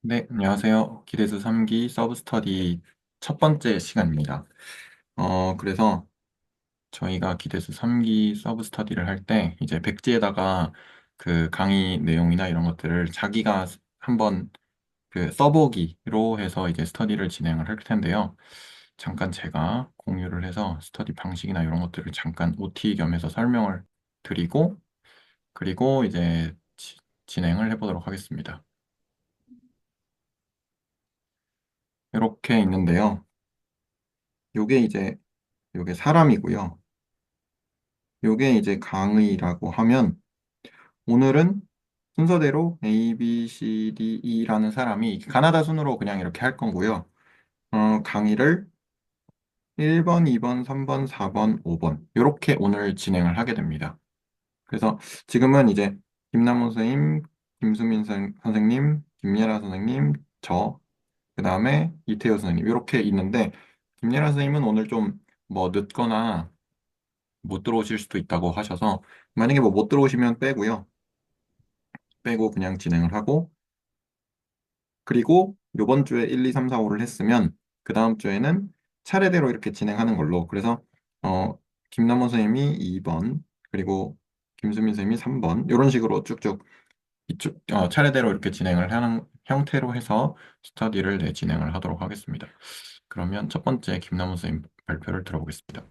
네, 안녕하세요. 기대수 3기 서브스터디 첫 번째 시간입니다. 그래서 저희가 기대수 3기 서브스터디를 할 때 이제 백지에다가 그 강의 내용이나 이런 것들을 자기가 한번 그 써보기로 해서 이제 스터디를 진행을 할 텐데요. 잠깐 제가 공유를 해서 스터디 방식이나 이런 것들을 잠깐 OT 겸해서 설명을 드리고 그리고 이제 진행을 해보도록 하겠습니다. 이렇게 있는데요. 요게 이제 요게 사람이고요. 요게 이제 강의라고 하면 오늘은 순서대로 A, B, C, D, E라는 사람이 가나다 순으로 그냥 이렇게 할 거고요. 강의를 1번, 2번, 3번, 4번, 5번 이렇게 오늘 진행을 하게 됩니다. 그래서 지금은 이제 김남호 선생님, 김수민 선생님, 김예라 선생님, 그 다음에 이태호 선생님 이렇게 있는데 김예라 선생님은 오늘 좀 뭐 늦거나 못 들어오실 수도 있다고 하셔서 만약에 뭐 못 들어오시면 빼고요. 빼고 그냥 진행을 하고 그리고 요번 주에 1, 2, 3, 4, 5를 했으면 그 다음 주에는 차례대로 이렇게 진행하는 걸로 그래서 김남원 선생님이 2번 그리고 김수민 선생님이 3번 이런 식으로 쭉쭉 이쪽 차례대로 이렇게 진행을 하는 형태로 해서 스터디를 진행을 하도록 하겠습니다. 그러면 첫 번째 김남원 선생님 발표를 들어보겠습니다.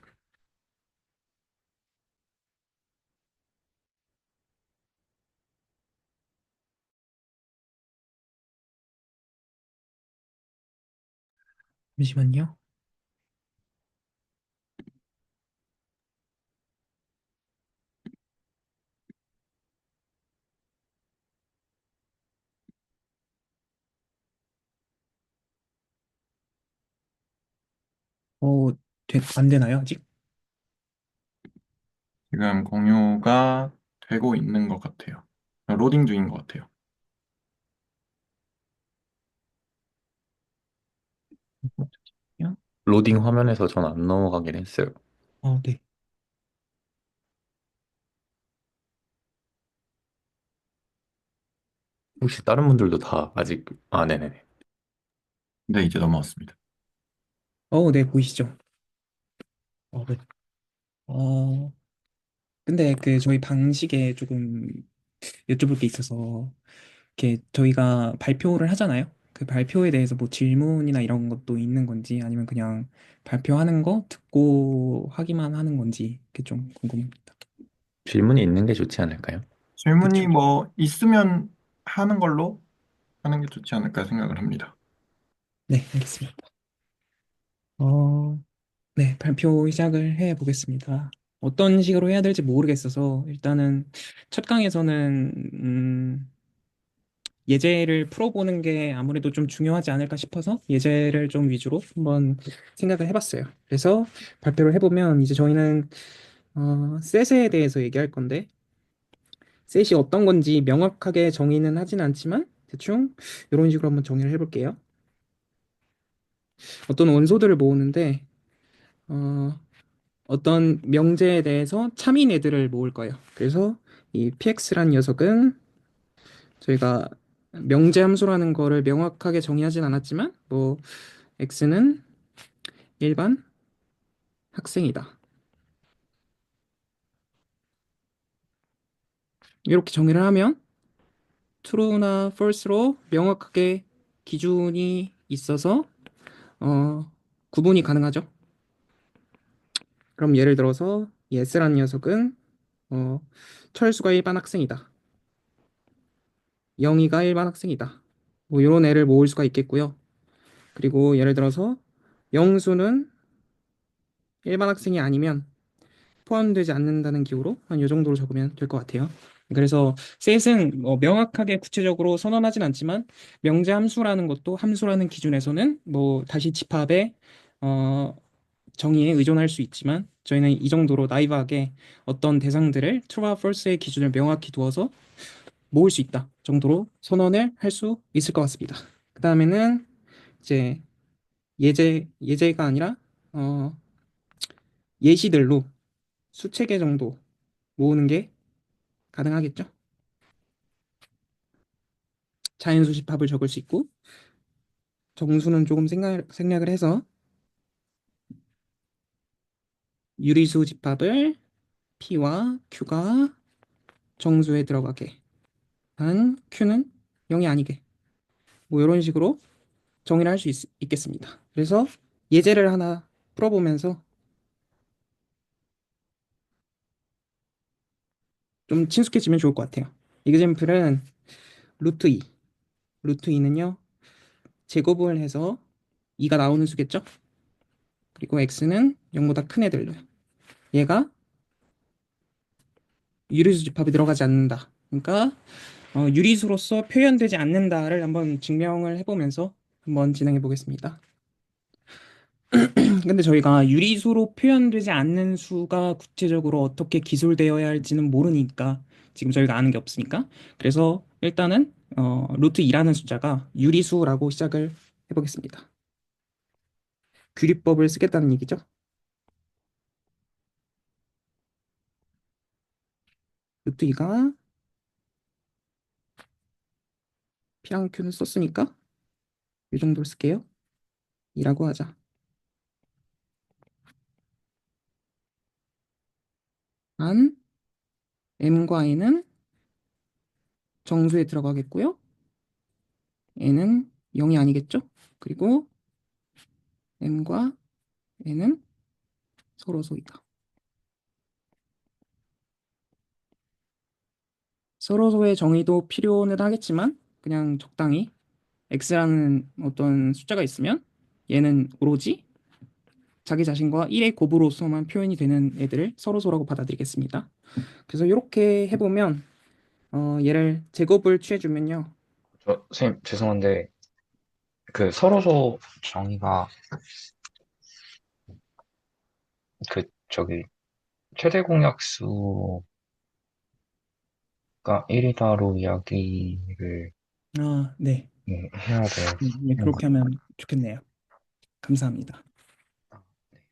잠시만요. 어, 안 되나요, 아직? 지금 공유가 되고 있는 것 같아요. 로딩 중인 것 같아요. 잠시만요. 로딩 화면에서 전 안 넘어가긴 했어요. 네. 혹시 다른 분들도 다 아직, 네네네. 네, 이제 넘어왔습니다. 네, 보이시죠? 네. 어, 근데 저희 방식에 조금 여쭤볼 게 있어서, 이렇게 저희가 발표를 하잖아요. 그 발표에 대해서 뭐 질문이나 이런 것도 있는 건지, 아니면 그냥 발표하는 거 듣고 하기만 하는 건지, 그게 좀 궁금합니다. 질문이 있는 게 좋지 않을까요? 질문이 그쵸? 뭐 있으면 하는 걸로 하는 게 좋지 않을까 생각을 합니다. 네, 알겠습니다. 어, 네, 발표 시작을 해 보겠습니다. 어떤 식으로 해야 될지 모르겠어서 일단은 첫 강에서는 예제를 풀어보는 게 아무래도 좀 중요하지 않을까 싶어서 예제를 좀 위주로 한번 생각을 해봤어요. 그래서 발표를 해보면 이제 저희는 셋에 대해서 얘기할 건데 셋이 어떤 건지 명확하게 정의는 하진 않지만 대충 이런 식으로 한번 정의를 해볼게요. 어떤 원소들을 모으는데 어, 어떤 명제에 대해서 참인 애들을 모을 거예요. 그래서 이 px란 녀석은 저희가 명제 함수라는 거를 명확하게 정의하진 않았지만 뭐 x는 일반 학생이다. 이렇게 정의를 하면 true나 false로 명확하게 기준이 있어서 구분이 가능하죠. 그럼 예를 들어서 이 s라는 녀석은 어, 철수가 일반 학생이다. 영희가 일반 학생이다. 뭐 이런 애를 모을 수가 있겠고요. 그리고 예를 들어서 영수는 일반 학생이 아니면 포함되지 않는다는 기호로 한 이 정도로 적으면 될 것 같아요. 그래서 셋은 뭐 명확하게 구체적으로 선언하진 않지만 명제 함수라는 것도 함수라는 기준에서는 뭐 다시 집합의 어, 정의에 의존할 수 있지만 저희는 이 정도로 나이브하게 어떤 대상들을 true와 false의 기준을 명확히 두어서 모을 수 있다 정도로 선언을 할 수 있을 것 같습니다. 그 다음에는 이제 예제가 아니라 어, 예시들로 수체 개 정도 모으는 게 가능하겠죠? 자연수 집합을 적을 수 있고, 정수는 조금 생략을 해서 유리수 집합을 P와 Q가 정수에 들어가게 한 Q는 0이 아니게, 뭐 이런 식으로 정의를 할 수 있겠습니다. 그래서 예제를 하나 풀어보면서 좀 친숙해지면 좋을 것 같아요. 이그젬플은 루트 2. 루트 2는요, 제곱을 해서 2가 나오는 수겠죠? 그리고 x는 0보다 큰 애들로. 얘가 유리수 집합에 들어가지 않는다. 그러니까 유리수로서 표현되지 않는다를 한번 증명을 해보면서 한번 진행해 보겠습니다. 근데 저희가 유리수로 표현되지 않는 수가 구체적으로 어떻게 기술되어야 할지는 모르니까 지금 저희가 아는 게 없으니까 그래서 일단은 루트 2라는 숫자가 유리수라고 시작을 해보겠습니다. 규리법을 쓰겠다는 얘기죠. 루트 2가 P랑 Q는 썼으니까 이 정도를 쓸게요. 2라고 하자. 한 M과 N은 정수에 들어가겠고요. N은 0이 아니겠죠? 그리고 M과 N은 서로 소이다. 서로소의 정의도 필요는 하겠지만 그냥 적당히 x라는 어떤 숫자가 있으면 얘는 오로지 자기 자신과 1의 곱으로서만 표현이 되는 애들을 서로소라고 받아들이겠습니다. 그래서 이렇게 해보면 얘를 제곱을 취해주면요. 선생님, 죄송한데, 그 서로소 정의가 저기, 최대 공약수가 1이다로 이야기를 네. 해야 네, 되는 그렇게 건가요? 하면 좋겠네요. 감사합니다.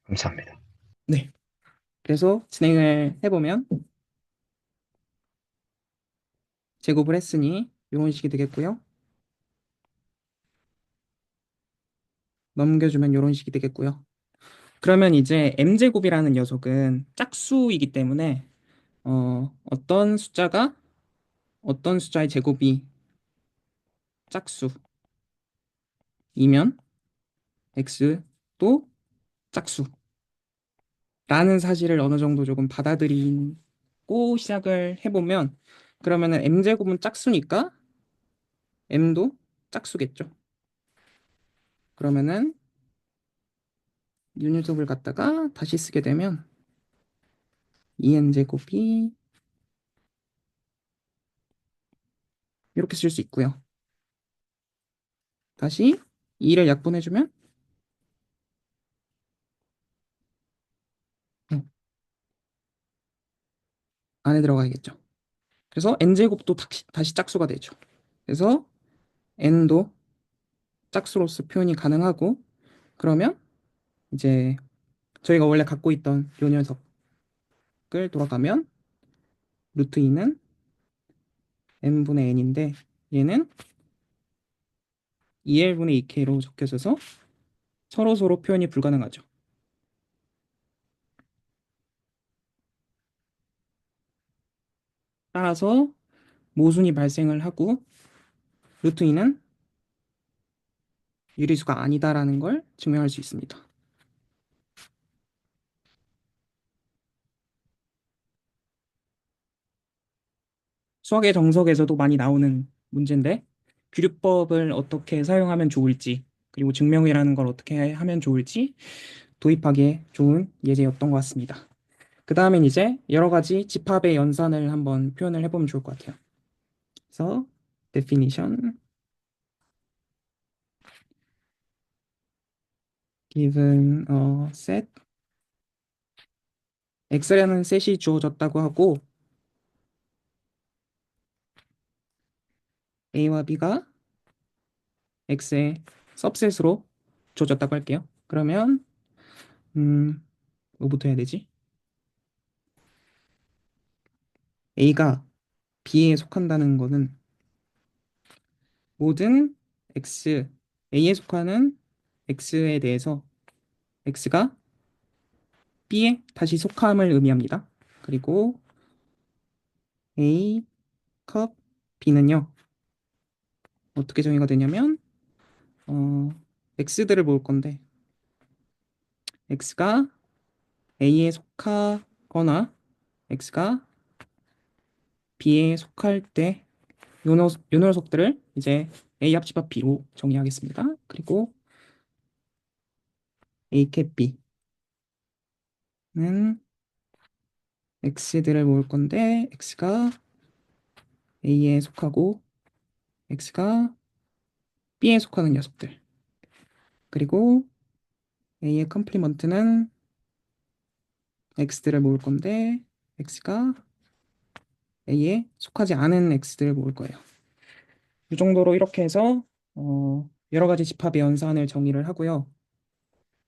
감사합니다. 네. 그래서 진행을 해보면 제곱을 했으니 이런 식이 되겠고요. 넘겨주면 이런 식이 되겠고요. 그러면 이제 m제곱이라는 녀석은 짝수이기 때문에 어떤 숫자의 제곱이 짝수이면 x도 짝수라는 사실을 어느 정도 조금 받아들이고 시작을 해보면 그러면은 m제곱은 짝수니까 m도 짝수겠죠. 그러면은 이 녀석을 갖다가 다시 쓰게 되면 2n제곱이 이렇게 쓸 수 있고요. 다시 2를 약분해주면 안에 들어가야겠죠. 그래서 n제곱도 다시 짝수가 되죠. 그래서 n도 짝수로서 표현이 가능하고 그러면 이제 저희가 원래 갖고 있던 요 녀석을 돌아가면 루트 2는 n분의 n인데 얘는 2l분의 2k로 적혀져서 서로 표현이 불가능하죠. 따라서 모순이 발생을 하고 루트 2는 유리수가 아니다라는 걸 증명할 수 있습니다. 수학의 정석에서도 많이 나오는 문제인데 규律법을 어떻게 사용하면 좋을지 그리고 증명이라는 걸 어떻게 하면 좋을지 도입하기에 좋은 예제였던 것 같습니다. 그 다음엔 이제 여러 가지 집합의 연산을 한번 표현을 해보면 좋을 것 같아요. 그래서 definition given a set x라는 셋이 주어졌다고 하고 a와 b가 x의 सब셋으로 주어졌다고 할게요. 그러면 뭐부터 해야 되지? a가 b에 속한다는 거는 모든 x, a에 속하는 x에 대해서 x가 b에 다시 속함을 의미합니다. 그리고 a 컵 b는요. 어떻게 정의가 되냐면 x들을 모을 건데 x가 a에 속하거나 x가 b에 속할 때 요 녀석들을 이제 a 합집합 b로 정의하겠습니다. 그리고 a 캡 b는 x들을 모을 건데 x가 a에 속하고 x가 b에 속하는 녀석들. 그리고 a의 컴플리먼트는 x들을 모을 건데 x가 a에 속하지 않은 x들을 모을 거예요. 이 정도로 이렇게 해서 여러 가지 집합의 연산을 정의를 하고요.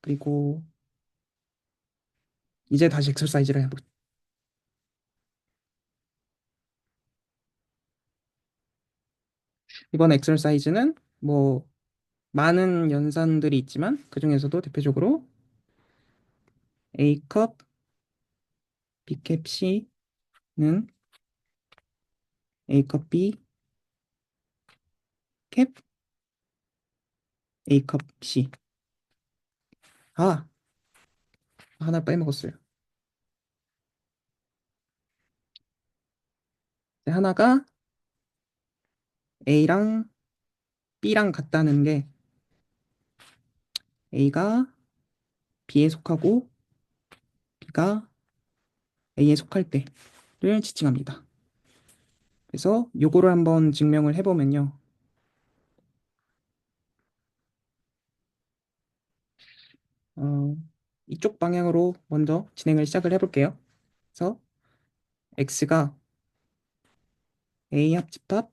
그리고 이제 다시 엑서사이즈를 해볼게요. 이번 엑서사이즈는 뭐 많은 연산들이 있지만 그 중에서도 대표적으로 A컵 B캡 C는 A컵 B캡 A컵 C. 아, 하나 빼먹었어요. 하나가 A랑 B랑 같다는 게 A가 B에 속하고 B가 A에 속할 때를 지칭합니다. 그래서 요거를 한번 증명을 해보면요. 이쪽 방향으로 먼저 진행을 시작을 해볼게요. 그래서 X가 A 합집합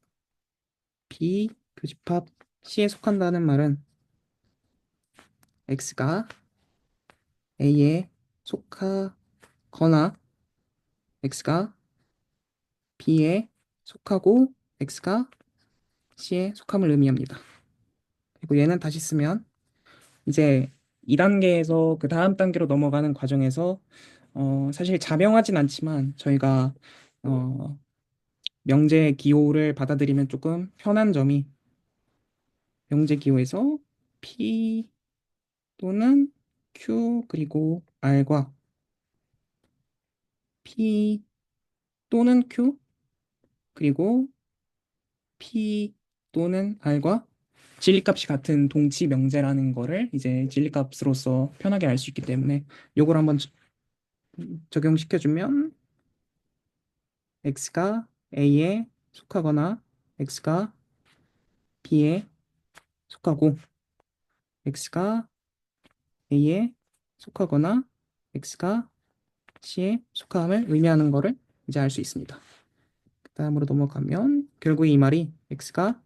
B 교집합 C에 속한다는 말은 X가 A에 속하거나 X가 B에 속하고 X가 C에 속함을 의미합니다. 그리고 얘는 다시 쓰면 이제 2단계에서 그 다음 단계로 넘어가는 과정에서 사실 자명하진 않지만 저희가 명제 기호를 받아들이면 조금 편한 점이 명제 기호에서 P 또는 Q 그리고 R과 P 또는 Q 그리고 P 또는 R과 진리값이 같은 동치 명제라는 거를 이제 진리값으로서 편하게 알 수 있기 때문에 요걸 한번 적용시켜주면 X가 A에 속하거나 X가 B에 속하고 X가 A에 속하거나 X가 C에 속함을 의미하는 거를 이제 알 수 있습니다. 그 다음으로 넘어가면 결국 이 말이 X가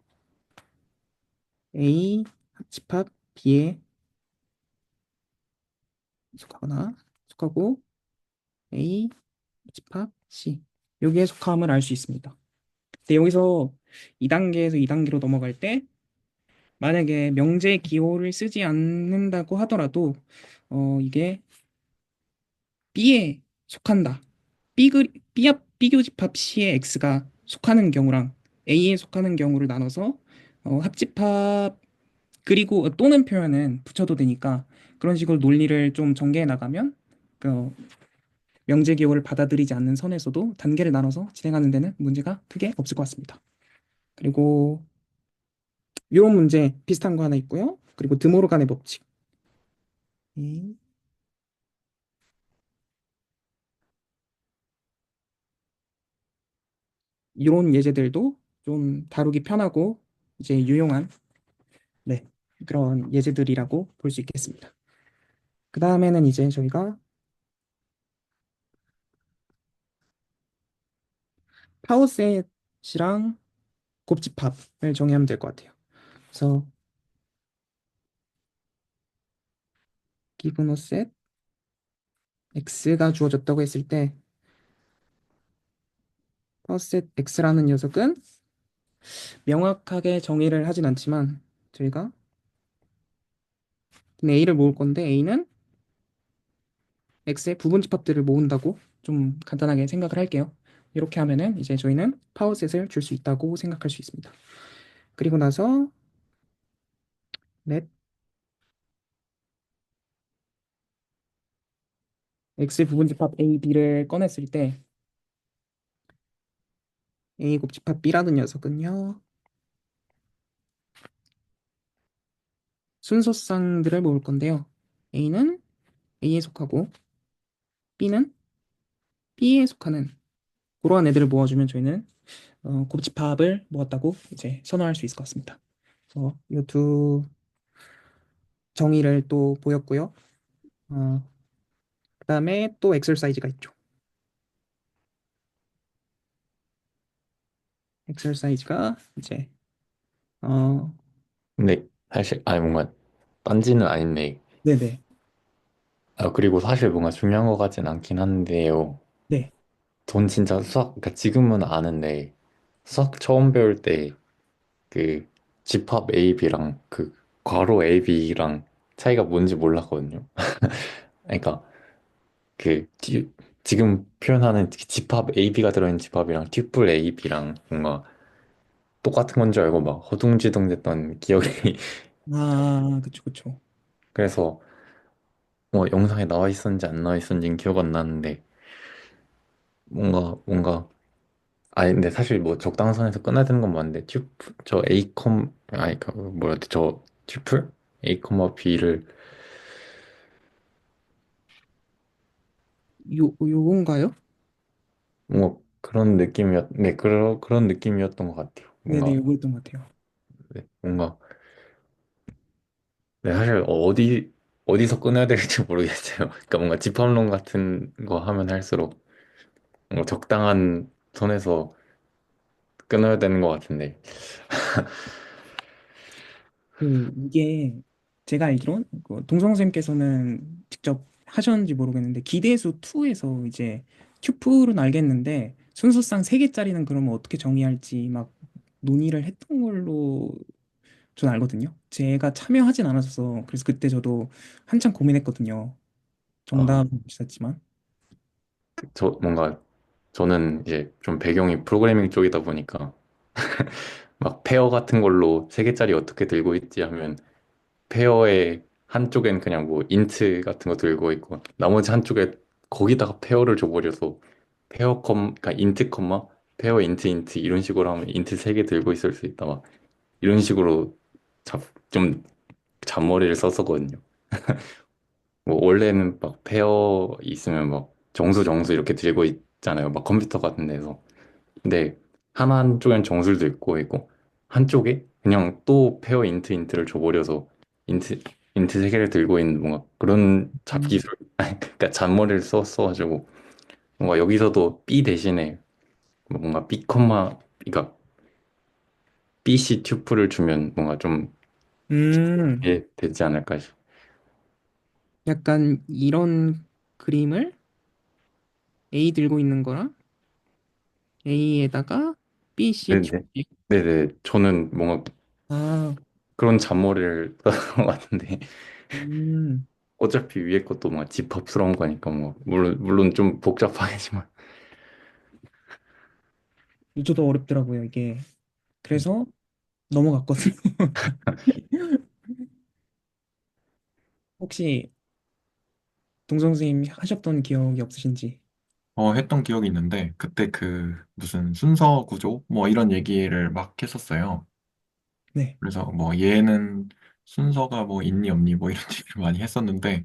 A 합집합 B에 속하거나 속하고 A 합집합 C 여기에 속함을 알 수 있습니다. 근데 여기서 2단계에서 2단계로 넘어갈 때 만약에 명제 기호를 쓰지 않는다고 하더라도 이게 B에 속한다. B교집합 C에 X가 속하는 경우랑 A에 속하는 경우를 나눠서 합집합 그리고 또는 표현은 붙여도 되니까 그런 식으로 논리를 좀 전개해 나가면 그 명제 기호를 받아들이지 않는 선에서도 단계를 나눠서 진행하는 데는 문제가 크게 없을 것 같습니다. 그리고 이런 문제 비슷한 거 하나 있고요. 그리고 드모르간의 법칙. 이런 예제들도 좀 다루기 편하고 이제 유용한 네, 그런 예제들이라고 볼 수 있겠습니다. 그 다음에는 이제 저희가 파워셋이랑 곱집합을 정의하면 될 것 같아요. 그래서 given a set x가 주어졌다고 했을 때 파워셋 x라는 녀석은 명확하게 정의를 하진 않지만 저희가 A를 모을 건데 A는 X의 부분 집합들을 모은다고 좀 간단하게 생각을 할게요. 이렇게 하면은 이제 저희는 파워셋을 줄 수 있다고 생각할 수 있습니다. 그리고 나서 넷 X의 부분 집합 A, B를 꺼냈을 때 A 곱 집합 B라는 녀석은요. 순서쌍들을 모을 건데요. A는 A에 속하고 B는 B에 속하는 그러한 애들을 모아주면 저희는 곱집합을 모았다고 이제 선언할 수 있을 것 같습니다. 그래서 이 두 정의를 또 보였고요. 그다음에 또 엑ሰር사이즈가 있죠. 엑ሰር사이즈가 이제 어 근데 사실 아니 뭔가 딴지는 아닌데 네네 아 그리고 사실 뭔가 중요한 것 같진 않긴 한데요. 네. 전 진짜 수학 그러니까 지금은 아는데 수학 처음 배울 때 그 집합 AB랑 그 괄호 AB랑 차이가 뭔지 몰랐거든요. 그러니까 그 지금 표현하는 집합 AB가 들어있는 집합이랑 튜플 AB랑 뭔가 똑같은 건 줄 알고 막 허둥지둥 됐던 기억이 아 그쵸 그쵸. 그래서 뭐 영상에 나와 있었는지 안 나와 있었는지는 기억 안 나는데 뭔가 아니 근데 사실 뭐 적당한 선에서 끊어야 되는 건 맞는데 튜플 저 A 컴 아니 그 뭐라 해야 돼저 튜플 A 컴마 B를 요건가요? 뭐 그런 느낌이었 네 그런 느낌이었던 것 같아요. 네네 뭔가 요거였던 것 같아요. 네, 뭔가 네, 사실 어디서 끊어야 될지 모르겠어요. 그러니까 뭔가 집합론 같은 거 하면 할수록 뭔가 적당한 선에서 끊어야 되는 것 같은데. 이게 제가 알기론 그 동성 선생님께서는 직접 하셨는지 모르겠는데 기대수 2에서 이제 튜플은 알겠는데 순서상 3개짜리는 그러면 어떻게 정의할지 막 논의를 했던 걸로 전 알거든요. 제가 참여하진 않았어서 그래서 그때 저도 한참 고민했거든요. 아, 정답은 있었지만 저 뭔가 저는 이제 좀 배경이 프로그래밍 쪽이다 보니까 막 페어 같은 걸로 세 개짜리 어떻게 들고 있지 하면 페어의 한쪽엔 그냥 뭐 인트 같은 거 들고 있고 나머지 한쪽에 거기다가 페어를 줘버려서 그러니까 인트 컴마 페어 인트 이런 식으로 하면 인트 세 개 들고 있을 수 있다 막 이런 식으로 좀 잔머리를 썼었거든요. 뭐 원래는 막 페어 있으면 막 정수 이렇게 들고 있잖아요. 막 컴퓨터 같은 데서. 근데 한쪽엔 정수를 들고 있고 한쪽에 그냥 또 페어 인트를 줘버려서 인트 인트 세 개를 들고 있는 뭔가 그런 음, 잡기술 그러니까 잔머리를 써가지고 뭔가 여기서도 B 대신에 뭔가 B 컴마 그러니까 BC 튜플을 주면 뭔가 좀 음, 이해 되지 않을까 싶어요. 약간 이런 그림을 A 들고 있는 거랑 A에다가 B, C 네네. 튜브 네네. 저는 뭔가 아, 그런 잔머리를 썼던 것 같은데 음, 어차피 위에 것도 막 집합스러운 거니까 뭐 물론 좀 복잡하겠지만 저도 어렵더라고요 이게. 그래서 넘어갔거든요. 혹시 동성 선생님 하셨던 기억이 없으신지? 했던 기억이 있는데, 그때 그 무슨 순서 구조? 뭐 이런 얘기를 막 했었어요. 네. 그래서 뭐 얘는 순서가 뭐 있니 없니 뭐 이런 얘기를 많이 했었는데,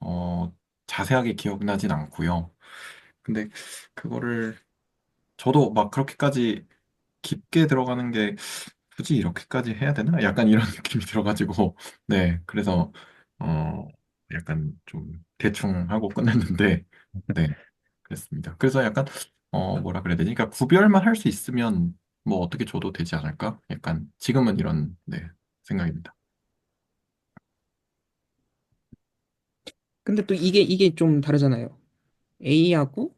어, 자세하게 기억나진 않고요. 근데 그거를 저도 막 그렇게까지 깊게 들어가는 게 굳이 이렇게까지 해야 되나? 약간 이런 느낌이 들어가지고, 네. 그래서, 어, 약간 좀 대충 하고 끝냈는데, 네. 그랬습니다. 그래서 약간, 뭐라 그래야 되지? 그러니까 구별만 할 수 있으면 뭐 어떻게 줘도 되지 않을까? 약간 지금은 이런, 네, 생각입니다. 근데 또 이게 좀 다르잖아요. A하고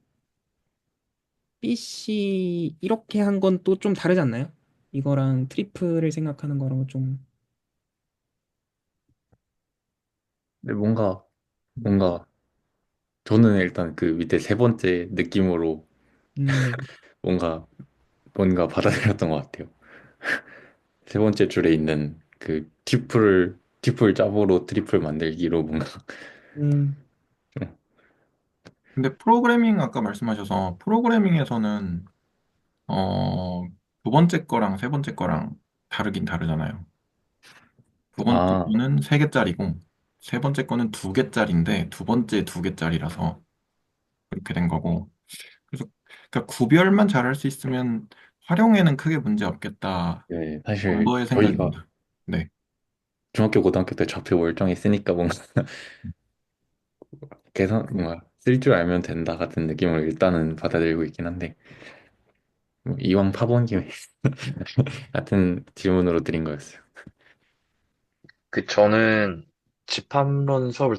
BC 이렇게 한 건 또 좀 다르지 않나요? 이거랑 트리플을 생각하는 거랑 좀, 근데 뭔가 저는 일단 그 밑에 세 번째 느낌으로 네. 뭔가 뭔가 받아들였던 것 같아요. 세 번째 줄에 있는 그 트리플 짭으로 트리플 만들기로 뭔가 음, 좀, 근데 프로그래밍 아까 말씀하셔서 프로그래밍에서는 어, 두 번째 거랑 세 번째 거랑 다르긴 다르잖아요. 두 번째 아, 거는 세 개짜리고 세 번째 거는 두 개짜리인데 두 번째 두 개짜리라서 그렇게 된 거고. 그래서 그러니까 구별만 잘할 수 있으면 활용에는 크게 문제 없겠다 네, 사실 정도의 저희가 생각입니다. 네. 중학교 고등학교 때 좌표 멀쩡했으니까 뭔가 계산 뭔가 쓸 줄 알면 된다 같은 느낌을 일단은 받아들이고 있긴 한데 뭐 이왕 파본 김에 같은 질문으로 드린 거였어요. 저는 집합론 수업을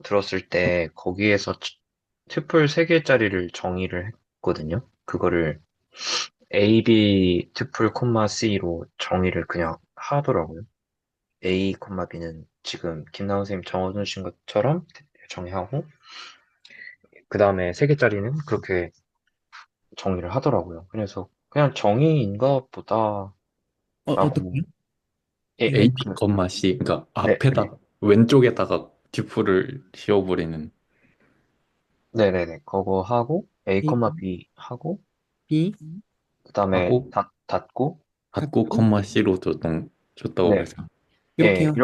들었을 때 거기에서 튜플 3개짜리를 정의를 했거든요. 그거를 A, B, 튜플, 콤마, C로 정의를 그냥 하더라고요. A, B는 지금 김나은 선생님 정해주신 것처럼 정의하고, 그 다음에 3개짜리는 그렇게 정의를 하더라고요. 그래서 그냥 정의인가 보다라고, 어떻게요? A, 이거, B, C 그러니까 네, 앞에다 왼쪽에다가 듀프를 씌워버리는 네네네. 그거 하고, A, A, B 하고, B, 그 다음에 하고 닫고, 닫고 닫고, C로 줬다고 네, 말씀. 예, 이렇게요.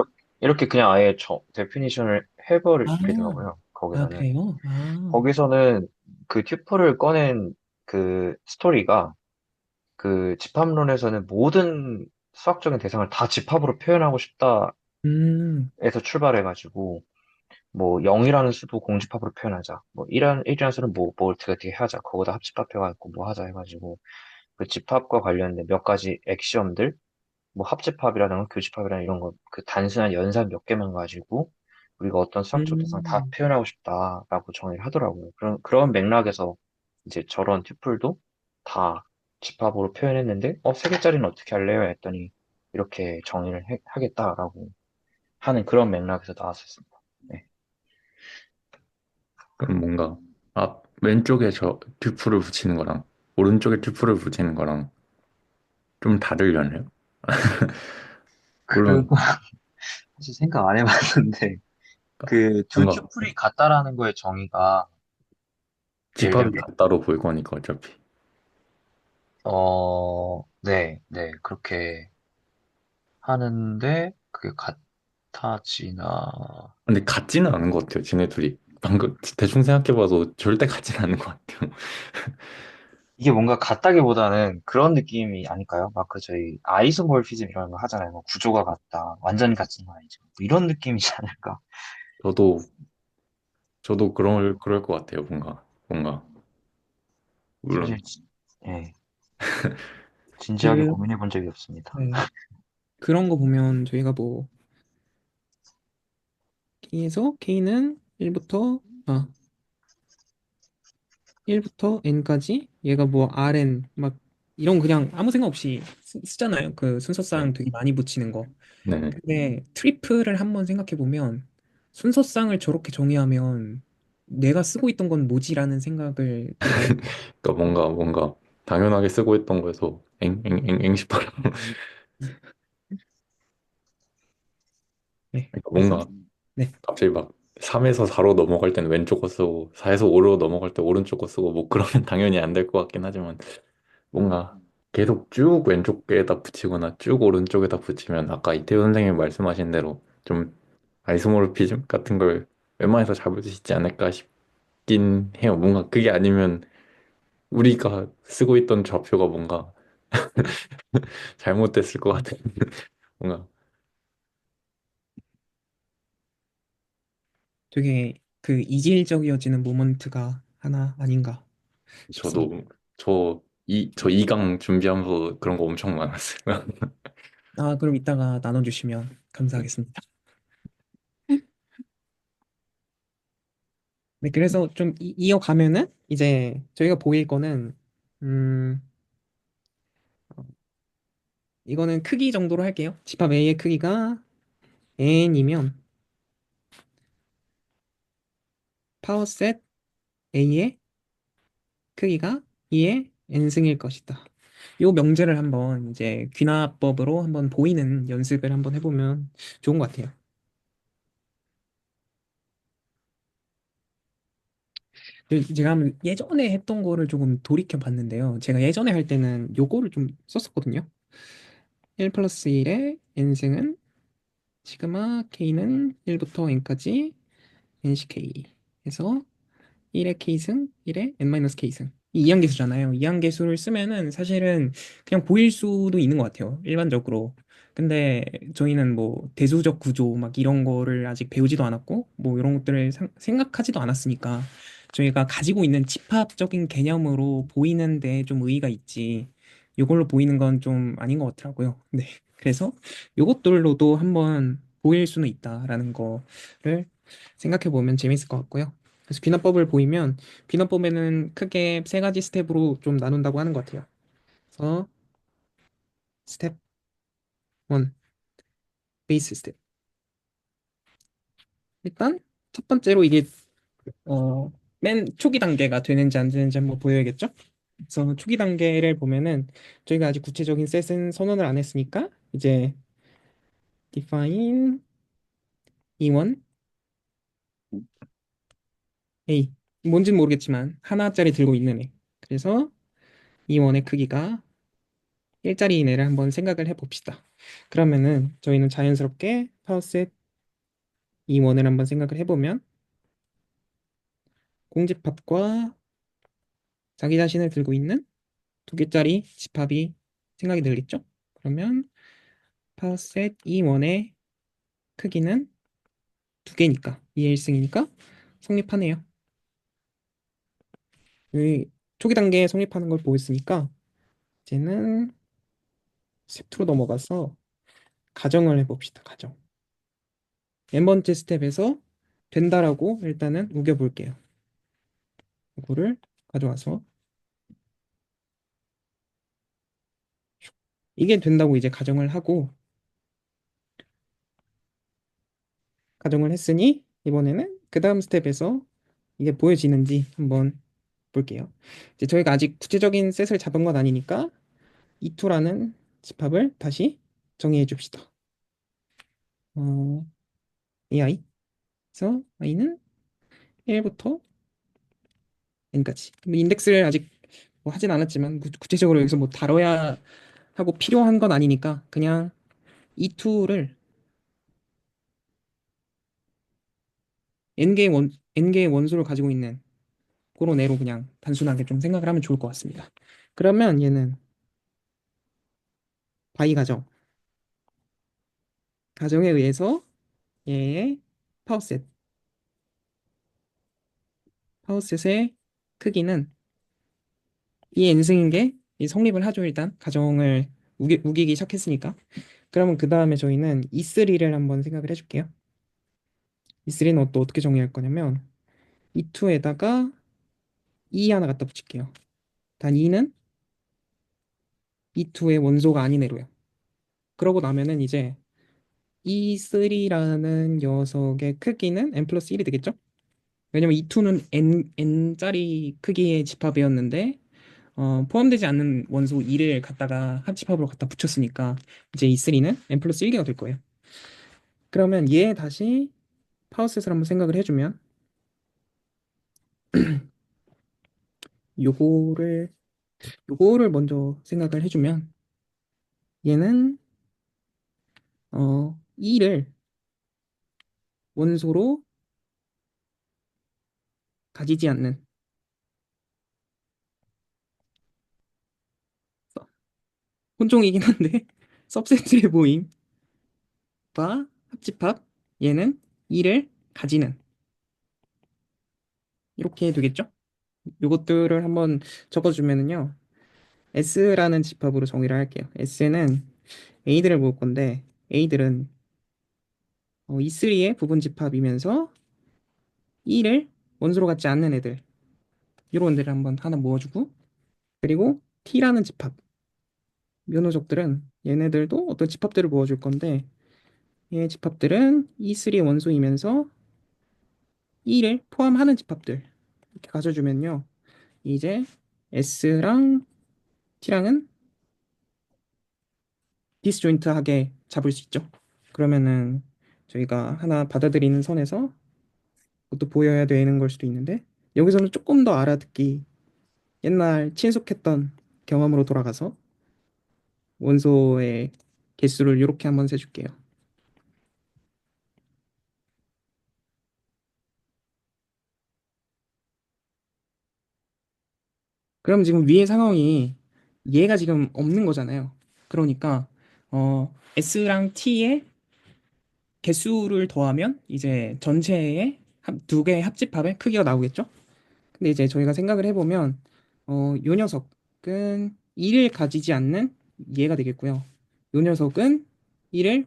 이렇게 그냥 아예 데피니션을 아, 해버리더라고요. 아, 거기서는. 그래요? 아, 거기서는 그 튜플을 꺼낸 그 스토리가 그 집합론에서는 모든 수학적인 대상을 다 집합으로 표현하고 싶다에서 음, 출발해가지고 뭐 0이라는 수도 공집합으로 표현하자. 뭐 1이라는 수는 뭐 어떻게 하자. 그거다 합집합해가지고 뭐 하자 해가지고 그 집합과 관련된 몇 가지 액시엄들 뭐 합집합이라든가 교집합이라는 이런 거, 그 단순한 연산 몇 개만 가지고 우리가 어떤 수학적 대상을 다 음, 표현하고 싶다라고 정의를 하더라고요. 그런 맥락에서 이제 저런 튜플도 다 집합으로 표현했는데, 3개짜리는 어떻게 할래요? 했더니 이렇게 정의를 하겠다라고 하는 그런 맥락에서 나왔었습니다. 네. 그럼 뭔가 앞 왼쪽에 저 듀프를 붙이는 거랑 오른쪽에 듀프를 붙이는 거랑 좀 다르려나요? 물론 그거 사실 생각 안 해봤는데, 그 두 뭔가 튜플이 같다라는 거의 정의가 예를 집합이 들면 같다로 보일 거니까 어차피. 네, 네, 그렇게 하는데, 그게 같아지나. 근데 같지는 않은 것 같아요. 지네 둘이. 방금 대충 생각해봐도 절대 같지는 않은 것 같아요. 이게 뭔가 같다기보다는 그런 느낌이 아닐까요? 막 그 저희 아이소몰피즘 이런 거 하잖아요. 뭐 구조가 같다. 완전히 같은 건 아니죠. 뭐 이런 느낌이지 않을까? 저도 저도 그럴 것 같아요. 뭔가 물론 사실, 예, 진지하게 그, 고민해 본 적이 없습니다. 네. 그런 거 보면 저희가 뭐, K에서 K는 1부터 N까지 얘가 뭐 RN 막 이런 거 그냥 아무 생각 없이 쓰잖아요. 그 순서상 네. 되게 많이 붙이는 거. 네. 근데 트리플을 한번 생각해 보면 순서상을 저렇게 정의하면 내가 쓰고 있던 건 뭐지라는 생각을 좀 많이. 그러니까 뭔가 당연하게 쓰고 있던 거에서 엥엥엥엥 싶어요. 네, 그러니까 말씀. 뭔가 네. 갑자기 막 3에서 4로 넘어갈 때는 왼쪽 거 쓰고 4에서 5로 넘어갈 때 오른쪽 거 쓰고 뭐 그러면 당연히 안 될 것 같긴 하지만 뭔가 계속 쭉 왼쪽에다 붙이거나 쭉 오른쪽에다 붙이면 아까 이태우 선생님이 말씀하신 대로 좀 아이소모르피즘 같은 걸 웬만해서 잡을 수 있지 않을까 싶긴 해요. 뭔가 그게 아니면 우리가 쓰고 있던 좌표가 뭔가 잘못됐을 것 같은 뭔가 되게 그 이질적이어지는 모먼트가 하나 아닌가 싶습니다. 저도 저 2강 준비하면서 그런 거 엄청 많았어요. 아, 그럼 이따가 나눠주시면 감사하겠습니다. 네, 그래서 좀 이어가면은 이제 저희가 보일 거는 음, 이거는 크기 정도로 할게요. 집합 A의 크기가 n이면 파워셋 A의 크기가 2의 n승일 것이다. 요 명제를 한번 이제 귀납법으로 한번 보이는 연습을 한번 해보면 좋은 것 같아요. 제가 한번 예전에 했던 거를 조금 돌이켜 봤는데요. 제가 예전에 할 때는 요거를 좀 썼었거든요. 1 플러스 1의 n승은 시그마 k는 1부터 n까지 nck 해서 1의 k승, 1의 n-k승. 이 이항계수잖아요. 이항계수를 쓰면은 사실은 그냥 보일 수도 있는 것 같아요. 일반적으로. 근데 저희는 뭐 대수적 구조 막 이런 거를 아직 배우지도 않았고 뭐 이런 것들을 생각하지도 않았으니까 저희가 가지고 있는 집합적인 개념으로 보이는데 좀 의의가 있지. 이걸로 보이는 건 좀 아닌 것 같더라고요. 네. 그래서 요것들로도 한번 보일 수는 있다라는 거를 생각해 보면 재밌을 것 같고요. 그래서 귀납법을 보이면 귀납법에는 크게 세 가지 스텝으로 좀 나눈다고 하는 것 같아요. 그래서 스텝 1, 베이스 스텝. 일단 첫 번째로 이게 맨 초기 단계가 되는지 안 되는지 한번 보여야겠죠? 그래서 초기 단계를 보면은 저희가 아직 구체적인 셋은 선언을 안 했으니까 이제 define E1 A 뭔지는 모르겠지만 하나짜리 들고 있는 애. 그래서 E1의 크기가 1짜리 이내를 한번 생각을 해봅시다. 그러면은 저희는 자연스럽게 파워셋 E1을 한번 생각을 해보면 공집합과 자기 자신을 들고 있는 두 개짜리 집합이 생각이 들겠죠? 그러면 파워셋 E1의 크기는 두 개니까 2의 1승이니까 성립하네요. 여기 초기 단계에 성립하는 걸 보였으니까 이제는 스텝 2로 넘어가서 가정을 해봅시다. 가정. n번째 스텝에서 된다라고 일단은 우겨볼게요. 이거를 가져와서 이게 된다고 이제 가정을 했으니 이번에는 그 다음 스텝에서 이게 보여지는지 한번 볼게요. 이제 저희가 아직 구체적인 셋을 잡은 건 아니니까 E2라는 집합을 다시 정의해 줍시다. AI. 그래서 i는 1부터 n까지. 뭐 인덱스를 아직 뭐 하진 않았지만 구체적으로 여기서 뭐 다뤄야 하고 필요한 건 아니니까 그냥 E2를 n개의 원소를 가지고 있는 그런 애로 그냥 단순하게 좀 생각을 하면 좋을 것 같습니다. 그러면 얘는 바이 가정에 의해서 얘의 파워셋, 파워셋의 크기는 이 n승인 게 성립을 하죠. 일단 가정을 우기기 시작했으니까. 그러면 그 다음에 저희는 E3를 한번 생각을 해줄게요. E3는 또 어떻게 정의할 거냐면 E2에다가 E 하나 갖다 붙일게요. 단 E는 E2의 원소가 아닌 애로요. 그러고 나면은 이제 E3라는 녀석의 크기는 n 플러스 1이 되겠죠? 왜냐면 E2는 n짜리 크기의 집합이었는데 포함되지 않는 원소 2를 갖다가 합집합으로 갖다 붙였으니까 이제 E3는 n 플러스 1개가 될 거예요. 그러면 얘 다시 파워셋을 한번 생각을 해주면 요거를 먼저 생각을 해주면 얘는 2를 원소로 가지지 않는 혼종이긴 한데 서브셋의 모임과 합집합 얘는 2를 가지는 이렇게 되겠죠? 요것들을 한번 적어주면은요 S라는 집합으로 정의를 할게요. S는 A들을 모을 건데 A들은 E3의 부분 집합이면서 E를 원소로 갖지 않는 애들 이런 애들을 한번 하나 모아주고 그리고 T라는 집합 묘노적들은 얘네들도 어떤 집합들을 모아줄 건데 얘 집합들은 E3 원소이면서 E를 포함하는 집합들 이렇게 가져주면요. 이제 S랑 T랑은 디스조인트하게 잡을 수 있죠. 그러면은 저희가 하나 받아들이는 선에서 그것도 보여야 되는 걸 수도 있는데 여기서는 조금 더 알아듣기 옛날 친숙했던 경험으로 돌아가서 원소의 개수를 이렇게 한번 세줄게요. 그럼 지금 위의 상황이 얘가 지금 없는 거잖아요. 그러니까 S랑 T의 개수를 더하면 이제 전체의 두 개의 합집합의 크기가 나오겠죠? 근데 이제 저희가 생각을 해보면 요 녀석은 1을 가지지 않는 얘가 되겠고요. 요 녀석은 1을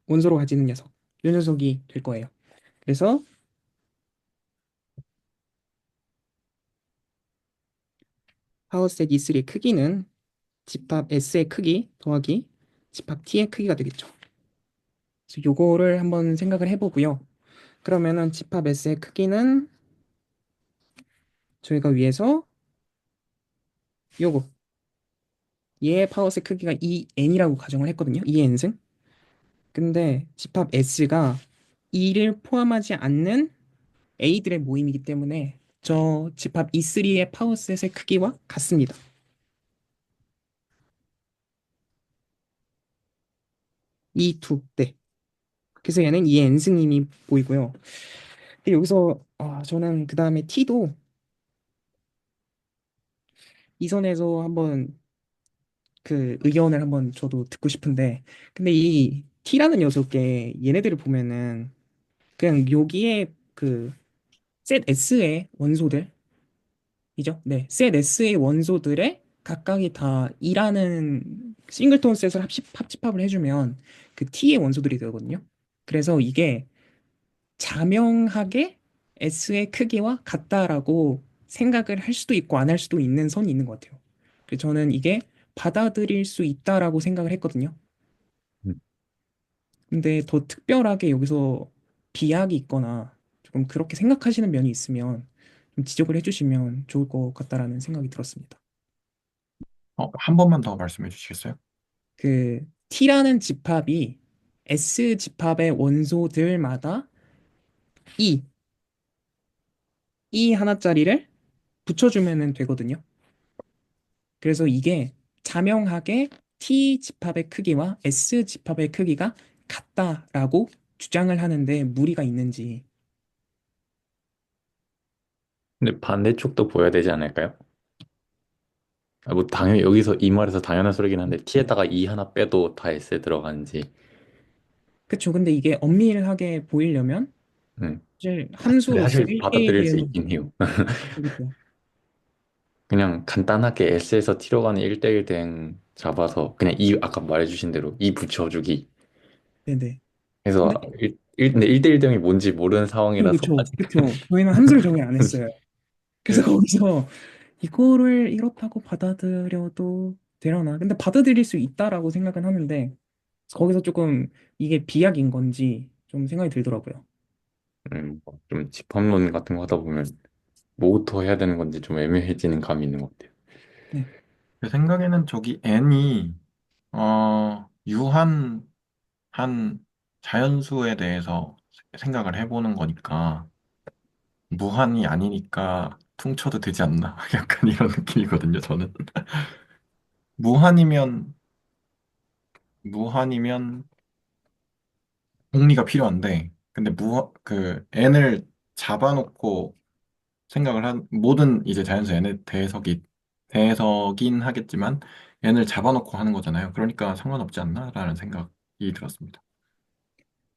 원소로 가지는 녀석. 요 녀석이 될 거예요. 그래서 파워셋 E3의 크기는 집합 S의 크기 더하기 집합 T의 크기가 되겠죠. 그래서 요거를 한번 생각을 해보고요. 그러면은 집합 S의 크기는 저희가 위에서 요거 얘의 파워셋 크기가 2n이라고 가정을 했거든요. 2n승. 근데 집합 S가 2를 포함하지 않는 A들의 모임이기 때문에 저 집합 E3의 파워셋의 크기와 같습니다. E2. 네. 그래서 얘는 2n승임이 보이고요. 근데 여기서 저는 그 다음에 T도 이 선에서 한번 그 의견을 한번 저도 듣고 싶은데 근데 이 T라는 녀석의 얘네들을 보면은 그냥 여기에 그 셋 S의 원소들이죠. 네, 셋 S의 원소들의 각각이 다 2라는 싱글톤 셋을 합집합을 해주면 그 T의 원소들이 되거든요. 그래서 이게 자명하게 S의 크기와 같다라고 생각을 할 수도 있고 안 할 수도 있는 선이 있는 것 같아요. 그래서 저는 이게 받아들일 수 있다라고 생각을 했거든요. 음. 근데 더 특별하게 여기서 비약이 있거나 조금 그렇게 생각하시는 면이 있으면 좀 지적을 해주시면 좋을 것 같다라는 생각이 들었습니다. 한 번만 더 말씀해 주시겠어요? 그 T라는 집합이 S 집합의 원소들마다 E, E 하나짜리를 붙여주면 되거든요. 그래서 이게 자명하게 T 집합의 크기와 S 집합의 크기가 같다라고 주장을 하는데 무리가 있는지. 근데 반대쪽도 보여야 되지 않을까요? 아, 뭐 당연히 여기서 이 말에서 당연한 소리긴 한데 t에다가 e 하나 빼도 다 s에 들어가는지. 그쵸. 근데 이게 엄밀하게 보이려면 음. 사실 근데 함수로서 사실 1대1 받아들일 수 대응은 있긴 해요. 그렇죠. 그냥 간단하게 s에서 t로 가는 1대1 대응 잡아서 그냥 이 아까 말해주신 대로 이 붙여주기 네네. 근데 해서 근데 1대1 대응이 뭔지 모르는 상황이라서 그쵸. 아직. 그쵸. 저희는 함수를 정의 안 했어요. 그래서 거기서 이거를 이렇다고 받아들여도 되려나? 근데 받아들일 수 있다라고 생각은 하는데 거기서 조금 이게 비약인 건지 좀 생각이 들더라고요. 좀 집합론 같은 거 하다 보면 뭐부터 해야 되는 건지 좀 애매해지는 감이 있는 것 같아요. 네. 제 생각에는 저기 n이 유한 한 자연수에 대해서 생각을 해보는 거니까 무한이 아니니까 퉁쳐도 되지 않나? 약간 이런 느낌이거든요, 저는. 무한이면 무한이면 공리가 필요한데 근데 n을 잡아놓고 생각을 한 모든 이제 자연수 n의 대해서긴 하겠지만 n을 잡아놓고 하는 거잖아요. 그러니까 상관없지 않나라는 생각이 들었습니다.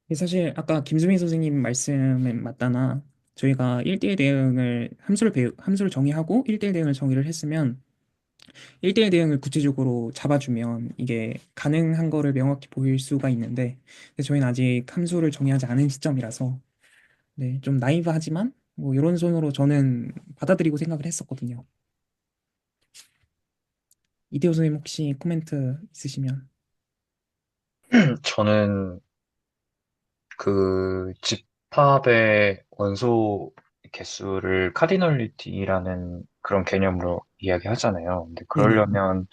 이게 사실 아까 김수민 선생님 말씀에 맞다나 저희가 1대1 대응을 함수를 정의하고 1대1 대응을 정의를 했으면 1대1 대응을 구체적으로 잡아주면 이게 가능한 거를 명확히 보일 수가 있는데 근데 저희는 아직 함수를 정의하지 않은 시점이라서 네, 좀 나이브하지만 뭐 이런 손으로 저는 받아들이고 생각을 했었거든요. 이태호 선생님 혹시 코멘트 있으시면. 저는 그 집합의 원소 개수를 카디널리티라는 그런 개념으로 이야기하잖아요. 근데 네네. 그러려면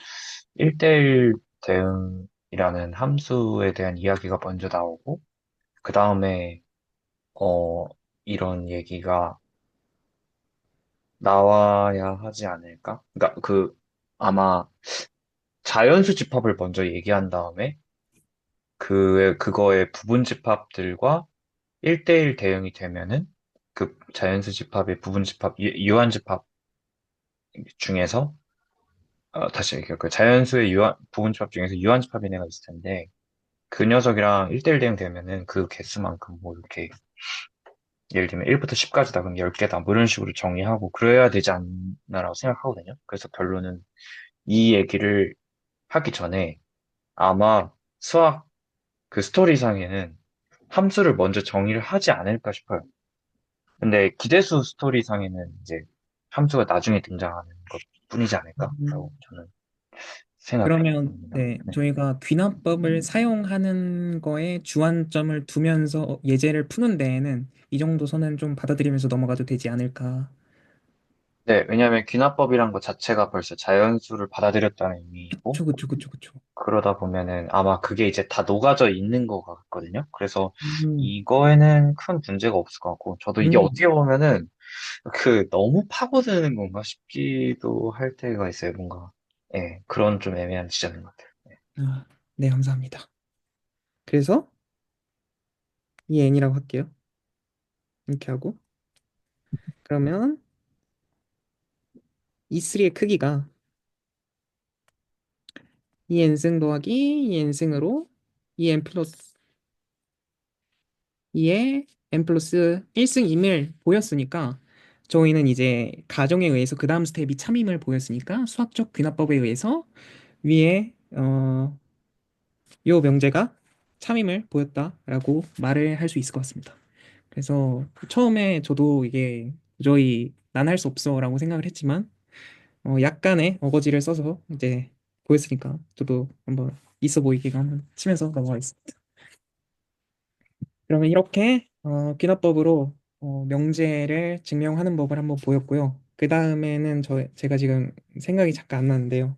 1대1 대응이라는 함수에 대한 이야기가 먼저 나오고, 그 다음에, 어, 이런 얘기가 나와야 하지 않을까? 그러니까 아마 자연수 집합을 먼저 얘기한 다음에, 그거의 부분 집합들과 1대1 대응이 되면은, 그 자연수 집합의 부분 집합, 유한 집합 중에서, 다시 얘기할게요. 그 자연수의 부분 집합 중에서 유한 집합인 애가 있을 텐데, 그 녀석이랑 1대1 대응 되면은 그 개수만큼 뭐 이렇게 예를 들면 1부터 10까지다 그럼 10개다 뭐 이런 식으로 정의하고 그래야 되지 않나라고 생각하거든요. 그래서 결론은 이 얘기를 하기 전에 아마 수학 그 스토리상에는 함수를 먼저 정의를 하지 않을까 싶어요. 근데 기대수 스토리상에는 이제 함수가 나중에 등장하는 것 뿐이지 음, 않을까라고 저는 생각해 그러면 봅니다. 네, 네. 저희가 귀납법을 사용하는 거에 주안점을 두면서 예제를 푸는 데에는 이 정도 선은 좀 받아들이면서 넘어가도 되지 않을까. 네, 왜냐하면 귀납법이란 것 자체가 벌써 자연수를 받아들였다는 의미이고, 그쵸, 그쵸, 그쵸, 그쵸. 그러다 보면은 아마 그게 이제 다 녹아져 있는 것 같거든요. 그래서 음, 이거에는 큰 문제가 없을 것 같고, 저도 이게 음, 어떻게 보면은 너무 파고드는 건가 싶기도 할 때가 있어요. 뭔가, 예, 그런 좀 애매한 지점인 것 같아요. 네. 아, 네, 감사합니다. 그래서 이 n이라고 할게요. 이렇게 하고 그러면 이 3의 크기가 이 n승 더하기 이 n승으로 이 n 플러스 2의 n 플러스 1승임을 보였으니까 저희는 이제 가정에 의해서 그 다음 스텝이 참임을 보였으니까 수학적 귀납법에 의해서 위에 요 명제가 참임을 보였다라고 말을 할 수 있을 것 같습니다. 그래서 처음에 저도 이게 도저히 난 할 수 없어라고 생각을 했지만 약간의 어거지를 써서 이제 보였으니까 저도 한번 있어 보이기가 한번 치면서 넘어가겠습니다. 그러면 이렇게 귀납법으로 명제를 증명하는 법을 한번 보였고요. 그 다음에는 제가 지금 생각이 잠깐 안 나는데요.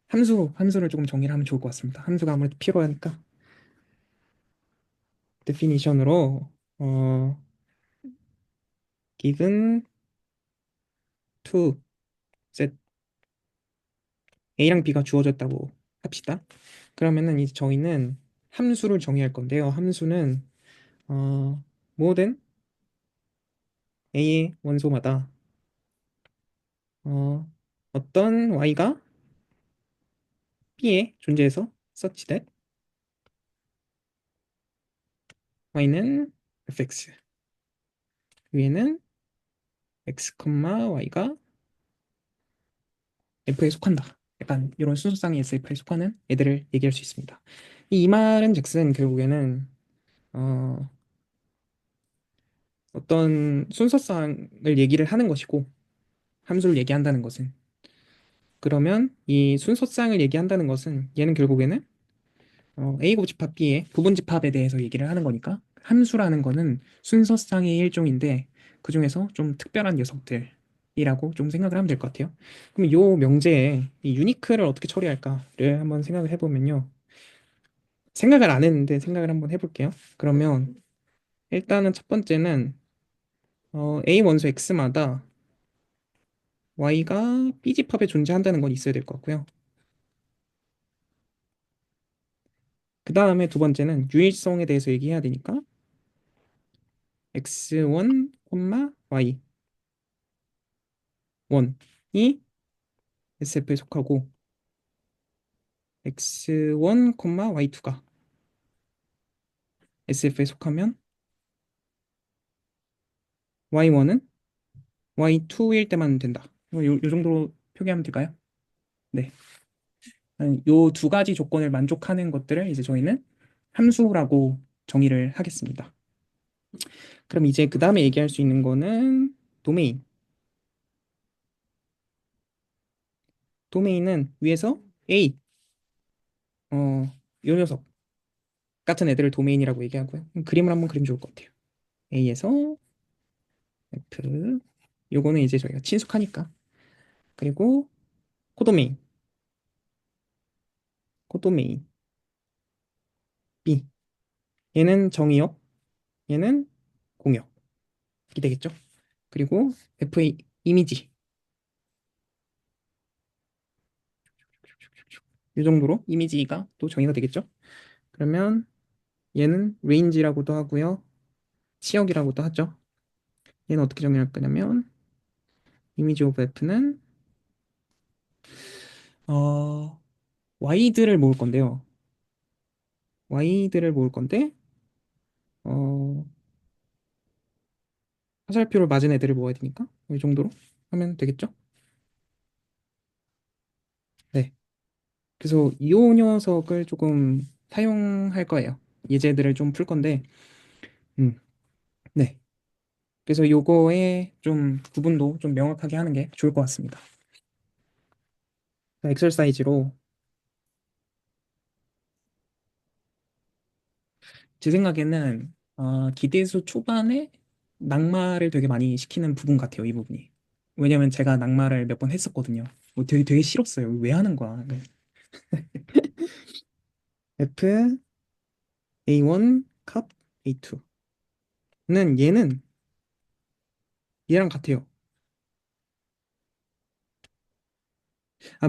함수를 조금 정리를 하면 좋을 것 같습니다. 함수가 아무래도 필요하니까 definition으로 given to set a랑 b가 주어졌다고 합시다. 그러면은 이제 저희는 함수를 정의할 건데요. 함수는 모든 a의 원소마다 어, 어떤 y가 b에 존재해서 such that y는 fx 위에는 x, y가 f에 속한다. 약간 이런 순서상의 SF에 속하는 애들을 얘기할 수 있습니다. 이 말은 즉슨 결국에는 어, 어떤 순서상을 얘기를 하는 것이고 함수를 얘기한다는 것은 그러면 이 순서상을 얘기한다는 것은 얘는 결국에는 A 고집합 B의 부분 집합에 대해서 얘기를 하는 거니까 함수라는 거는 순서상의 일종인데 그 중에서 좀 특별한 녀석들이라고 좀 생각을 하면 될 것 같아요. 그럼 요 명제에 이 유니크를 어떻게 처리할까를 한번 생각을 해보면요. 생각을 안 했는데 생각을 한번 해볼게요. 그러면 일단은 첫 번째는 A 원소 X마다 Y가 B 집합에 존재한다는 건 있어야 될 것 같고요. 그 다음에 두 번째는 유일성에 대해서 얘기해야 되니까 X1, Y1이 SF에 속하고 X1, Y2가 SF에 속하면 Y1은 Y2일 때만 된다. 요 정도로 표기하면 될까요? 네. 요 두 가지 조건을 만족하는 것들을 이제 저희는 함수라고 정의를 하겠습니다. 그럼 이제 그 다음에 얘기할 수 있는 거는 도메인. 도메인은 위에서 A, 요 녀석 같은 애들을 도메인이라고 얘기하고요. 그림을 한번 그리면 좋을 것 같아요. A에서 F, 요거는 이제 저희가 친숙하니까. 그리고 코도메인, 코도메인 B. 얘는 정의역, 얘는 공역. 이 되겠죠? 그리고 FA 이미지. 이 정도로 이미지가 또 정의가 되겠죠? 그러면 얘는 레인지라고도 하고요. 치역이라고도 하죠. 얘는 어떻게 정의할 거냐면 이미지 오브 F는 Y들을 모을 건데요. Y들을 모을 건데 어, 화살표를 맞은 애들을 모아야 되니까 이 정도로 하면 되겠죠? 네. 그래서 이 녀석을 조금 사용할 거예요. 예제들을 좀 풀 건데, 음, 네. 그래서 요거의 좀 구분도 좀 명확하게 하는 게 좋을 것 같습니다. 엑설사이즈로 제 생각에는 기대수 초반에 낙마를 되게 많이 시키는 부분 같아요, 이 부분이. 왜냐면 제가 낙마를 몇 번 했었거든요. 되게 싫었어요. 왜 하는 거야? 네. F A1 컵 A2는 얘는 얘랑 같아요.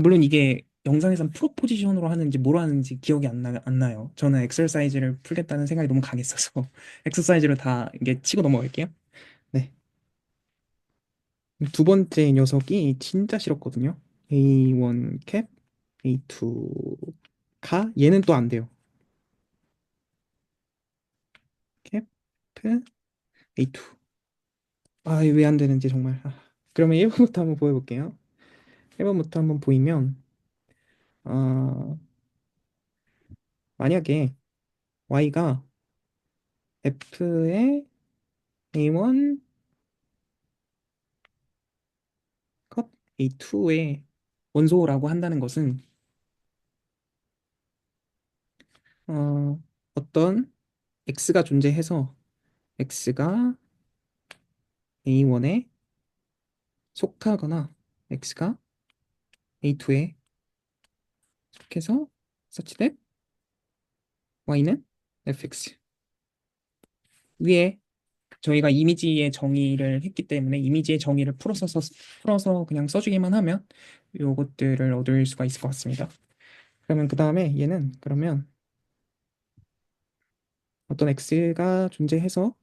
물론 이게 영상에선 프로포지션으로 하는지 뭐로 하는지 기억이 안 나요. 저는 엑서사이즈를 풀겠다는 생각이 너무 강했어서 엑서사이즈로 다 이게 치고 넘어갈게요. 네. 두 번째 녀석이 진짜 싫었거든요. A1 캡, A2 가 얘는 또 안 돼요. 캡, A2. 왜 안 되는지 정말. 그러면 1번부터 한번 보여볼게요. 1번부터 한번 보이면 어, 만약에 Y가 F의 A1 컵 A2의 원소라고 한다는 것은 어, 어떤 x가 존재해서 x가 A1에 속하거나 x가 A2에 속해서 such that y는 fx. 위에 저희가 이미지의 정의를 했기 때문에 이미지의 정의를 풀어서 그냥 써주기만 하면 요것들을 얻을 수가 있을 것 같습니다. 그러면 그 다음에 얘는 그러면 어떤 x가 존재해서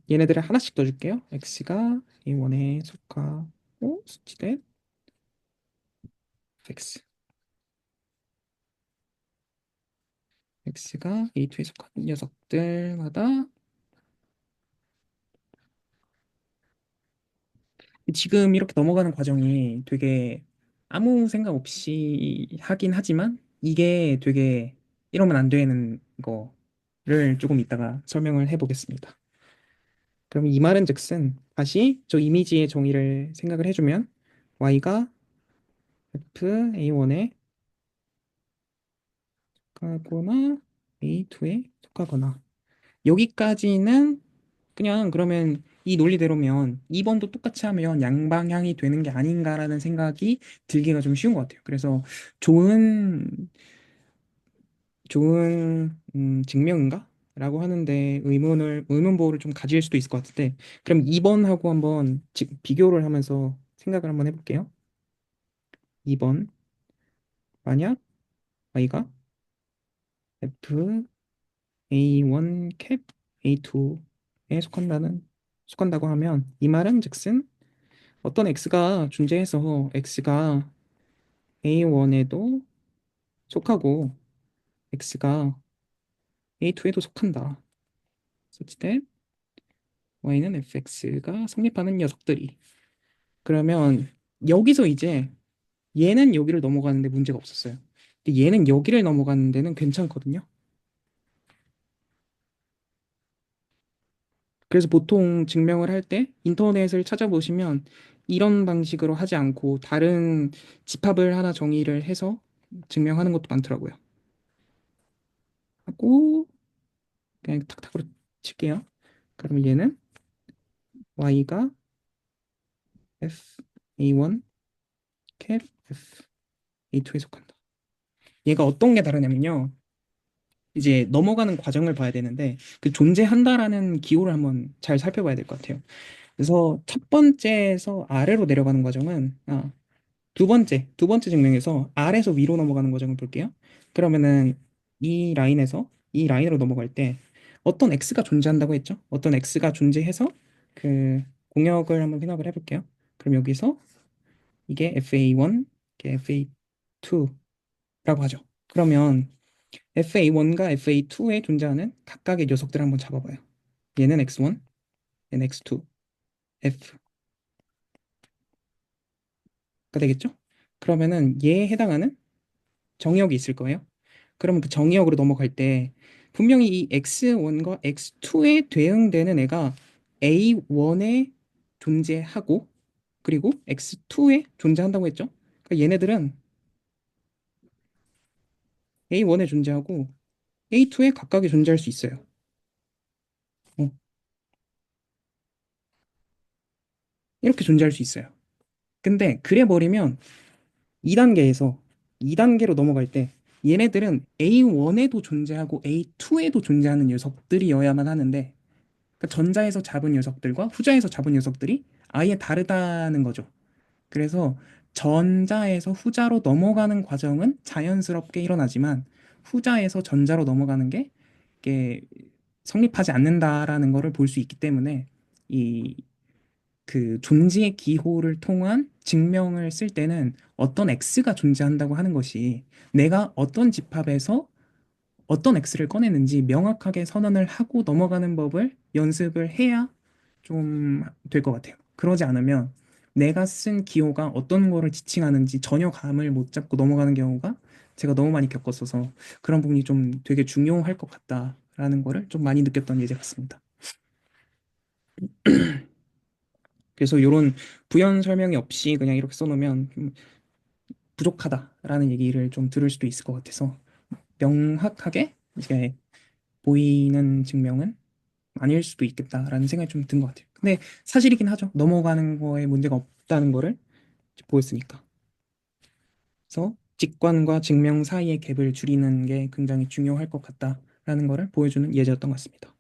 얘네들을 하나씩 넣어줄게요. x가 A1에 속하고 수치된 x, x가 A2에 속하는 녀석들마다 지금 이렇게 넘어가는 과정이 되게 아무 생각 없이 하긴 하지만 이게 되게 이러면 안 되는 거를 조금 이따가 설명을 해보겠습니다. 그럼 이 말은 즉슨 다시 저 이미지의 정의를 생각을 해주면 y가 f a1에 속하거나 a2에 속하거나 여기까지는 그냥 그러면 이 논리대로면 2번도 똑같이 하면 양방향이 되는 게 아닌가라는 생각이 들기가 좀 쉬운 것 같아요. 그래서 좋은 증명인가? 라고 하는데 의문보호를 좀 가질 수도 있을 것 같은데 그럼 2번하고 한번 비교를 하면서 생각을 한번 해볼게요. 2번 만약 y가 f a1 캡 a2에 속한다고 하면 이 말은 즉슨 어떤 x가 존재해서 x가 a1에도 속하고 x가 a2에도 속한다. such that y는 fx가 성립하는 녀석들이. 그러면 여기서 이제 얘는 여기를 넘어가는데 문제가 없었어요. 근데 얘는 여기를 넘어가는 데는 괜찮거든요. 그래서 보통 증명을 할 때 인터넷을 찾아보시면 이런 방식으로 하지 않고 다른 집합을 하나 정의를 해서 증명하는 것도 많더라고요. 하고 그냥 탁탁으로 칠게요. 그럼 얘는 y가 fa1 캡 fa2에 속한다. 얘가 어떤 게 다르냐면요. 이제 넘어가는 과정을 봐야 되는데 그 존재한다라는 기호를 한번 잘 살펴봐야 될 것 같아요. 그래서 첫 번째에서 아래로 내려가는 과정은 두 번째 증명에서 아래에서 위로 넘어가는 과정을 볼게요. 그러면은 이 라인으로 넘어갈 때 어떤 x가 존재한다고 했죠? 어떤 x가 존재해서 그 공역을 한번 생각을 해볼게요. 그럼 여기서 이게 fa1, 이게 fa2라고 하죠. 그러면 fa1과 fa2에 존재하는 각각의 녀석들을 한번 잡아봐요. 얘는 x1, 얘는 x2, f가 되겠죠? 그러면은 얘에 해당하는 정의역이 있을 거예요. 그러면 그 정의역으로 넘어갈 때 분명히 이 x1과 x2에 대응되는 애가 a1에 존재하고 그리고 x2에 존재한다고 했죠. 그러니까 얘네들은 a1에 존재하고 a2에 각각에 존재할 수 있어요. 어, 이렇게 존재할 수 있어요. 근데 그래 버리면 2단계에서 2단계로 넘어갈 때 얘네들은 A1에도 존재하고 A2에도 존재하는 녀석들이어야만 하는데 그러니까 전자에서 잡은 녀석들과 후자에서 잡은 녀석들이 아예 다르다는 거죠. 그래서 전자에서 후자로 넘어가는 과정은 자연스럽게 일어나지만 후자에서 전자로 넘어가는 게 이게 성립하지 않는다라는 거를 볼 수 있기 때문에 이 그 존재의 기호를 통한 증명을 쓸 때는 어떤 x가 존재한다고 하는 것이 내가 어떤 집합에서 어떤 x를 꺼내는지 명확하게 선언을 하고 넘어가는 법을 연습을 해야 좀 될 것 같아요. 그러지 않으면 내가 쓴 기호가 어떤 거를 지칭하는지 전혀 감을 못 잡고 넘어가는 경우가 제가 너무 많이 겪었어서 그런 부분이 좀 되게 중요할 것 같다라는 거를 좀 많이 느꼈던 예제 같습니다. 그래서 이런 부연 설명이 없이 그냥 이렇게 써놓으면 좀 부족하다라는 얘기를 좀 들을 수도 있을 것 같아서 명확하게 이제 보이는 증명은 아닐 수도 있겠다라는 생각이 좀 든 것 같아요. 근데 사실이긴 하죠. 넘어가는 거에 문제가 없다는 거를 보였으니까. 그래서 직관과 증명 사이의 갭을 줄이는 게 굉장히 중요할 것 같다라는 거를 보여주는 예제였던 것 같습니다.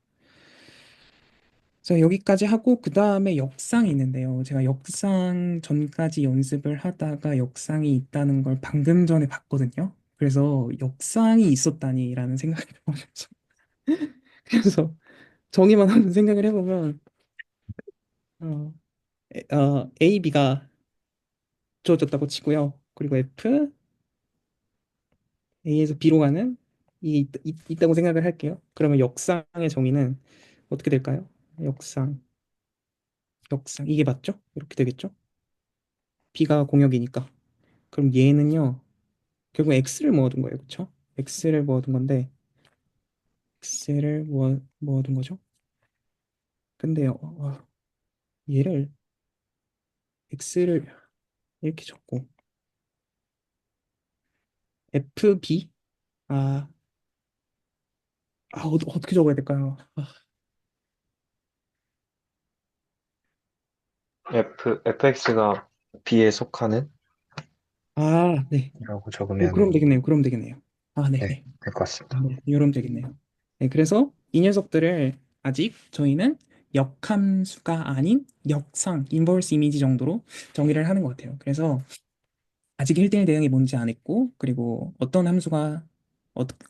그래서 여기까지 하고 그 다음에 역상이 있는데요. 제가 역상 전까지 연습을 하다가 역상이 있다는 걸 방금 전에 봤거든요. 그래서 역상이 있었다니라는 생각이 들어서 그래서 정의만 한번 생각을 해보면 어, A, B가 주어졌다고 치고요. 그리고 F, A에서 B로 가는 있다고 생각을 할게요. 그러면 역상의 정의는 어떻게 될까요? 역상, 역상 이게 맞죠? 이렇게 되겠죠? B가 공역이니까. 그럼 얘는요. 결국 x를 모아둔 거예요. 그쵸? x를 모아둔 건데 x를 모아둔 거죠. 근데요. 얘를 x를 이렇게 적고 fb 아, 어떻게 적어야 될까요? fx가 b에 속하는 네. 이라고 그럼 적으면, 되겠네요. 그럼 되겠네요. 네, 네네. 될 것 같습니다. 네, 이러면 되겠네요. 네, 그래서 이 녀석들을 아직 저희는 역함수가 아닌 역상, 인버스 이미지 정도로 정의를 하는 것 같아요. 그래서 아직 1대1 대응이 뭔지 안 했고, 그리고 어떤 함수가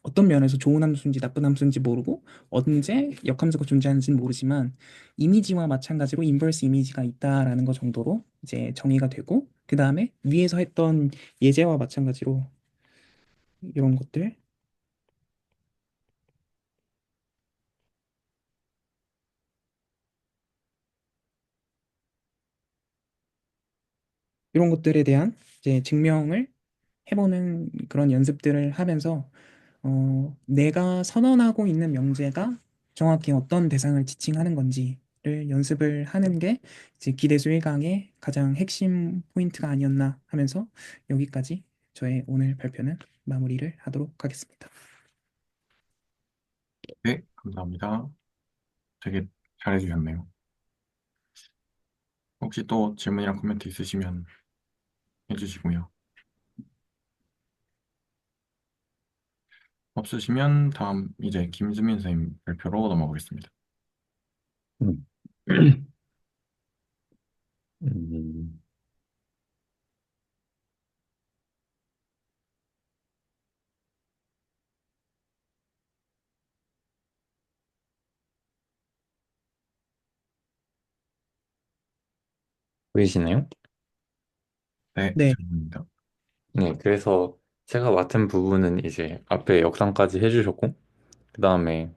어떤 면에서 좋은 함수인지 나쁜 함수인지 모르고, 언제 역함수가 존재하는지는 모르지만, 이미지와 마찬가지로 인버스 이미지가 있다라는 것 정도로 이제 정의가 되고, 그 다음에 위에서 했던 예제와 마찬가지로 이런 것들, 이런 것들에 대한 이제 증명을 해보는 그런 연습들을 하면서, 내가 선언하고 있는 명제가 정확히 어떤 대상을 지칭하는 건지 연습을 하는 게 이제 기대수 1강의 가장 핵심 포인트가 아니었나 하면서 여기까지 저의 오늘 발표는 마무리를 하도록 하겠습니다. 네, 감사합니다. 되게 잘해주셨네요. 혹시 또 질문이랑 코멘트 있으시면 해주시고요. 없으시면 다음 이제 김수민 선생님 발표로 넘어가겠습니다. 음. 음, 보이시나요? 네, 네, 잘 보입니다. 네, 그래서 제가 맡은 부분은 이제 앞에 역상까지 해주셨고, 그 다음에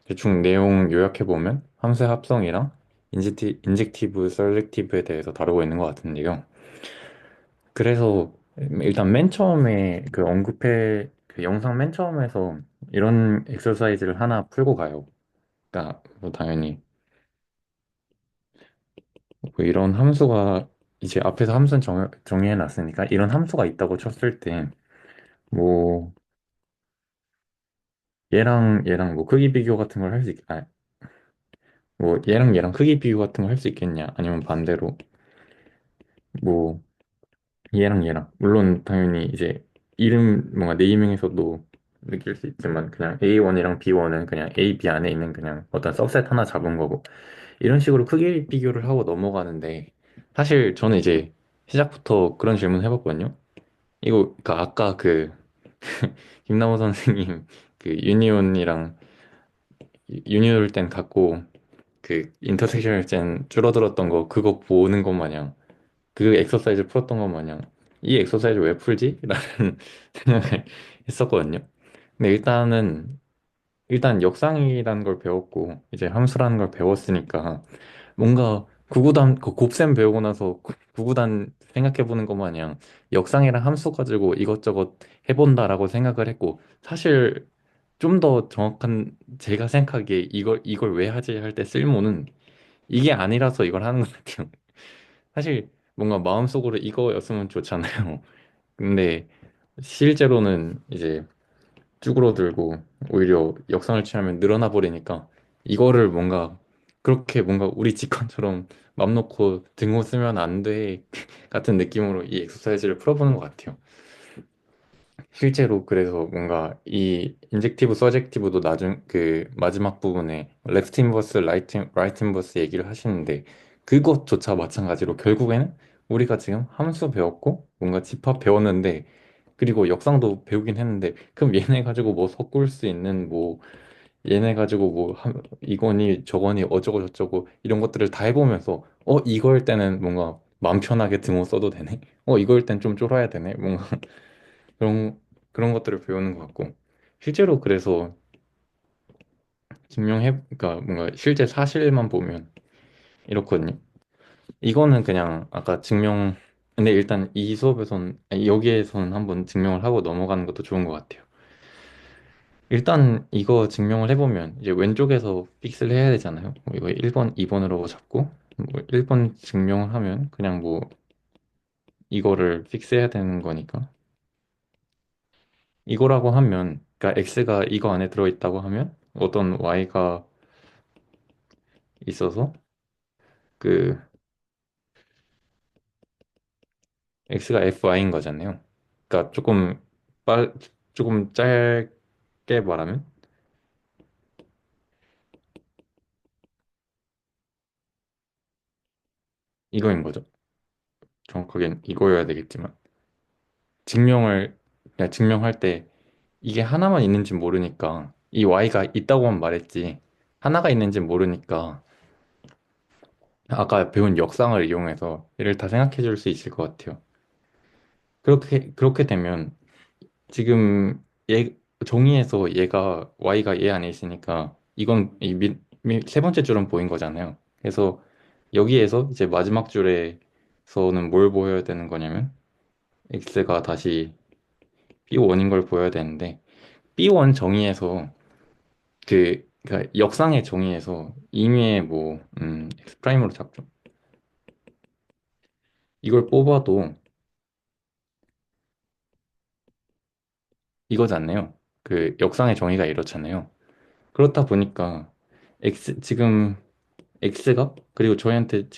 대충 내용 요약해보면 함수의 합성이랑 인젝티브, 서젝티브에 대해서 다루고 있는 것 같은데요. 그래서 일단 맨 처음에 그 언급해, 그 영상 맨 처음에서 이런 엑서사이즈를 하나 풀고 가요. 그러니까 뭐 당연히 뭐 이런 함수가 이제 앞에서 함수는 정의해 놨으니까 이런 함수가 있다고 쳤을 때 뭐 얘랑 얘랑 뭐 크기 비교 같은 걸 할 수 뭐 얘랑 얘랑 크기 비교 같은 걸 할 수 있겠냐? 아니면 반대로 뭐 얘랑 얘랑 물론 당연히 이제 이름 뭔가 네이밍에서도 느낄 수 있지만 그냥 A1이랑 B1은 그냥 A, B 안에 있는 그냥 어떤 서브셋 하나 잡은 거고 이런 식으로 크기 비교를 하고 넘어가는데 사실 저는 이제 시작부터 그런 질문 해봤거든요. 이거 그러니까 아까 그 김남호 선생님 그 유니온이랑 유니온일 땐 갖고 그 인터섹션일 땐 줄어들었던 거 그거 보는 것 마냥 그 엑서사이즈 풀었던 것 마냥 이 엑서사이즈 왜 풀지? 라는 생각을 했었거든요. 근데 일단 역상이라는 걸 배웠고 이제 함수라는 걸 배웠으니까 뭔가 구구단 그 곱셈 배우고 나서 구구단 생각해보는 것 마냥 역상이랑 함수 가지고 이것저것 해본다라고 생각을 했고 사실 좀 더 정확한 제가 생각하기에 이걸 왜 하지 할 때 쓸모는 이게 아니라서 이걸 하는 것 같아요. 사실 뭔가 마음속으로 이거였으면 좋잖아요. 근데 실제로는 이제 쭈그러들고 오히려 역상을 취하면 늘어나 버리니까 이거를 뭔가 그렇게 뭔가 우리 직관처럼 맘 놓고 등호 쓰면 안 돼 같은 느낌으로 이 엑서사이즈를 풀어보는 것 같아요. 실제로 그래서 뭔가 이 인젝티브 서젝티브도 나중 그 마지막 부분에 레프트 인버스 라이트 인버스 얘기를 하시는데 그것조차 마찬가지로 결국에는 우리가 지금 함수 배웠고 뭔가 집합 배웠는데 그리고 역상도 배우긴 했는데 그럼 얘네 가지고 뭐 섞을 수 있는 뭐 얘네 가지고 뭐 이거니 저거니 어쩌고 저쩌고 이런 것들을 다 해보면서 이거일 때는 뭔가 마음 편하게 등호 써도 되네 이거일 땐 좀 쫄아야 되네 뭔가 그런 그런 것들을 배우는 것 같고 실제로 그래서 그러니까 뭔가 실제 사실만 보면 이렇거든요. 이거는 그냥 아까 근데 일단 이 수업에선 아니, 여기에서는 한번 증명을 하고 넘어가는 것도 좋은 것 같아요. 일단 이거 증명을 해보면 이제 왼쪽에서 픽스를 해야 되잖아요. 뭐 이거 1번, 2번으로 잡고 뭐 1번 증명을 하면 그냥 뭐 이거를 픽스해야 되는 거니까 이거라고 하면 그러니까 x가 이거 안에 들어있다고 하면 어떤 y가 있어서 그 x가 fy인 거잖아요. 그러니까 조금 짧게 말하면 이거인 거죠. 정확하게는 이거여야 되겠지만 그냥 증명할 때 이게 하나만 있는지 모르니까 이 y가 있다고만 말했지 하나가 있는지 모르니까 아까 배운 역상을 이용해서 얘를 다 생각해 줄 수 있을 것 같아요. 그렇게 되면 지금 정의에서 y가 얘 안에 있으니까 이건 세 번째 줄은 보인 거잖아요. 그래서 여기에서 이제 마지막 줄에서는 뭘 보여야 되는 거냐면 x가 다시 B1인 걸 보여야 되는데 B1 정의에서 그 그러니까 역상의 정의에서 임의의 뭐 x 프라임으로 잡죠. 이걸 뽑아도 이거잖아요. 그 역상의 정의가 이렇잖아요. 그렇다 보니까 지금 x가 그리고 저희한테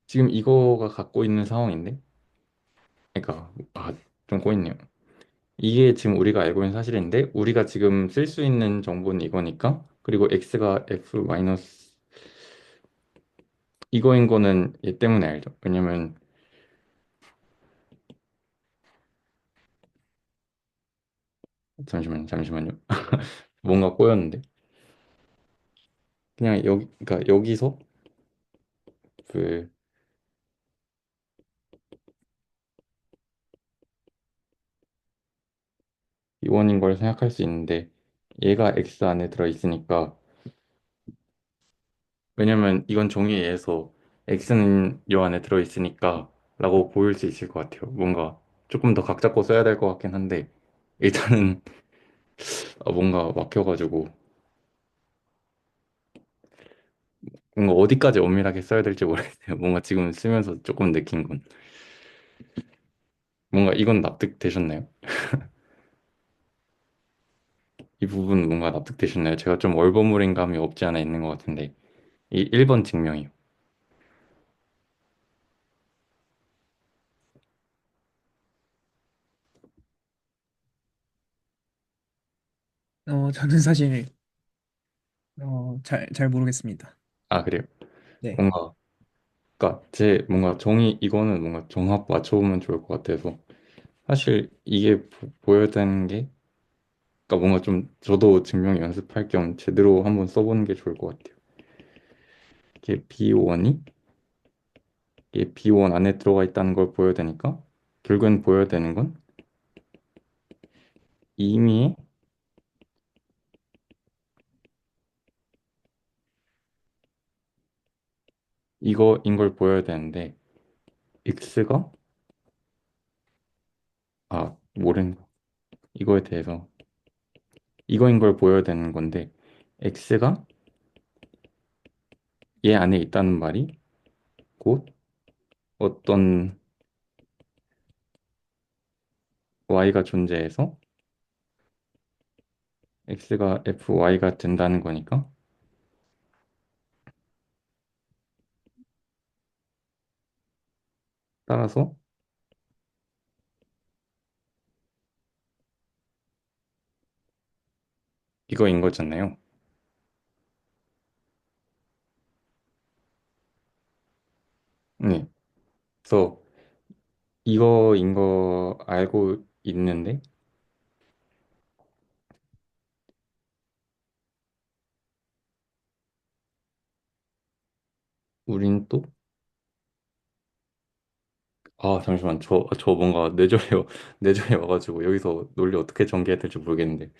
지금 이거가 갖고 있는 상황인데, 그러니까 좀 꼬있네요. 이게 지금 우리가 알고 있는 사실인데 우리가 지금 쓸 수 있는 정보는 이거니까, 그리고 x가 f 마이너스 이거인 거는 얘 때문에 알죠. 왜냐면 잠시만요. 뭔가 꼬였는데. 그냥 그러니까 여기서 그 이원인 걸 생각할 수 있는데, 얘가 x 안에 들어 있으니까, 왜냐면 이건 종이에 의해서 x는 요 안에 들어 있으니까 라고 보일 수 있을 것 같아요. 뭔가 조금 더 각 잡고 써야 될 것 같긴 한데, 일단은 뭔가 막혀가지고 뭔가 어디까지 엄밀하게 써야 될지 모르겠어요. 뭔가 지금 쓰면서 조금 느낀 건 뭔가 이건 납득되셨나요? 이 부분 뭔가 납득되셨나요? 제가 좀 얼버무린 감이 없지 않아 있는 것 같은데, 이 1번 증명이요. 저는 사실 잘 모르겠습니다. 아, 그래요? 네. 뭔가 그러니까 제 뭔가 이거는 뭔가 정합 맞춰보면 좋을 것 같아서, 사실 이게 보여야 되는 게, 그러니까 뭔가 좀 저도 증명 연습할 겸 제대로 한번 써보는 게 좋을 것 같아요. 이게 이게 B1 안에 들어가 있다는 걸 보여야 되니까, 결국엔 보여야 되는 건 이미 이거인 걸 보여야 되는데, X가 모르는 거, 이거에 대해서 이거인 걸 보여야 되는 건데, X가 얘 안에 있다는 말이 곧 어떤 Y가 존재해서 X가 FY가 된다는 거니까, 따라서 이거인 거잖아요. 네. 그래서 이거인 거 알고 있는데, 우린 또, 잠시만, 저 뭔가 뇌절에 와가지고 여기서 논리 어떻게 전개해야 될지 모르겠는데,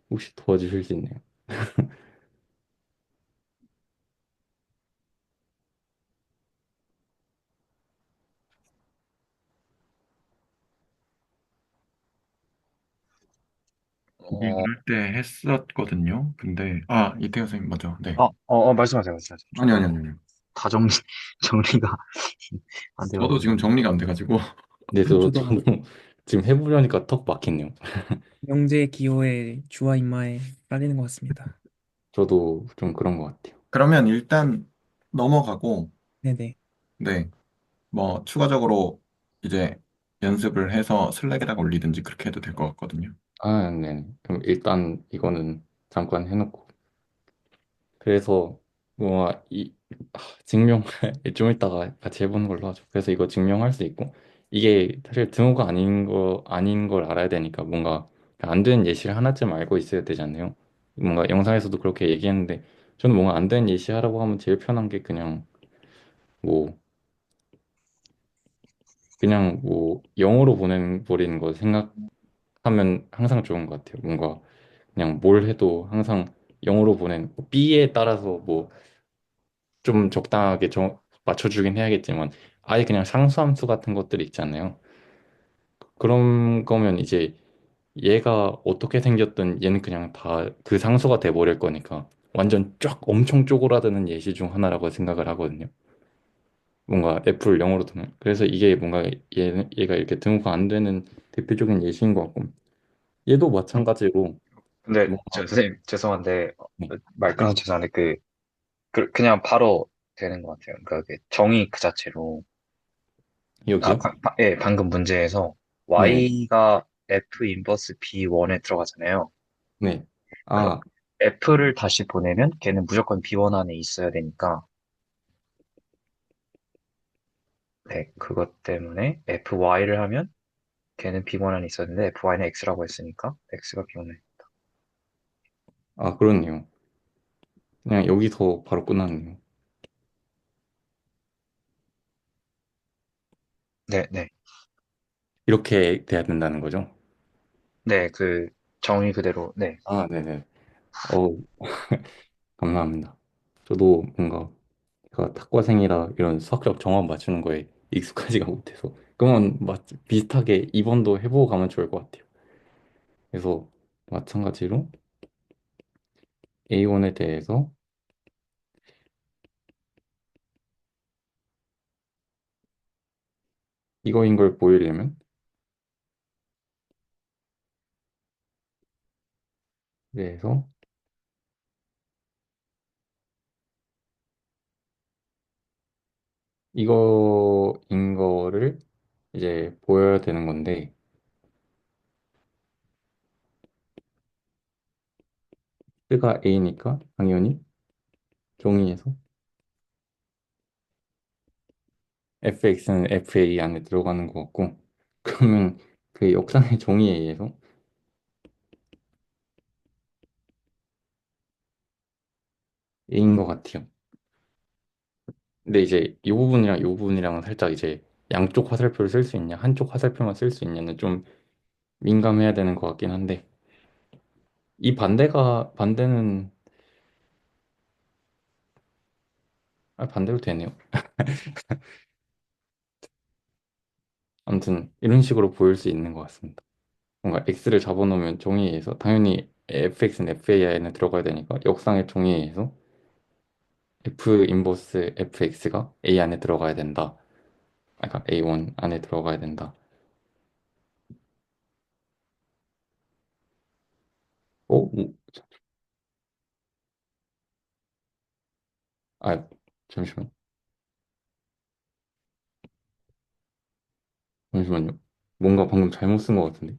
혹시 도와주실 수 있나요? 이게 어, 그럴 때 했었거든요. 근데, 이태호 선생님, 맞죠? 네. 말씀하세요, 말씀하세요. 아니, 아니, 저도 아니, 아니. 다 정리가 안 저도 돼가지고. 지금 정리가 안 돼가지고. 네, 저도 저도 지금 해보려니까 턱 막히네요. 영재 기호의 주와 인마에 깔리는 것 같습니다. 저도 좀 그런 것 같아요. 그러면 일단 넘어가고, 네네. 네. 뭐, 추가적으로 이제 연습을 해서 슬랙에다가 올리든지 그렇게 해도 될 것 같거든요. 네. 그럼 일단 이거는 잠깐 해놓고. 그래서 뭐 증명 좀 이따가 같이 해보는 걸로 하죠. 그래서 이거 증명할 수 있고, 이게 사실 등호가 아닌 걸 알아야 되니까, 뭔가 안 되는 예시를 하나쯤 알고 있어야 되잖아요. 뭔가 영상에서도 그렇게 얘기했는데, 저는 뭔가 안 되는 예시 하라고 하면 제일 편한 게 뭐 그냥 0으로 보내버리는 거 생각하면 항상 좋은 것 같아요. 뭔가 그냥 뭘 해도 항상 0으로 B에 따라서 뭐 좀 적당하게 맞춰주긴 해야겠지만, 아예 그냥 상수함수 같은 것들 있잖아요. 그런 거면 이제 얘가 어떻게 생겼든 얘는 그냥 다 그 상수가 돼 버릴 거니까 완전 쫙 엄청 쪼그라드는 예시 중 하나라고 생각을 하거든요. 뭔가 F를 0으로 두는. 그래서 이게 뭔가 얘가 이렇게 등호가 안 되는 대표적인 예시인 것 같고 얘도 마찬가지로 근데 뭔가 선생님 죄송한데 네, 말 끊어서 죄송한데 그냥 바로 되는 것 같아요. 그러니까 그 정의 그 자체로 여기요? 예, 방금 문제에서 네네. y가 f 인버스 b1에 들어가잖아요. 네. 그럼 아, f를 다시 보내면 걔는 무조건 b1 안에 있어야 되니까 네, 그것 때문에 fy를 하면 걔는 b1 안에 있었는데 fy는 x라고 했으니까 x가 b1에 아, 그렇네요. 그냥 여기서 바로 끝났네요. 네, 네. 이렇게 돼야 된다는 거죠? 네, 그 정의 그대로 네. 아, 네네. 어, 감사합니다. 저도 뭔가 제가 탁과생이라 이런 수학적 정원 맞추는 거에 익숙하지가 못해서 그러면 비슷하게 2번도 해보고 가면 좋을 것 같아요. 그래서 마찬가지로 A1에 대해서 이거인 걸 보이려면 그래서 이거인 거를 이제 보여야 되는 건데 X가 A니까 당연히 종이에서 fx는 fa 안에 들어가는 것 같고 그러면 그 역상의 정의에 의해서 A인 것 같아요. 근데 이제 이 부분이랑 이 부분이랑은 살짝 이제 양쪽 화살표를 쓸 수 있냐, 한쪽 화살표만 쓸 수 있냐는 좀 민감해야 되는 것 같긴 한데 이 반대는 반대로 되네요. 아무튼 이런 식으로 보일 수 있는 것 같습니다. 뭔가 x를 잡아놓으면 종이에 의해서 당연히 fx는 fa 안에 들어가야 되니까 역상의 종이에 의해서 f 인버스 fx가 a 안에 들어가야 된다. 그러니까 A1 안에 들어가야 된다. 뭐, 아, 잠시만. 잠시만요. 뭔가 방금 잘못 쓴 것 같은데.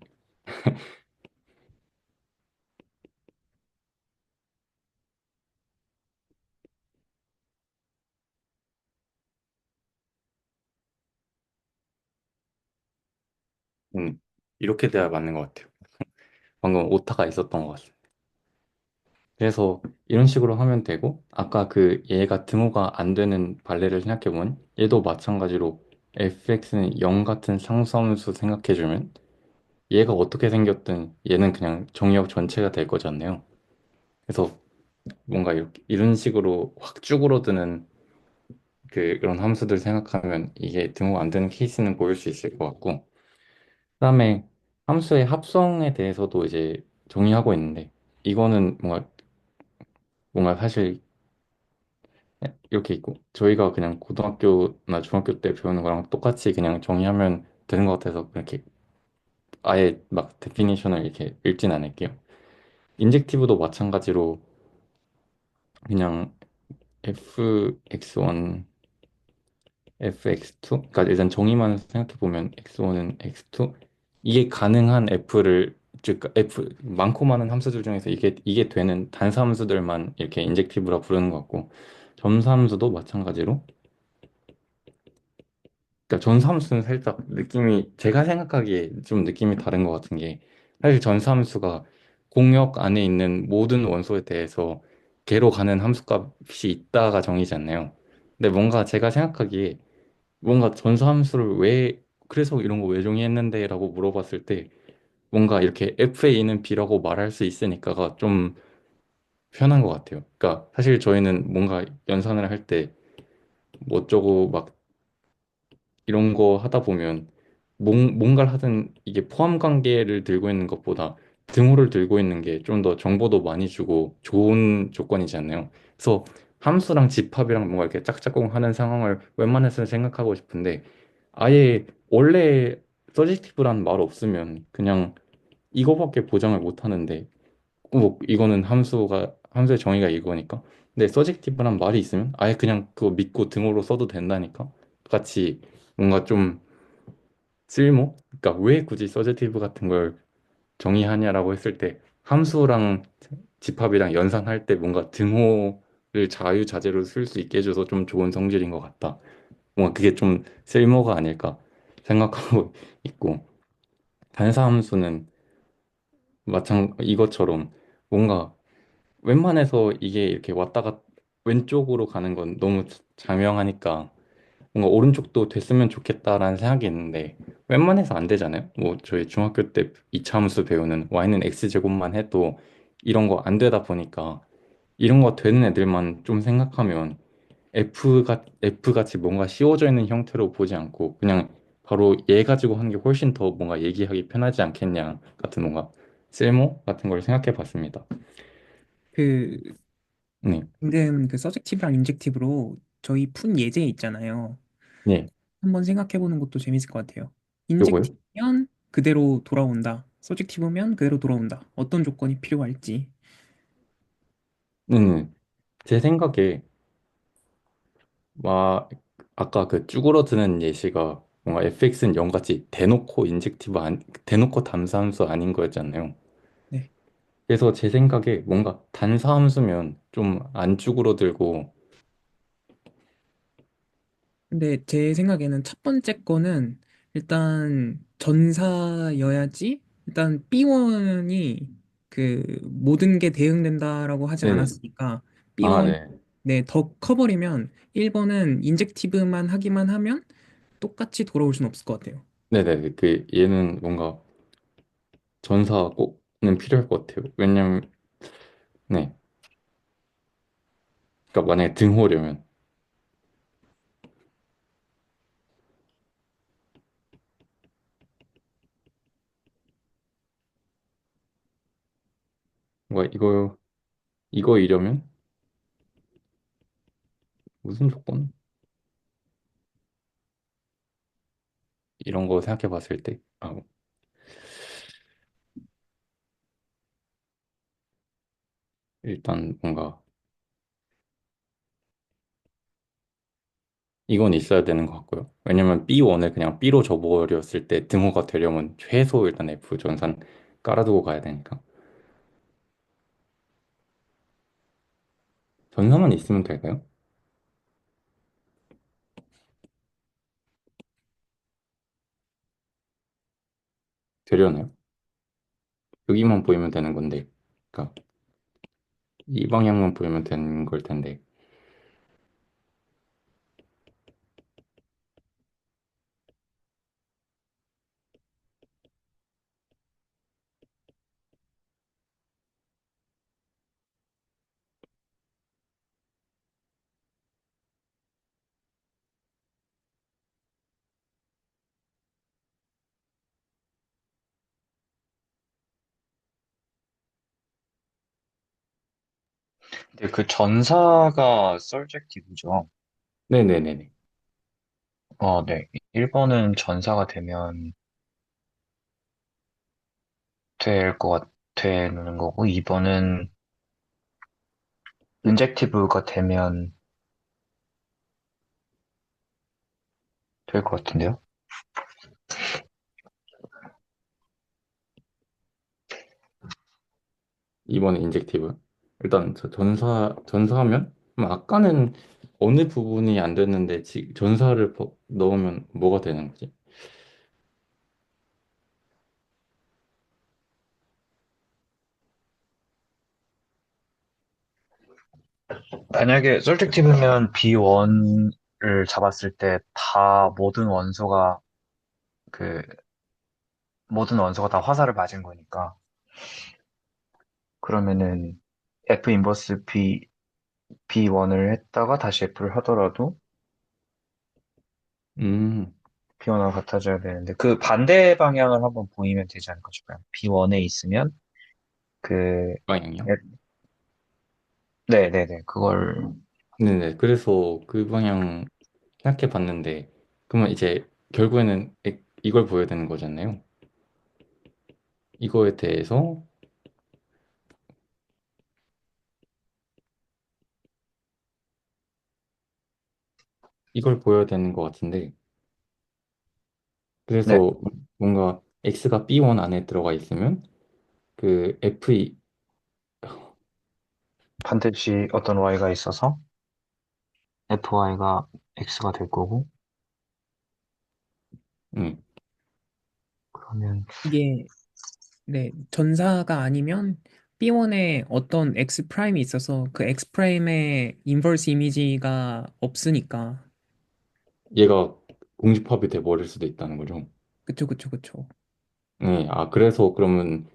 음, 이렇게 돼야 맞는 것 같아요. 방금 오타가 있었던 것 같습니다. 그래서 이런 식으로 하면 되고, 아까 그 얘가 등호가 안 되는 발레를 생각해보면, 얘도 마찬가지로 fx는 0 같은 상수함수 생각해주면, 얘가 어떻게 생겼든 얘는 그냥 정의역 전체가 될 거잖아요. 그래서 뭔가 이런 식으로 확 쭈그러드는 그런 함수들 생각하면 이게 등호 안 되는 케이스는 보일 수 있을 것 같고, 그다음에 함수의 합성에 대해서도 이제 정의하고 있는데, 이거는 뭔가 사실 이렇게 있고, 저희가 그냥 고등학교나 중학교 때 배우는 거랑 똑같이 그냥 정의하면 되는 것 같아서 그렇게 아예 막 데피니션을 이렇게 읽진 않을게요. 인젝티브도 마찬가지로 그냥 fx1 fx2? 그러니까 일단 정의만 생각해보면 x1은 x2 이게 가능한 f를 즉 f 많고 많은 함수들 중에서 이게 되는 단수함수들만 이렇게 인젝티브라 부르는 것 같고 점수함수도 마찬가지로 그러니까 전수함수는 살짝 느낌이 제가 생각하기에 좀 느낌이 다른 것 같은 게 사실 전수함수가 공역 안에 있는 모든 원소에 대해서 개로 가는 함수값이 있다가 정의지 않나요? 근데 뭔가 제가 생각하기에 뭔가 전수함수를 왜 그래서 이런 거 왜 정의했는데 라고 물어봤을 때 뭔가 이렇게 FA는 B라고 말할 수 있으니까가 좀 편한 것 같아요. 그러니까 사실 저희는 뭔가 연산을 할 때 뭐 어쩌고 막 이런 거 하다 보면 뭔가를 하든 이게 포함 관계를 들고 있는 것보다 등호를 들고 있는 게 좀 더 정보도 많이 주고 좋은 조건이지 않나요? 그래서 함수랑 집합이랑 뭔가 이렇게 짝짝꿍하는 상황을 웬만해서는 생각하고 싶은데 아예 원래 서지티브란 말 없으면 그냥 이거밖에 보장을 못 하는데 뭐 이거는 함수의 정의가 이거니까. 근데 서젝티브란 말이 있으면 아예 그냥 그거 믿고 등호로 써도 된다니까. 같이 뭔가 좀 쓸모? 그러니까 왜 굳이 서젝티브 같은 걸 정의하냐라고 했을 때 함수랑 집합이랑 연산할 때 뭔가 등호를 자유자재로 쓸 수 있게 해줘서 좀 좋은 성질인 것 같다. 뭔가 그게 좀 쓸모가 아닐까 생각하고 있고 단사함수는 이것처럼 뭔가 웬만해서 이게 이렇게 왼쪽으로 가는 건 너무 장명하니까 뭔가 오른쪽도 됐으면 좋겠다라는 생각이 있는데 웬만해서 안 되잖아요. 뭐 저희 중학교 때 이차함수 배우는 y는 x제곱만 해도 이런 거 안 되다 보니까 이런 거 되는 애들만 좀 생각하면 F 같이 뭔가 씌워져 있는 형태로 보지 않고 그냥 바로 얘 가지고 하는 게 훨씬 더 뭔가 얘기하기 편하지 않겠냐 같은 뭔가 쓸모 같은 걸 생각해 봤습니다. 그 네. 방금 그 서젝티브랑 인젝티브로 저희 푼 예제 있잖아요. 네. 한번 생각해 보는 것도 재밌을 것 같아요. 요거요? 인젝티브면 그대로 돌아온다. 서젝티브면 그대로 돌아온다. 어떤 조건이 필요할지. 제 생각에, 막, 아까 그 쭈그러드는 예시가 뭔가 fx는 0같이 대놓고 담사함수 아닌 거였잖아요. 네. 그래서 제 생각에 뭔가 단사함수면 좀 안 쭈그러들고, 근데 제 생각에는 첫 번째 거는 일단 전사여야지 일단 B1이 그 모든 게 대응된다라고 하지 네네. 않았으니까 아, B1 네. 네, 더 커버리면 1번은 인젝티브만 하기만 하면 똑같이 돌아올 수는 없을 것 같아요. 네네. 얘는 뭔가 전사가 꼭는 필요할 것 같아요. 왜냐면, 네. 그러니까 만약에 등호려면, 뭔가 이거 이려면 무슨 조건? 이런 거 생각해 봤을 때, 일단 뭔가 이건 있어야 되는 것 같고요. 왜냐면 B1을 그냥 B로 줘버렸을 때 등호가 되려면 최소 일단 F 전산 깔아두고 가야 되니까. 전사만 있으면 될까요? 되려나요? 여기만 보이면 되는 건데. 그러니까 이 방향만 보이면 되는 걸 텐데. 근데 그 전사가 서젝티브죠. 네네네네. 네. 1번은 전사가 되면 되는 거고, 2번은 인젝티브가 되면 될 것 같은데요? 2번은 인젝티브. 일단 전사하면 그럼 아까는 어느 부분이 안 됐는데 전사를 넣으면 뭐가 되는 거지? 만약에 서젝티브면 B1을 잡았을 때 그, 모든 원소가 다 화살을 맞은 거니까. 그러면은 F 인버스 B1을 했다가 다시 F를 하더라도 음. B1하고 같아져야 되는데, 그 반대 방향을 한번 보이면 되지 않을까 싶어요. B1에 있으면, 그, 방향이요? 예, 네네네, 그걸, 네네. 그래서 그 방향 생각해 봤는데, 그러면 이제 결국에는 이걸 보여야 되는 거잖아요. 이거에 대해서 이걸 보여야 되는 것 같은데, 네, 그래서 뭔가 X가 B1 안에 들어가 있으면 그 F2, 반드시 어떤 Y가 있어서, FY가 X가 될 거고, 음, 그러면, 이게 네, 전사가 아니면 B1에 어떤 X 프라임이 있어서 그 X 프라임의 인버스 이미지가 없으니까. 얘가 공집합이 돼 버릴 수도 있다는 거죠. 그쵸, 그쵸, 그쵸. 네, 아, 그래서 그러면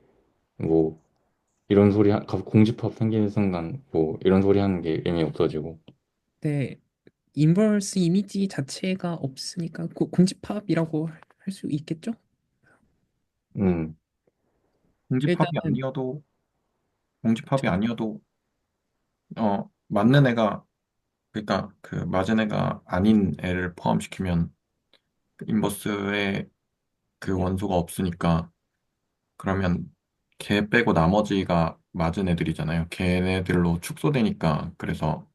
뭐 이런 소리, 공집합 생기는 순간 뭐 이런 소리 하는 게 의미 없어지고. 네, 인버스 이미지 자체가 없으니까 공집합이라고 할 수 있겠죠? 음, 공집합이 일단은 아니어도, 공집합이 아니어도, 맞는 애가, 그러니까 그 맞은 애가 아닌 애를 포함시키면 그 인버스에 그 원소가 없으니까 그러면 걔 빼고 나머지가 맞은 애들이잖아요. 걔네들로 축소되니까 그래서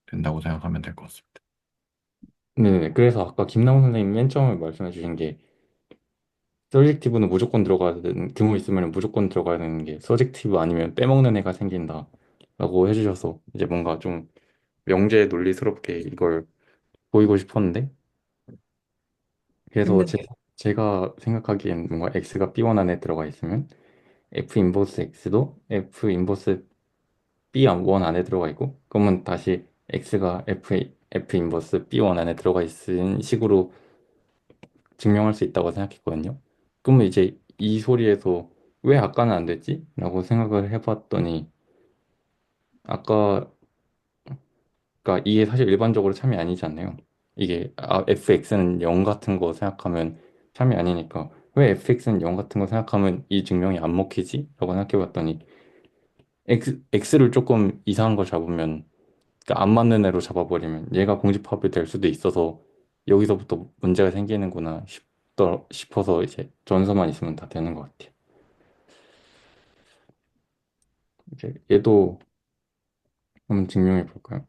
된다고 생각하면 될 것 같습니다. 네, 그래서 아까 김나온 선생님 맨 처음에 말씀해 주신 게 서젝티브는 무조건 들어가야 되는, 규모 있으면 무조건 들어가야 되는 게 서젝티브 아니면 빼먹는 애가 생긴다 라고 해주셔서 이제 뭔가 좀 명제 논리스럽게 이걸 보이고 싶었는데, 그래서 근데 제가 생각하기엔 뭔가 X가 B1 안에 들어가 있으면 F 인버스 X도 F 인버스 B1 안에 들어가 있고, 그러면 다시 X가 F 인버스 B1 안에 들어가 있는 식으로 증명할 수 있다고 생각했거든요. 그러면 이제 이 소리에서 왜 아까는 안 됐지? 라고 생각을 해봤더니, 아까, 그러니까 이게 사실 일반적으로 참이 아니지 않나요? 이게 fx는 0 같은 거 생각하면 참이 아니니까 왜 fx는 0 같은 거 생각하면 이 증명이 안 먹히지? 라고 생각해봤더니 x를 조금 이상한 거 잡으면, 그러니까 안 맞는 애로 잡아버리면 얘가 공집합이 될 수도 있어서 여기서부터 문제가 생기는구나 싶어서 이제 전서만 있으면 다 되는 것 같아요. 이제 얘도 한번 증명해 볼까요?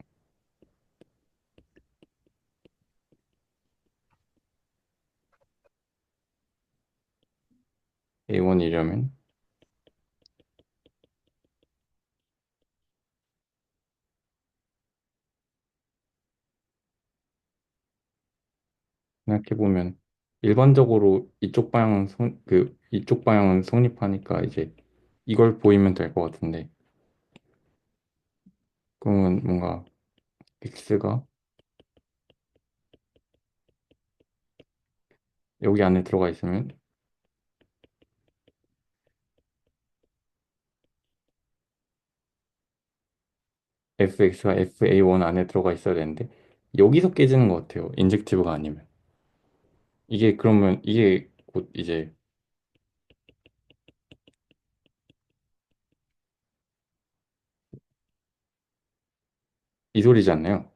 A1이려면 생각해보면 일반적으로 이쪽 방향은 성립하니까 이제 이걸 보이면 될 것 같은데, 그러면 뭔가 x가 여기 안에 들어가 있으면 fx가 fa1 안에 들어가 있어야 되는데 여기서 깨지는 것 같아요. 인젝티브가 아니면. 이게 그러면 이게 곧 이제 이 소리지 않나요?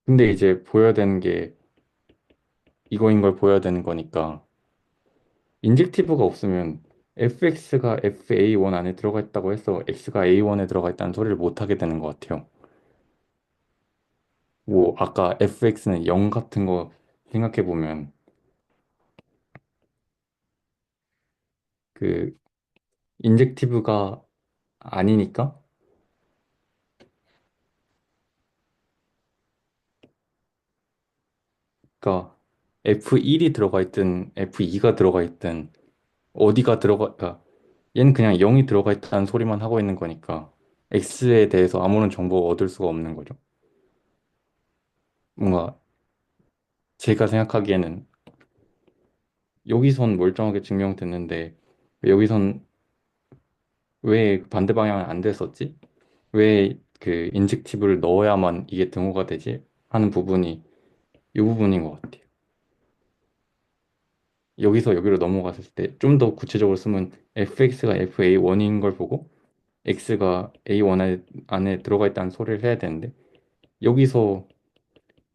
근데 이제 보여야 되는 게 이거인 걸 보여야 되는 거니까 인젝티브가 없으면 fx가 fa1 안에 들어가 있다고 해서 x가 a1에 들어가 있다는 소리를 못 하게 되는 것 같아요. 뭐 아까 fx는 0 같은 거 생각해 보면 그 인젝티브가 아니니까, 그러니까 f1이 들어가 있든 f2가 들어가 있든 어디가 그러니까 얘는 그냥 0이 들어가 있다는 소리만 하고 있는 거니까 x에 대해서 아무런 정보가 얻을 수가 없는 거죠. 뭔가 제가 생각하기에는 여기선 멀쩡하게 증명됐는데 여기선 왜 반대 방향은 안 됐었지? 왜 그 인젝티브를 넣어야만 이게 등호가 되지? 하는 부분이 이 부분인 것 같아요. 여기서 여기로 넘어갔을 때 좀 더 구체적으로 쓰면 fx가 fa1인 걸 보고 x가 a1 안에 들어가 있다는 소리를 해야 되는데 여기서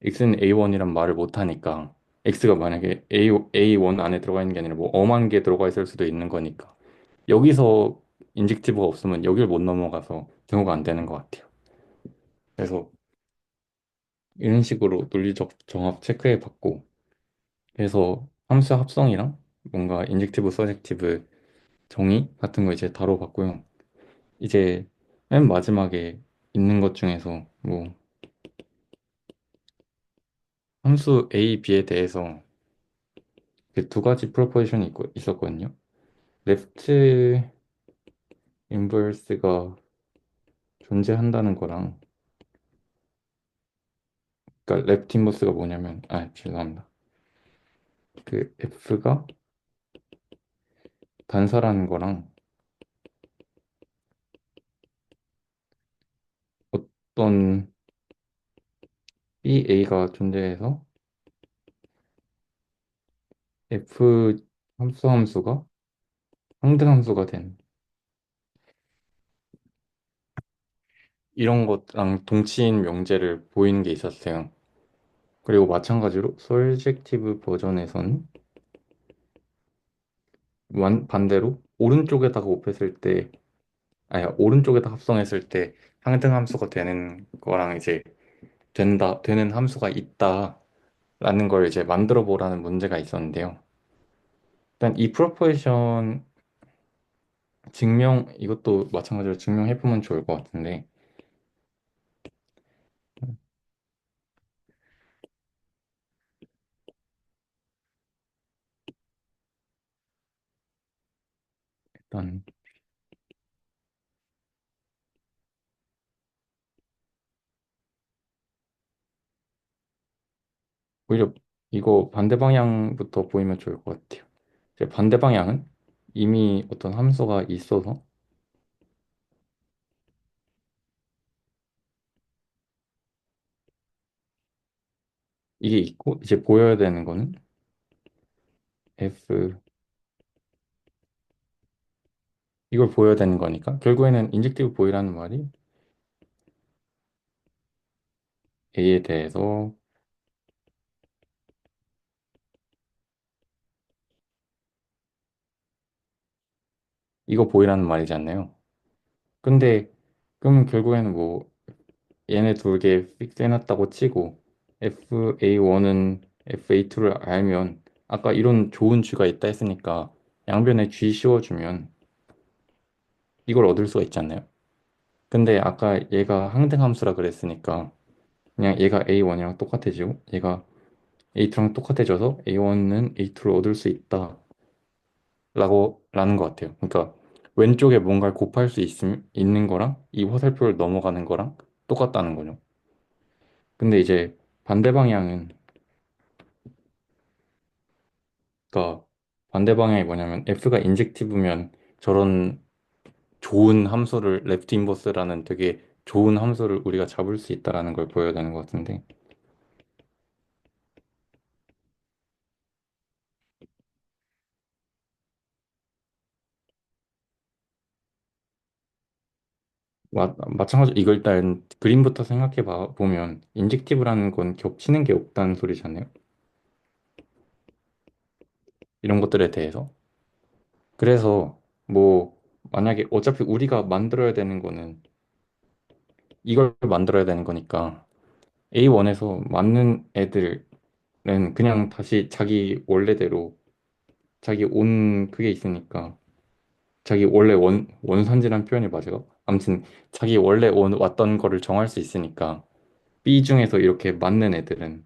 x는 a1이란 말을 못 하니까 x가 만약에 a1 안에 들어가 있는 게 아니라 뭐 엄한 게 들어가 있을 수도 있는 거니까 여기서 인젝티브가 없으면 여길 못 넘어가서 등호가 안 되는 것 같아요. 그래서 이런 식으로 논리적 정합 체크해 봤고 그래서 함수 합성이랑 뭔가 인젝티브, 서젝티브 정의 같은 거 이제 다뤄봤고요. 이제 맨 마지막에 있는 것 중에서 뭐 함수 A, B에 대해서 그두 가지 프로포지션이 있었거든요. 레프트 인버스가 존재한다는 거랑 그러니까 레프트 인버스가 뭐냐면 죄송합니다. 그 F가 단사라는 거랑 어떤 BA가 존재해서 F 함수가 상등함수가 된 이런 것랑 동치인 명제를 보이는 게 있었어요. 그리고 마찬가지로 서젝티브 버전에서는 반대로 오른쪽에다가 곱했을 때 오른쪽에다 합성했을 때 상등함수가 되는 거랑 이제 되는 함수가 있다라는 걸 이제 만들어 보라는 문제가 있었는데요. 일단 이 프로포지션 이것도 마찬가지로 증명해 보면 좋을 것 같은데 일단 오히려 이거 반대 방향부터 보이면 좋을 것 같아요. 이제 반대 방향은 이미 어떤 함수가 있어서 이게 있고 이제 보여야 되는 거는 f 이걸 보여야 되는 거니까 결국에는 인젝티브 보이라는 말이 A에 대해서 이거 보이라는 말이지 않나요? 근데 그러면 결국에는 뭐 얘네 둘 개 픽스 해놨다고 치고 FA1은 FA2를 알면 아까 이런 좋은 쥐가 있다 했으니까 양변에 쥐 씌워주면 이걸 얻을 수가 있지 않나요? 근데 아까 얘가 항등함수라 그랬으니까 그냥 얘가 A1이랑 똑같아지고 얘가 A2랑 똑같아져서 A1은 A2를 얻을 수 있다 라는 것 같아요. 그러니까 왼쪽에 뭔가를 곱할 수 있는 거랑 이 화살표를 넘어가는 거랑 똑같다는 거죠. 근데 이제 반대 방향은 그러니까 반대 방향이 뭐냐면 F가 인젝티브면 저런 좋은 함수를 레프트 인버스라는 되게 좋은 함수를 우리가 잡을 수 있다라는 걸 보여야 되는 것 같은데 마찬가지로 이걸 일단 그림부터 생각해 보면 인젝티브라는 건 겹치는 게 없다는 소리잖아요. 이런 것들에 대해서. 그래서 뭐 만약에 어차피 우리가 만들어야 되는 거는 이걸 만들어야 되는 거니까 A1에서 맞는 애들은 그냥 다시 자기 원래대로 자기 온 그게 있으니까 자기 원래 원산지란 표현이 맞아요? 아무튼 자기 원래 왔던 거를 정할 수 있으니까 B 중에서 이렇게 맞는 애들은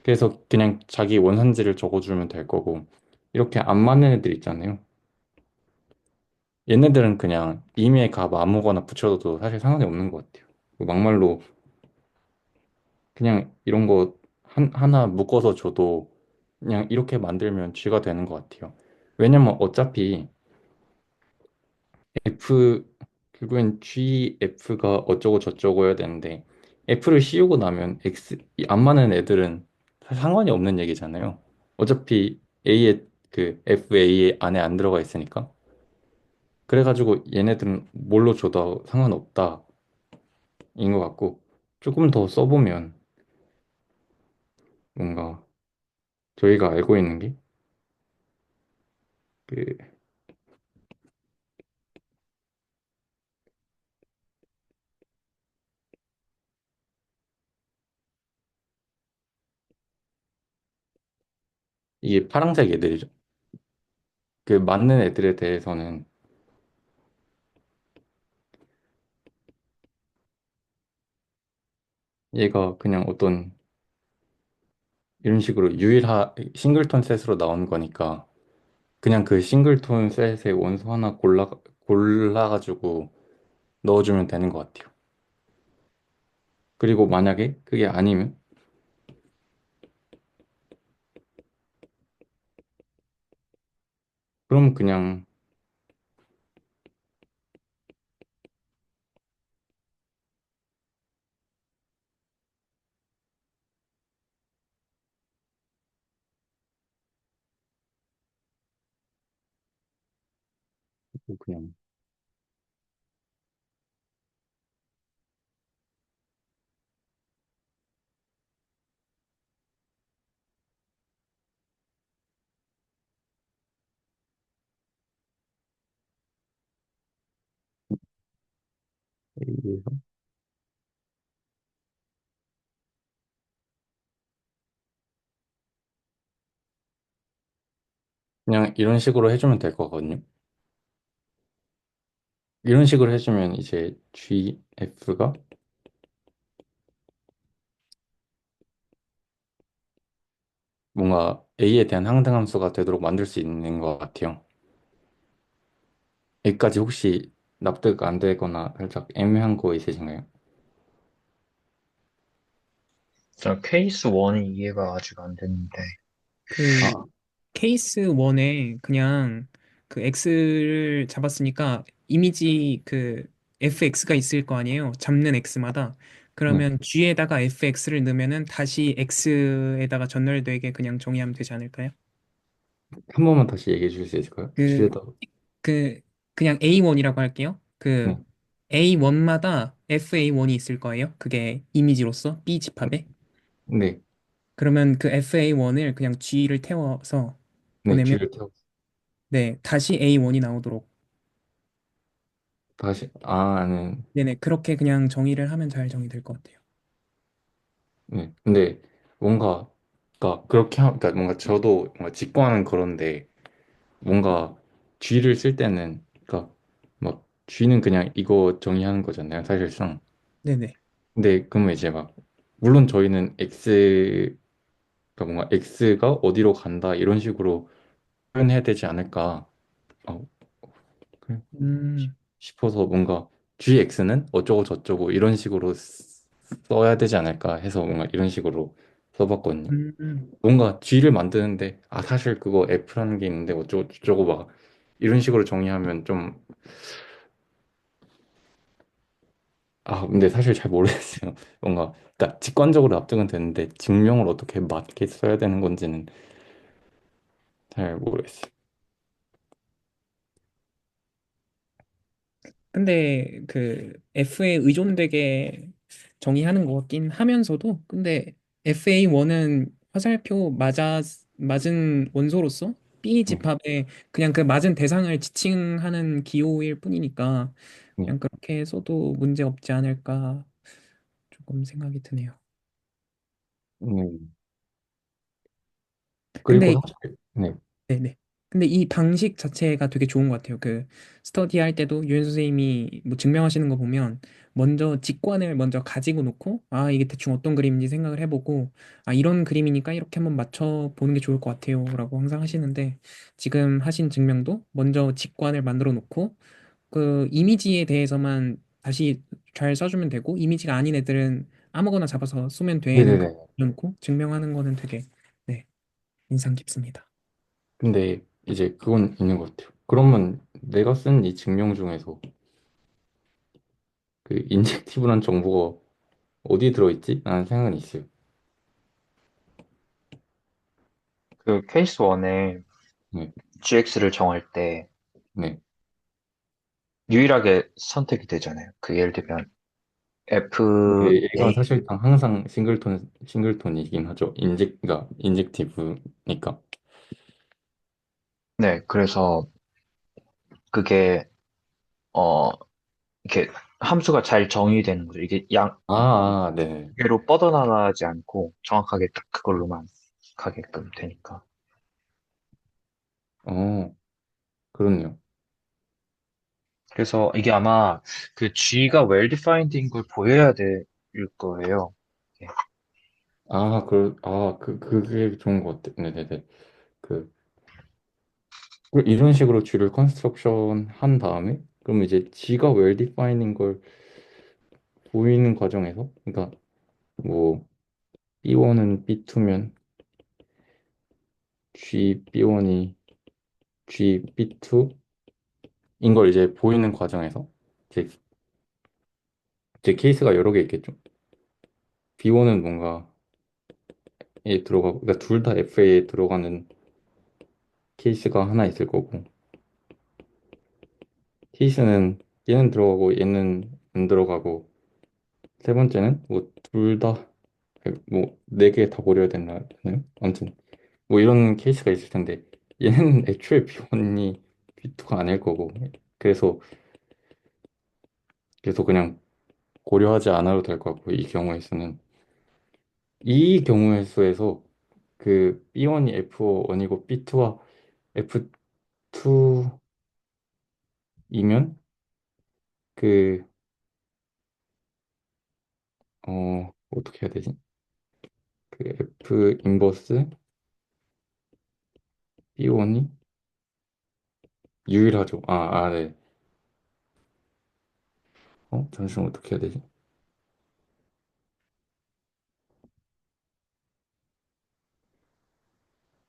그래서 그냥 자기 원산지를 적어주면 될 거고 이렇게 안 맞는 애들 있잖아요. 얘네들은 그냥 임의의 값 아무거나 붙여도 사실 상관이 없는 것 같아요. 뭐 막말로 그냥 이런 거 하나 묶어서 줘도 그냥 이렇게 만들면 G가 되는 것 같아요. 왜냐면 어차피 F 결국엔 GF가 어쩌고 저쩌고 해야 되는데 F를 씌우고 나면 안 맞는 애들은 상관이 없는 얘기잖아요. 어차피 A의 그 FA 안에 안 들어가 있으니까. 그래가지고 얘네들은 뭘로 줘도 상관없다인 것 같고 조금 더 써보면 뭔가 저희가 알고 있는 게 그 이게 파란색 애들이죠. 그 맞는 애들에 대해서는 얘가 그냥 어떤 이런 식으로 싱글톤 셋으로 나온 거니까 그냥 그 싱글톤 셋의 원소 하나 골라가지고 넣어주면 되는 것 같아요. 그리고 만약에 그게 아니면 그럼 그냥 그냥 A에서 그냥 이런 식으로 해주면 될 거거든요. 이런 식으로 해주면 이제 GF가 뭔가 A에 대한 항등함수가 되도록 만들 수 있는 것 같아요. 여기까지 혹시 납득 안 되거나 살짝 애매한 거 있으신가요? 저 케이스 1이 이해가 아직 안 됐는데. 그 아, 케이스 1에 그냥 그 X를 잡았으니까 이미지 그 fx가 있을 거 아니에요. 잡는 x마다. 네. 그러면 g에다가 fx를 넣으면은 다시 x에다가 전열되게 그냥 정의하면 되지 않을까요? 한 번만 다시 얘기해 주실 수 있을까요? 그, G에다. 그 그냥 A1이라고 할게요. 그 네. A1마다 FA1이 있을 거예요. 그게 이미지로서 B 집합에. 네. 그러면 그 FA1을 그냥 G를 태워서 네. 보내면 G를 태워. 네, 다시 A1이 나오도록 다시, 아, 네. 네네, 그렇게 그냥 정의를 하면 잘 정의될 것 같아요. 네. 근데 뭔가, 그러니까 뭔가 저도 뭔가 직관은 그런데 뭔가 G를 쓸 때는, 그러니까 막 G는 그냥 이거 정의하는 거잖아요, 사실상. 네네. 근데 그러면 이제 막, 물론 저희는 그러니까 뭔가 X가 어디로 간다 이런 식으로 표현해야 되지 않을까 어, 그래, 음, 싶어서 뭔가 GX는 어쩌고 저쩌고 이런 식으로 써야 되지 않을까 해서 뭔가 이런 식으로 써봤거든요. 음. 뭔가 G를 만드는데 아 사실 그거 F라는 게 있는데 어쩌고 저쩌고 막 이런 식으로 정의하면 좀 근데 사실 잘 모르겠어요. 뭔가 그러니까 직관적으로 납득은 되는데 증명을 어떻게 맞게 써야 되는 건지는 잘 모르겠어요. 근데 그 F에 의존되게 정의하는 것 같긴 하면서도 근데 FA1은 화살표 맞은 원소로서 B 네, 집합에 그냥 그 맞은 대상을 지칭하는 기호일 뿐이니까 네, 그냥 그렇게 써도 문제 없지 않을까 조금 생각이 드네요. 네. 그리고 근데 사실 네, 네네. 근데 이 방식 자체가 되게 좋은 것 같아요. 그 스터디 할 때도 유엔 선생님이 뭐 증명하시는 거 보면 먼저 직관을 먼저 가지고 놓고 아 이게 대충 어떤 그림인지 생각을 해보고 아 이런 그림이니까 이렇게 한번 맞춰 보는 게 좋을 것 같아요라고 항상 하시는데 지금 하신 증명도 먼저 직관을 만들어 놓고 그 이미지에 대해서만 다시 잘 써주면 되고 이미지가 아닌 애들은 아무거나 잡아서 쓰면 되는 거 네네네. 놓고 증명하는 거는 되게 네 인상 깊습니다. 근데 이제 그건 있는 것 같아요. 그러면 내가 쓴 이 증명 중에서 그 인젝티브란 정보가 어디 들어있지? 라는 생각은 있어요. 그 케이스 1에 네, GX를 정할 때 네. 유일하게 선택이 되잖아요. 그 예를 들면 근데 얘가 FA. 사실상 항상 싱글톤이긴 하죠. 그러니까 인젝티브니까. 네, 그래서 그게 어 이렇게 함수가 잘 정의되는 거죠. 이게 네. 양계로 뻗어나가지 않고 정확하게 딱 그걸로만 가게끔 되니까. 어, 그렇네요. 그래서 이게 아마 그 G가 well-defined인 걸 보여야 될 거예요. 예. 그게 좋은 것 같아요. 네네네. 그, 이런 식으로 쥐를 컨스트럭션 한 다음에, 그럼 이제 지가 well defined인 걸 보이는 과정에서, 그러니까 뭐, B1은 B2면 G B1이 G B2인 걸 이제 보이는 과정에서, 이제, 이제 케이스가 여러 개 있겠죠. B1은 뭔가, 에 들어가고, 그러니까 둘 다 FA에 들어가는 케이스가 하나 있을 거고, 케이스는 얘는 들어가고 얘는 안 들어가고, 세 번째는 뭐 둘 다 뭐 네 개 다 고려해야 되나요? 아무튼 뭐 이런 케이스가 있을 텐데 얘는 애초에 B1이 B2가 아닐 거고 그래서 그냥 고려하지 않아도 될 것 같고 이 경우에서는 이 경우의 수에서 그 B1이 F1이고 B2와 F2이면 그 어떻게 해야 되지? 그 F 인버스 B1이 유일하죠. 네. 잠시만 어떻게 해야 되지?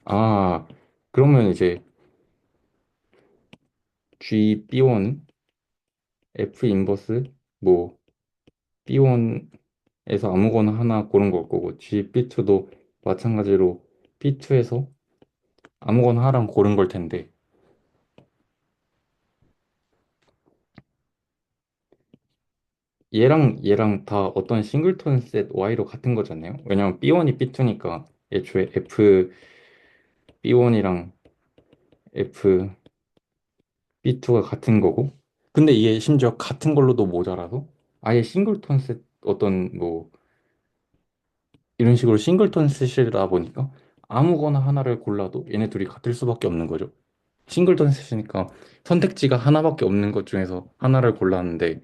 아, 그러면 이제 G B1은 F 인버스 뭐 B1에서 아무거나 하나 고른 걸 거고 G B2도 마찬가지로 B2에서 아무거나 하나랑 고른 걸 텐데 얘랑 다 어떤 싱글톤 셋 Y로 같은 거잖아요. 왜냐면 B1이 B2니까 애초에 F B1이랑 F B2가 같은 거고 근데 이게 심지어 같은 걸로도 모자라서 아예 싱글톤 셋 어떤 뭐 이런 식으로 싱글톤 셋이다 보니까 아무거나 하나를 골라도 얘네 둘이 같을 수밖에 없는 거죠. 싱글톤 셋이니까 선택지가 하나밖에 없는 것 중에서 하나를 골랐는데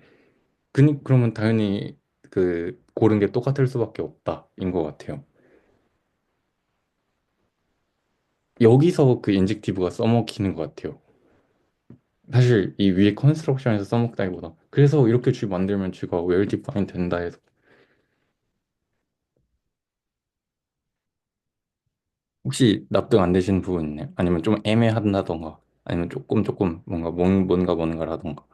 그러면 당연히 그 고른 게 똑같을 수밖에 없다인 것 같아요. 여기서 그 인젝티브가 써먹히는 것 같아요. 사실 이 위에 컨스트럭션에서 써먹다기보다 그래서 이렇게 줄 만들면 쥐가 웰 디파인 된다 해서 혹시 납득 안 되시는 부분 있나요? 아니면 좀 애매하다던가 아니면 조금 뭔가 뭔가라던가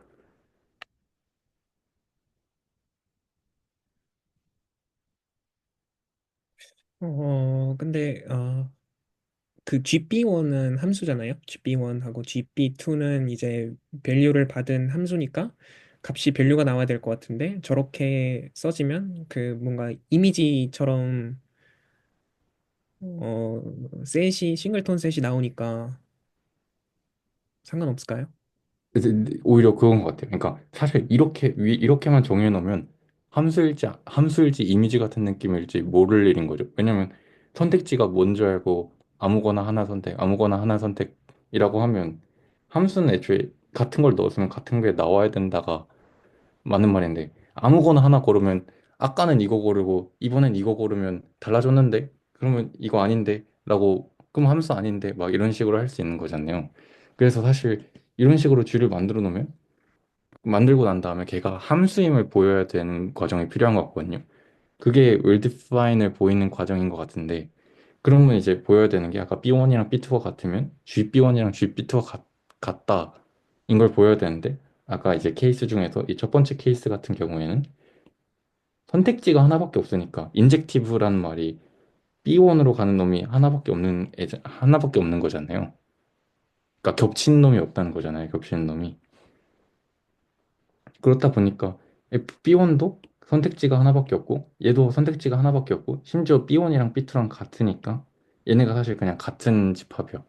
근데 그 GP1은 함수잖아요. GP1하고 GP2는 이제 밸류를 받은 함수니까 값이 밸류가 나와야 될 것 같은데 저렇게 써지면 그 뭔가 이미지처럼 어 셋이 싱글톤 셋이 나오니까 상관없을까요? 그래서 오히려 그건 것 같아요. 그러니까 사실 이렇게만 정해놓으면 함수일지 이미지 같은 느낌일지 모를 일인 거죠. 왜냐면 선택지가 뭔지 알고 아무거나 하나 선택이라고 하면 함수는 애초에 같은 걸 넣었으면 같은 게 나와야 된다가 맞는 말인데 아무거나 하나 고르면 아까는 이거 고르고 이번엔 이거 고르면 달라졌는데 그러면 이거 아닌데 라고 그럼 함수 아닌데 막 이런 식으로 할 수 있는 거잖아요. 그래서 사실 이런 식으로 쥐를 만들고 난 다음에 걔가 함수임을 보여야 되는 과정이 필요한 것 같거든요. 그게 well-define을 보이는 과정인 것 같은데 그러면 이제 보여야 되는 게 아까 B1이랑 B2가 같으면 GB1이랑 GB2가 같다 인 걸 보여야 되는데 아까 이제 케이스 중에서 이 첫 번째 케이스 같은 경우에는 선택지가 하나밖에 없으니까 인젝티브라는 말이 B1으로 가는 놈이 하나밖에 없는 거잖아요. 그러니까 겹치는 놈이 없다는 거잖아요. 겹치는 놈이. 그렇다 보니까 B1도 선택지가 하나밖에 없고 얘도 선택지가 하나밖에 없고 심지어 B1이랑 B2랑 같으니까 얘네가 사실 그냥 같은 집합이야.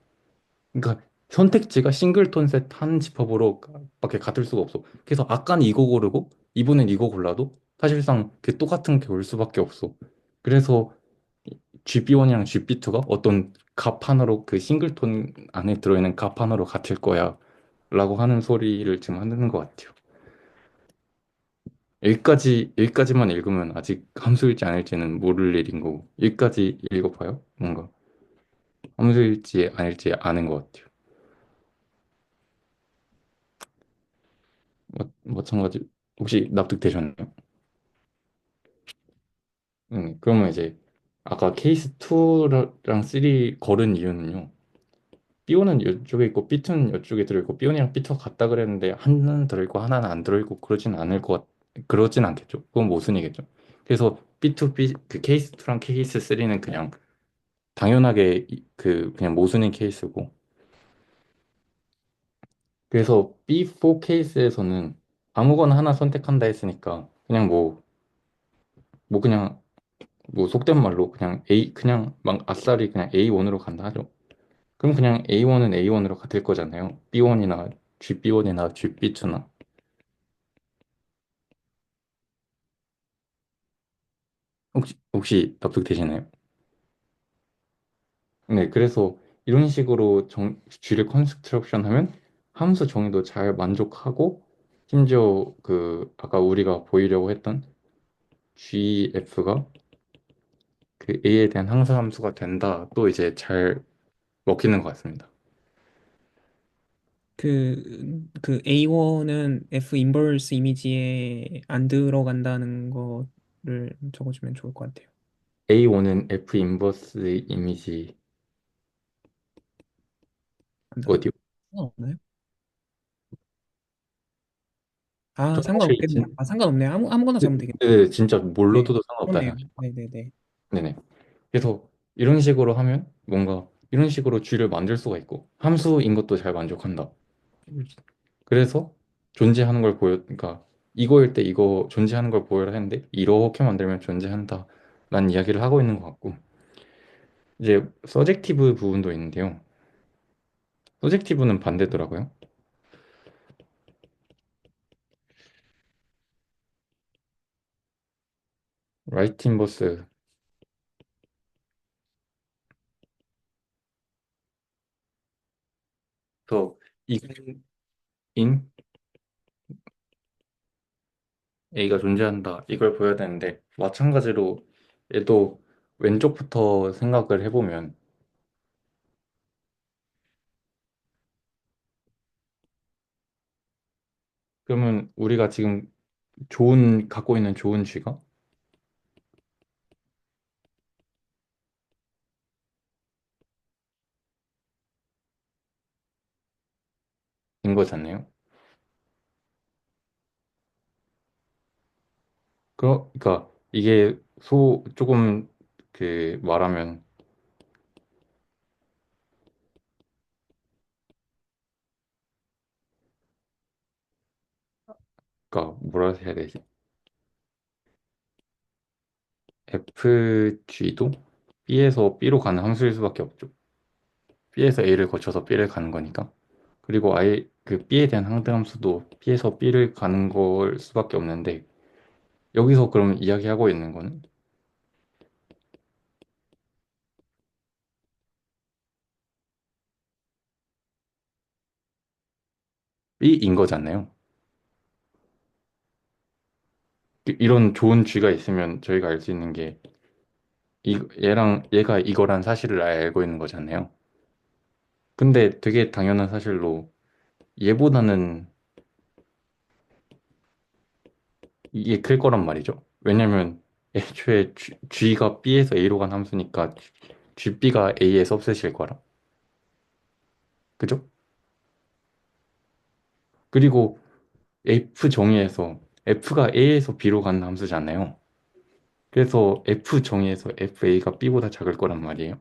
그러니까 선택지가 싱글톤 셋 한 집합으로 밖에 같을 수가 없어. 그래서 아까는 이거 고르고 이번엔 이거 골라도 사실상 그 똑같은 게 올 수밖에 없어. 그래서 GB1이랑 GB2가 어떤 값 하나로 그 싱글톤 안에 들어있는 값 하나로 같을 거야 라고 하는 소리를 지금 하는 것 같아요. 여기까지만 읽으면 아직 함수일지 아닐지는 모를 일인 거고 여기까지 읽어봐요. 뭔가 함수일지 아닐지 아는 것 같아요. 마찬가지 혹시 납득되셨나요? 그러면 이제 아까 케이스 2랑 3 걸은 이유는요. B1은 이쪽에 있고 B2는 이쪽에 들어있고 B1이랑 B2가 같다 그랬는데 하나는 들어있고 하나는 안 들어있고 그러진 않겠죠. 그건 모순이겠죠. 그래서 B2, 그 케이스 2랑 케이스 3는 그냥 당연하게 그냥 모순인 케이스고 그래서 B4 케이스에서는 아무거나 하나 선택한다 했으니까 그냥 그냥 뭐 속된 말로 그냥 막 아싸리 그냥 A1으로 간다 하죠. 그럼 그냥 A1은 A1으로 같을 거잖아요. B1이나 GB1이나 GB2나. 혹시 납득되시나요? 네, 그래서 이런 식으로 G를 컨스트럭션 하면 함수 정의도 잘 만족하고 심지어 그 아까 우리가 보이려고 했던 GF가 그 A에 대한 항사함수가 된다. 또 이제 잘 먹히는 것 같습니다. 그 A1은 F 인버스 이미지에 안 들어간다는 거를 적어주면 좋을 것 같아요. A1은 F 인버스 이미지 간다? 어디요? 상관없나요? 아, 저는 사실 상관없겠네요. 아, 상관없네요. 아무거나 적으면 되겠네요. 네, 진짜 뭘로 네, 둬도 상관없다 그렇네요. 생각해요. 네네네. 네네. 그래서 이런 식으로 하면 뭔가 이런 식으로 G를 만들 수가 있고 함수인 것도 잘 만족한다. 그래서 존재하는 걸 그러니까 이거일 때 이거 존재하는 걸 보여라 했는데 이렇게 만들면 존재한다. 라는 이야기를 하고 있는 것 같고 이제 서젝티브 부분도 있는데요. 서젝티브는 반대더라고요. 라이트 인버스. 더 이인 A가 존재한다. 이걸 보여야 되는데 마찬가지로 얘도 왼쪽부터 생각을 해보면 그러면 우리가 지금 갖고 있는 좋은 G가 인 거잖아요. 그러니까 이게 조금 그 말하면 그러니까 뭐라 해야 되지? FG도 B에서 B로 가는 함수일 수밖에 없죠. B에서 A를 거쳐서 B를 가는 거니까. 그리고 아예 그 B에 대한 상대함수도 B에서 B를 가는 걸 수밖에 없는데 여기서 그럼 이야기하고 있는 거는 B인 거잖아요. 이런 좋은 G가 있으면 저희가 알 수 있는 게 얘가 이거란 사실을 알고 있는 거잖아요. 근데 되게 당연한 사실로 얘보다는 이게 클 거란 말이죠. 왜냐면 애초에 G가 B에서 A로 간 함수니까 GB가 A에서 없애실 거라. 그죠? 그리고 F 정의에서 F가 A에서 B로 가는 함수잖아요. 그래서 F 정의에서 FA가 B보다 작을 거란 말이에요.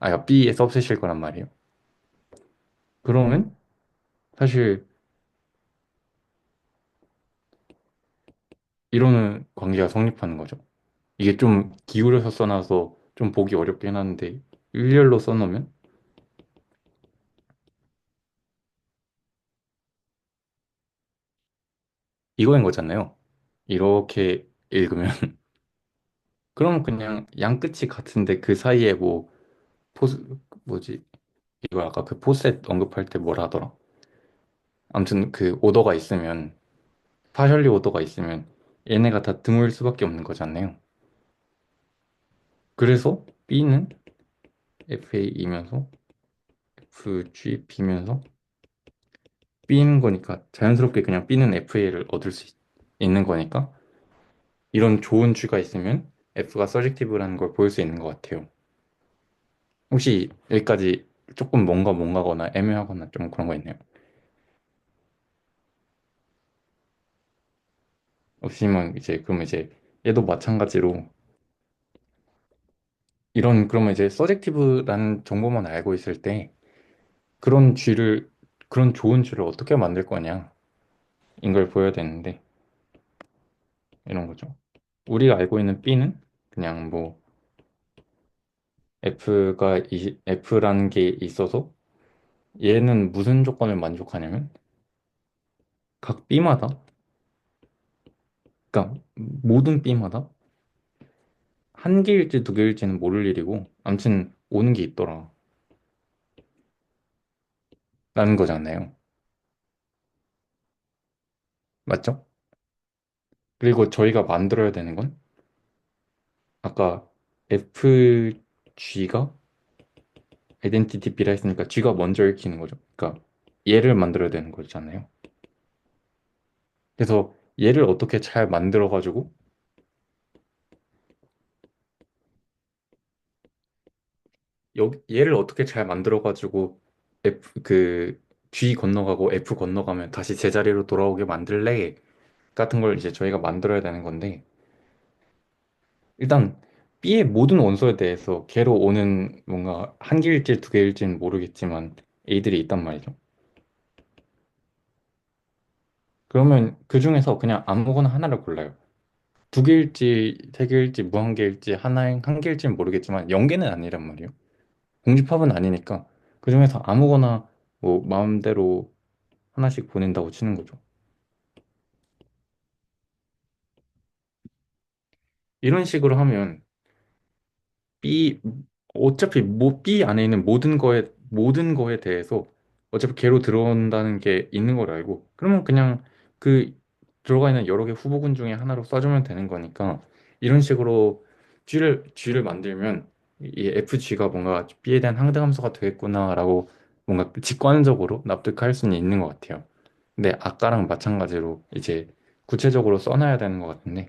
아, B의 서브셋일 거란 말이에요. 그러면 사실 이러는 관계가 성립하는 거죠. 이게 좀 기울여서 써놔서 좀 보기 어렵긴 한데 일렬로 써놓으면 이거인 거잖아요. 이렇게 읽으면 그럼 그냥 양 끝이 같은데 그 사이에 뭐 포스 뭐지 이거 아까 그 포셋 언급할 때 뭐라 하더라? 아무튼 그 오더가 있으면 파셜리 오더가 있으면 얘네가 다 드물 수밖에 없는 거잖아요. 그래서 B는 FA이면서 FGB면서 B는 거니까 자연스럽게 그냥 B는 FA를 얻을 수 있는 거니까 이런 좋은 G가 있으면 F가 서젝티브라는 걸 보일 수 있는 것 같아요. 혹시 여기까지 조금 뭔가거나 애매하거나 좀 그런 거 있나요? 없으면 이제 그러면 이제 얘도 마찬가지로 이런 그러면 이제 서젝티브라는 정보만 알고 있을 때 그런 G를 그런 좋은 G를 어떻게 만들 거냐 인걸 보여야 되는데 이런 거죠. 우리가 알고 있는 B는 그냥 뭐 F라는 게 있어서 얘는 무슨 조건을 만족하냐면 각 B마다 그러니까 모든 B마다 한 개일지 두 개일지는 모를 일이고 아무튼 오는 게 있더라 라는 거잖아요. 맞죠? 그리고 저희가 만들어야 되는 건 아까 FG가 아이덴티티 B라 했으니까 G가 먼저 읽히는 거죠. 그러니까 얘를 만들어야 되는 거잖아요. 그래서 얘를 어떻게 잘 만들어가지고 얘를 어떻게 잘 만들어가지고 G 건너가고 F 건너가면 다시 제자리로 돌아오게 만들래 같은 걸 이제 저희가 만들어야 되는 건데 일단 B의 모든 원소에 대해서 걔로 오는 뭔가 한 개일지 두 개일지는 모르겠지만 A들이 있단 말이죠. 그러면 그 중에서 그냥 아무거나 하나를 골라요. 두 개일지 세 개일지 무한개일지 한 개일지는 모르겠지만 0개는 아니란 말이에요. 공집합은 아니니까 그 중에서 아무거나 뭐 마음대로 하나씩 보낸다고 치는 거죠. 이런 식으로 하면 B 어차피 뭐 B 안에 있는 모든 거에 대해서 어차피 걔로 들어온다는 게 있는 걸 알고 그러면 그냥 그 들어가 있는 여러 개 후보군 중에 하나로 써주면 되는 거니까 이런 식으로 G를 만들면 이 FG가 뭔가 B에 대한 상대함수가 되겠구나라고 뭔가 직관적으로 납득할 수는 있는 것 같아요. 근데 아까랑 마찬가지로 이제 구체적으로 써놔야 되는 것 같은데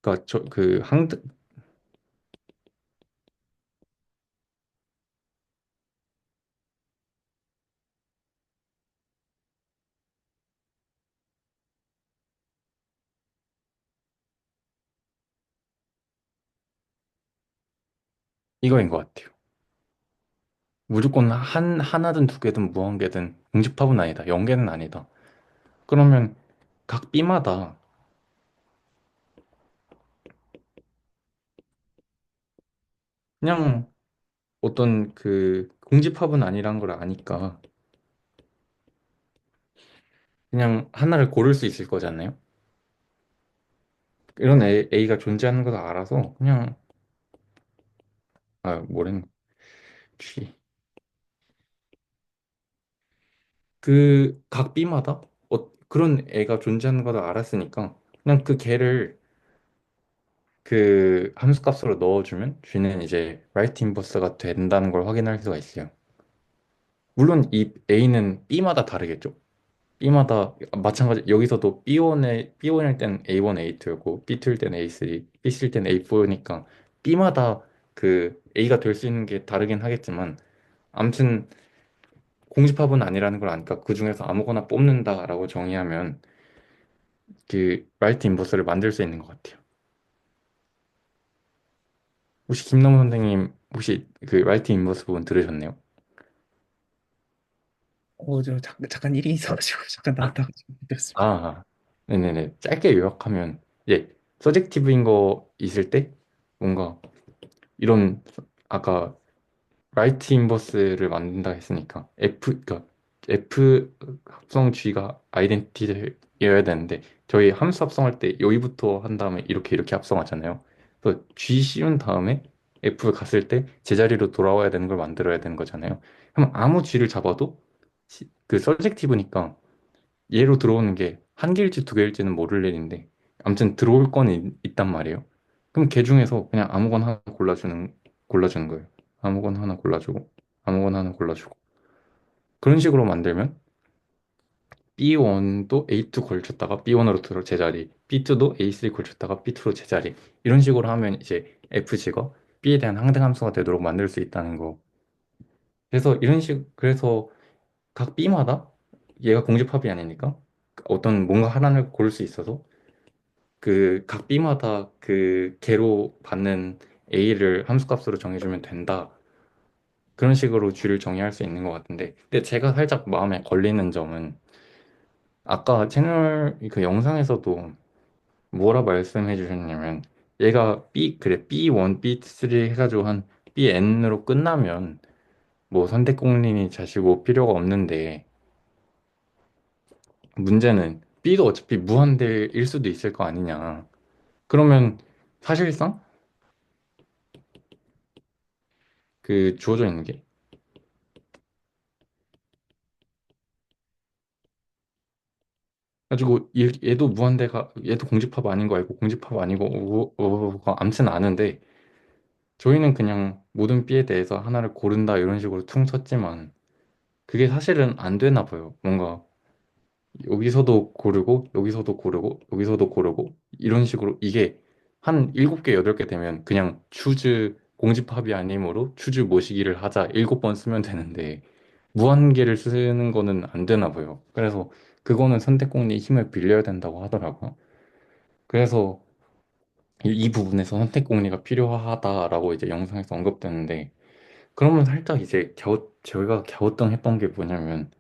그러니까 저그 이거인 것 같아요. 무조건 하나든 두 개든 무한개든 공집합은 아니다. 영계는 아니다. 그러면 각 B마다 그냥 어떤 그 공집합은 아니란 걸 아니까 그냥 하나를 고를 수 있을 거잖아요. 이런 A가 존재하는 걸 알아서 그냥 뭐랬나 G 그 각 B마다 그런 애가 존재하는 걸 알았으니까 그냥 그 걔를 그 함수값으로 넣어주면 G는 이제 라이트 인버스가 된다는 걸 확인할 수가 있어요. 물론 이 A는 B마다 다르겠죠. B마다 마찬가지 여기서도 B1일 땐 A1, A2였고 B2일 땐 A3, B3일 땐 A4니까 B마다 그 A가 될 수 있는 게 다르긴 하겠지만 아무튼 공집합은 아니라는 걸 아니까 그 중에서 아무거나 뽑는다라고 정의하면 그 라이트 인버스를 만들 수 있는 것 같아요. 혹시 김남호 선생님 혹시 그 라이트 인버스 부분 들으셨네요? 저 잠깐 일이 있어가지고 잠깐 나갔다가 좀 됐습니다. 아, 네네네. 짧게 요약하면, 예, 서젝티브인 거 있을 때, 뭔가, 이런, 아까, 라이트 인버스를 만든다 했으니까, 그니까, F 합성 G가 아이덴티티여야 되는데, 저희 함수 합성할 때 여기부터 한 다음에 이렇게 합성하잖아요. 그래서 G 씌운 다음에 F 갔을 때 제자리로 돌아와야 되는 걸 만들어야 되는 거잖아요. 그럼 아무 G를 잡아도, 그 서젝티브니까, 얘로 들어오는 게 한 개일지 두 개일지는 모를 일인데 아무튼 들어올 건 있단 말이에요. 그럼 걔 중에서 그냥 아무거나 하나 골라주는 거예요. 아무거나 하나 골라주고 아무거나 하나 골라주고 그런 식으로 만들면 B1도 A2 걸쳤다가 B1으로 들어 제자리, B2도 A3 걸쳤다가 B2로 제자리 이런 식으로 하면 이제 FG가 B에 대한 항등함수가 되도록 만들 수 있다는 거. 그래서 그래서 각 B마다 얘가 공집합이 아니니까 어떤 뭔가 하나를 고를 수 있어서 그 각 B마다 그 개로 받는 A를 함수값으로 정해주면 된다. 그런 식으로 쥐를 정의할 수 있는 것 같은데. 근데 제가 살짝 마음에 걸리는 점은 아까 채널 그 영상에서도 뭐라 말씀해 주셨냐면 얘가 그래, B1, B3 해가지고 한 BN으로 끝나면 뭐 선택공린이 자시고 필요가 없는데 문제는 B도 어차피 무한대일 수도 있을 거 아니냐. 그러면 사실상 그 주어져 있는 게 가지고 얘도 무한대가 얘도 공집합 아닌 거 알고 공집합 아니고 암튼 아는데 저희는 그냥 모든 B에 대해서 하나를 고른다 이런 식으로 퉁 쳤지만 그게 사실은 안 되나 봐요. 뭔가 여기서도 고르고 여기서도 고르고 여기서도 고르고 이런 식으로 이게 한 7개 8개 되면 그냥 추즈 공집합이 아니므로 추즈 모시기를 하자 7번 쓰면 되는데 무한계를 쓰는 거는 안 되나 봐요. 그래서 그거는 선택공리의 힘을 빌려야 된다고 하더라고요. 그래서 이 부분에서 선택 공리가 필요하다라고 이제 영상에서 언급되는데 그러면 살짝 이제 저희가 갸우뚱했던 게 뭐냐면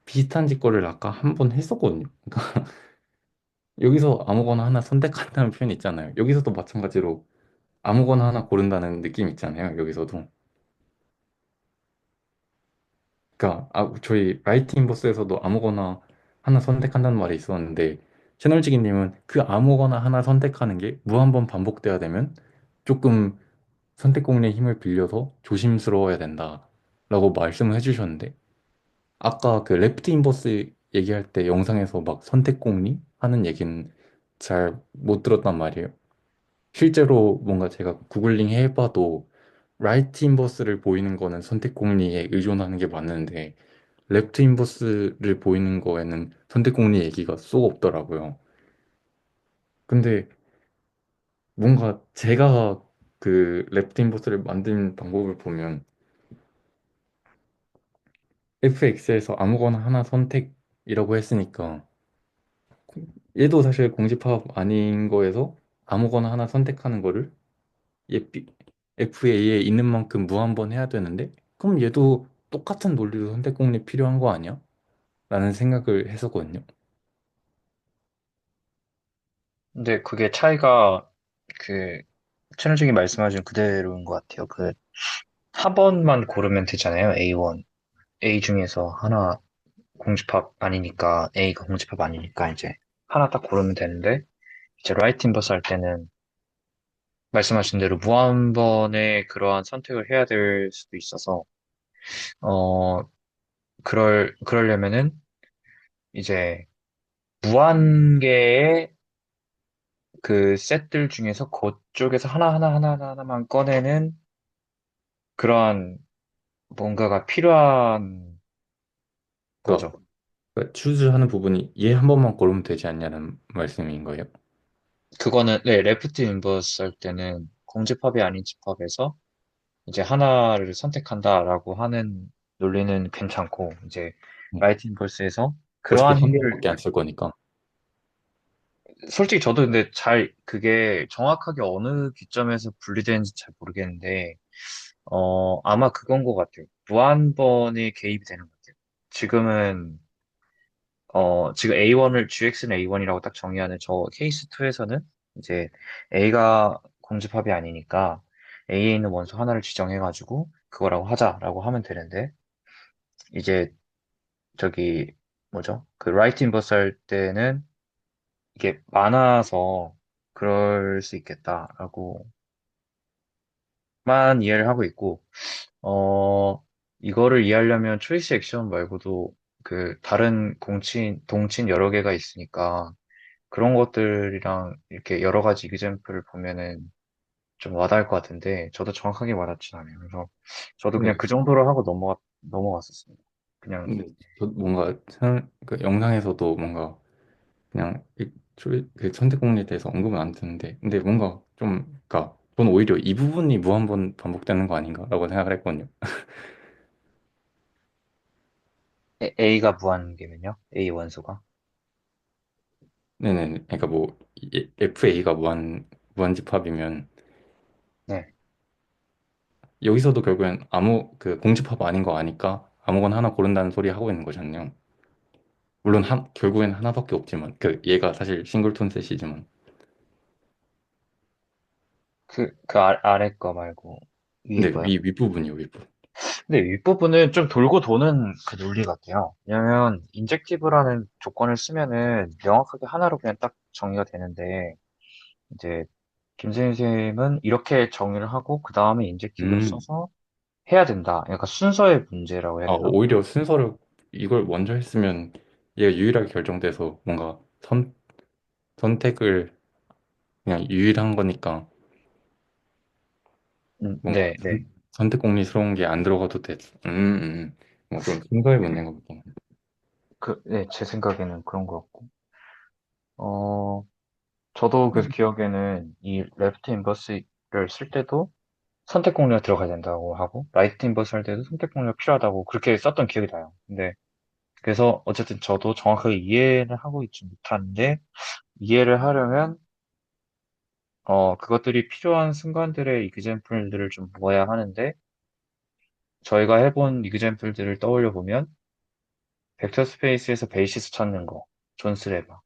비슷한 짓거리를 아까 한 번 했었거든요. 그러니까 여기서 아무거나 하나 선택한다는 표현 있잖아요. 여기서도 마찬가지로 아무거나 하나 고른다는 느낌 있잖아요. 여기서도. 그러니까 저희 라이트 인버스에서도 아무거나 하나 선택한다는 말이 있었는데 채널지기님은 그 아무거나 하나 선택하는 게 무한번 반복돼야 되면 조금 선택 공리의 힘을 빌려서 조심스러워야 된다라고 말씀을 해주셨는데 아까 그 레프트 인버스 얘기할 때 영상에서 막 선택 공리 하는 얘기는 잘 못 들었단 말이에요. 실제로 뭔가 제가 구글링 해봐도 라이트 인버스를 보이는 거는 선택 공리에 의존하는 게 맞는데 레프트 인버스를 보이는 거에는 선택 공리 얘기가 쏙 없더라고요. 근데 뭔가 제가 그 레프트 인버스를 만든 방법을 보면 fx에서 아무거나 하나 선택이라고 했으니까 얘도 사실 공집합 아닌 거에서 아무거나 하나 선택하는 거를 FA에 있는 만큼 무한번 해야 되는데 그럼 얘도 똑같은 논리로 선택 공리 필요한 거 아니야? 라는 생각을 했었거든요. 근데 그게 차이가 그 천호중이 말씀하신 그대로인 것 같아요. 그 한 번만 고르면 되잖아요. A1. A 중에서 하나 공집합 아니니까 A가 공집합 아니니까 이제 하나 딱 고르면 되는데 이제 라이트 인버스 할 때는 말씀하신 대로 무한번의 그러한 선택을 해야 될 수도 있어서 어 그러려면은 이제 무한개의 그 셋들 중에서 그쪽에서 하나만 꺼내는 그러한 뭔가가 필요한 그러니까 거죠. 추즈하는 부분이 얘 한 번만 고르면 되지 않냐는 말씀인 거예요. 그거는 네, 레프트 인버스 할 때는 공집합이 아닌 집합에서 이제 하나를 선택한다라고 하는 논리는 괜찮고, 이제, 네. 라이트 인버스에서 어차피 그러한 한 행위를, 번밖에 안 쓸 거니까. 솔직히 저도 근데 잘, 그게 정확하게 어느 기점에서 분리되는지 잘 모르겠는데, 아마 그건 것 같아요. 무한번에 개입이 되는 것 같아요. 지금은, 지금 A1을, GX는 A1이라고 딱 정의하는 저 케이스 2에서는 이제 A가 공집합이 아니니까 A에 있는 원소 하나를 지정해가지고 그거라고 하자라고 하면 되는데, 이제 저기, 뭐죠? 그 라이트 인버스 할 때는 이게 많아서 그럴 수 있겠다라고만 이해를 하고 있고, 이거를 이해하려면 초이스 액션 말고도 그 다른 동친 여러 개가 있으니까 그런 것들이랑 이렇게 여러 가지 이그젬플을 보면은 좀 와닿을 것 같은데 저도 정확하게 와닿진 않아요. 그래서 저도 그냥 네. 그 정도로 하고 넘어갔었습니다. 그냥, 근데 저 뭔가 그 영상에서도 뭔가 그냥 그 선택 공리에 대해서 언급은 안 드는데, 근데 뭔가 좀, 그러니까 저는 오히려 이 부분이 무한번 반복되는 거 아닌가라고 생각을 했거든요. A가 무한계면요? A 원소가? 네네. 그러니까 뭐 FA가 무한집합이면 네. 여기서도 결국엔 아무 그 공집합 아닌 거 아니까 아무거나 하나 고른다는 소리 하고 있는 거잖아요. 물론 결국엔 하나밖에 없지만 그 얘가 사실 싱글톤 셋이지만. 아래 거 말고 위에 네, 거요? 윗부분이요, 윗부분. 근데 윗부분은 좀 돌고 도는 그 논리 같아요. 왜냐면, 인젝티브라는 조건을 쓰면은 명확하게 하나로 그냥 딱 정의가 되는데, 이제, 김세윤 쌤은 이렇게 정의를 하고, 그 다음에 인젝티브를 음. 써서 해야 된다. 약간 순서의 문제라고 해야 아, 되나? 오히려 순서를 이걸 먼저 했으면 얘가 유일하게 결정돼서 뭔가 선택을 그냥 유일한 거니까 뭔가 네, 네. 선택 공리스러운 게 안 들어가도 돼. 뭐좀 순서의 문제인 것 같긴 해. 네, 제 생각에는 그런 것 같고. 어, 저도 그래서 기억에는 이 레프트 인버스를 쓸 때도 선택 공략 들어가야 된다고 하고, 라이트 인버스 할 때도 선택 공략 필요하다고 그렇게 썼던 기억이 나요. 근데, 그래서 어쨌든 저도 정확하게 이해를 하고 있지 못한데, 이해를 하려면, 그것들이 필요한 순간들의 이그젬플들을 좀 모아야 하는데, 저희가 해본 이그젬플들을 떠올려 보면, 벡터 스페이스에서 베이시스 찾는 거, 존 스레바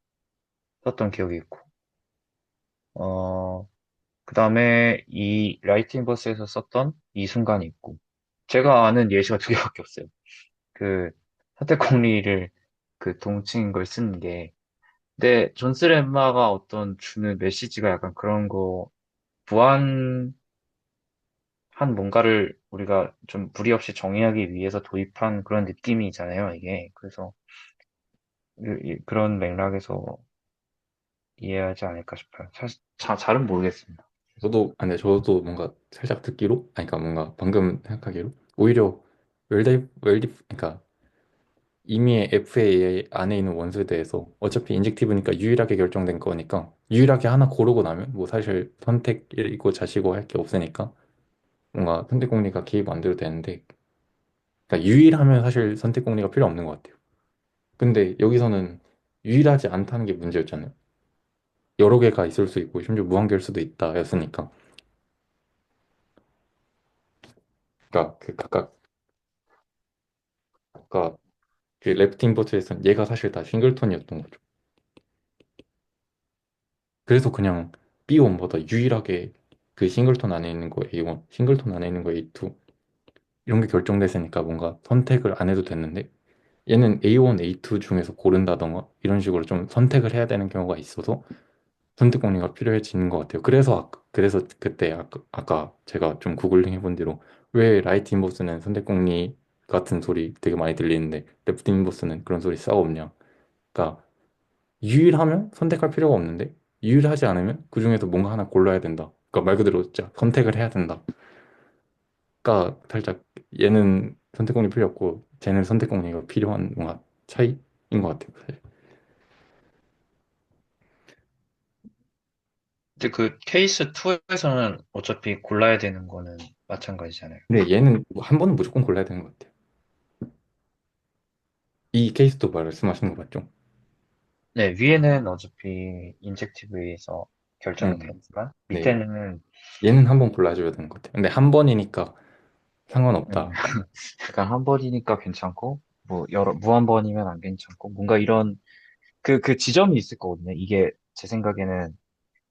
썼던 기억이 있고, 어, 그 다음에 이 라이트 인버스에서 썼던 이 순간이 있고, 제가 아는 예시가 두 개밖에 없어요. 그 사택 공리를 그 동칭인 걸 쓰는 게. 근데 존스 lem마가 어떤 주는 메시지가 약간 그런 거, 무한한 뭔가를 우리가 좀 무리 없이 정의하기 위해서 도입한 그런 느낌이잖아요, 이게. 그래서 그런 맥락에서 이해하지 않을까 싶어요. 사실 잘은 모르겠습니다. 저도 뭔가 살짝 듣기로, 아니, 그러니까 뭔가 방금 생각하기로, 오히려 그러니까 이미 FA 안에 있는 원소에 대해서 어차피 인젝티브니까 유일하게 결정된 거니까 유일하게 하나 고르고 나면 뭐 사실 선택이고 자시고 할 게 없으니까 뭔가 선택 공리가 개입 안 돼도 되는데, 그러니까 유일하면 사실 선택 공리가 필요 없는 것 같아요. 근데 여기서는 유일하지 않다는 게 문제였잖아요. 여러 개가 있을 수 있고 심지어 무한개일 수도 있다 였으니까. 그러니까 그 각각 아까 그 레프트 인버트에서는 얘가 사실 다 싱글턴이었던 거죠. 그래서 그냥 B1보다 유일하게 그 싱글턴 안에 있는 거 A1, 싱글턴 안에 있는 거 A2 이런 게 결정됐으니까 뭔가 선택을 안 해도 됐는데, 얘는 A1, A2 중에서 고른다던가 이런 식으로 좀 선택을 해야 되는 경우가 있어서 선택 공리가 필요해지는 것 같아요. 그래서 그때 아까 제가 좀 구글링 해본 뒤로 왜 라이트 인버스는 선택 공리 같은 소리 되게 많이 들리는데 레프트 인버스는 그런 소리 싹 없냐. 그러니까 유일하면 선택할 필요가 없는데 유일하지 않으면 그 중에서 뭔가 하나 골라야 된다. 그러니까 말 그대로 진짜 선택을 해야 된다. 그러니까 살짝 얘는 선택 공리 필요 없고 쟤는 선택 공리가 필요한 뭔가 차이인 것 같아요. 사실. 근데 그 케이스 2에서는 어차피 골라야 되는 거는 마찬가지잖아요. 근데 얘는 한 번은 무조건 골라야 되는 것 같아요. 이 케이스도 말씀하시는 거 맞죠? 네, 위에는 어차피 인젝티브에서 결정이 음, 되지만 네. 밑에는 얘는 한 번 골라줘야 되는 것 같아요. 근데 한 번이니까 음, 상관없다. 약간 한 번이니까 괜찮고 뭐 여러 무한 번이면 안 괜찮고 뭔가 이런 그 지점이 있을 거거든요. 이게 제 생각에는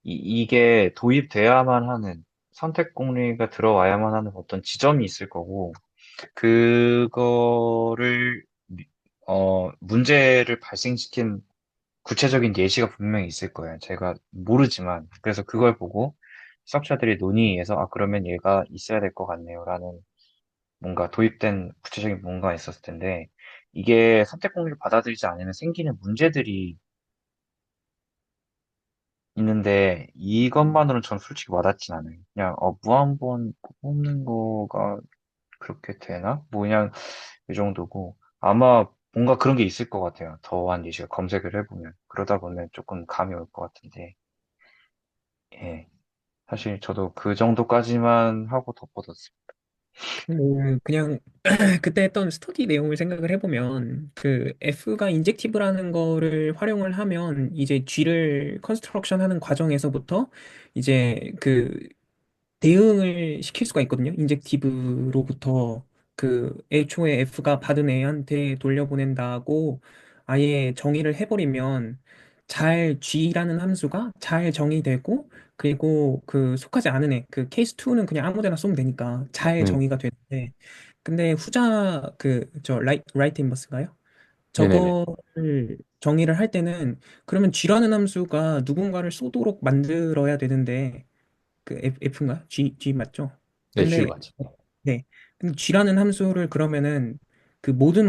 이게 도입돼야만 하는 선택 공리가 들어와야만 하는 어떤 지점이 있을 거고 그거를 문제를 발생시킨 구체적인 예시가 분명히 있을 거예요. 제가 모르지만 그래서 그걸 보고 수학자들이 논의해서 아 그러면 얘가 있어야 될 것 같네요라는 뭔가 도입된 구체적인 뭔가가 있었을 텐데 이게 선택 공유를 받아들이지 않으면 생기는 문제들이 있는데 이것만으로는 전 솔직히 와닿진 않아요. 그냥 무한번 뽑는 거가 그렇게 되나? 뭐 그냥 이 정도고 아마 뭔가 그런 게 있을 것 같아요. 더한 예시가 검색을 해보면 그러다 보면 조금 감이 올 것 같은데 예. 사실 저도 그 정도까지만 하고 덮어뒀어요. 그냥 그때 했던 스터디 내용을 생각을 해보면 그 F가 인젝티브라는 거를 활용을 하면 이제 G를 컨스트럭션 하는 과정에서부터 이제 그 대응을 시킬 수가 있거든요. 인젝티브로부터 그 애초에 F가 받은 애한테 돌려보낸다고 아예 정의를 해버리면 잘 G라는 함수가 잘 정의되고 그리고 그 속하지 않은 애, 그 케이스 2는 그냥 아무 데나 쏘면 되니까 잘 네. 정의가 되는데 근데 후자 그 저 라이트 인버스인가요? 네네네. 저거를 정의를 할 때는 그러면 G라는 함수가 누군가를 쏘도록 만들어야 되는데 그 F인가? G 맞죠? 네, G 근데 맞죠. 네. 근데 G라는 함수를 그러면은 그 모든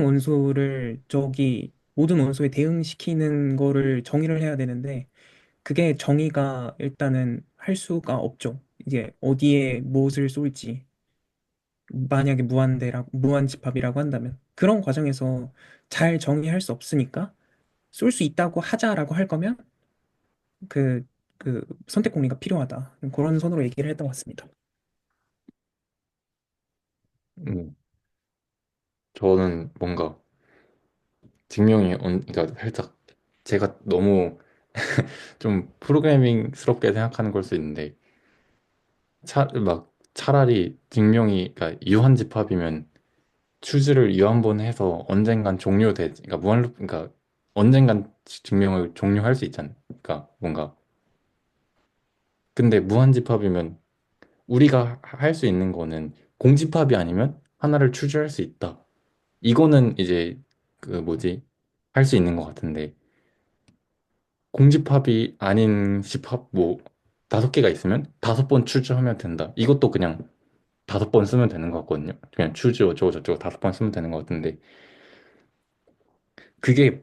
원소에 대응시키는 거를 정의를 해야 되는데 그게 정의가 일단은 할 수가 없죠. 이게 어디에 무엇을 쏠지 만약에 무한집합이라고 한다면 그런 과정에서 잘 정의할 수 없으니까 쏠 수 있다고 하자라고 할 거면 그 선택 공리가 필요하다. 그런 선으로 얘기를 했던 것 같습니다. 음, 저는 뭔가 그러니까 살짝 제가 너무 좀 프로그래밍스럽게 생각하는 걸 수 있는데 막 차라리 그러니까 유한집합이면 추즈를 유한번 해서 언젠간 그러니까 그러니까 언젠간 증명을 종료할 수 있잖아요. 그러니까 뭔가 근데 무한집합이면 우리가 할 수 있는 거는 공집합이 아니면 하나를 추주할 수 있다. 이거는 이제 그 뭐지? 할 수 있는 것 같은데 공집합이 아닌 집합 뭐 5개가 있으면 5번 추주하면 된다. 이것도 그냥 5번 쓰면 되는 것 같거든요. 그냥 추주 어쩌고 저쩌고 5번 쓰면 되는 것 같은데 그게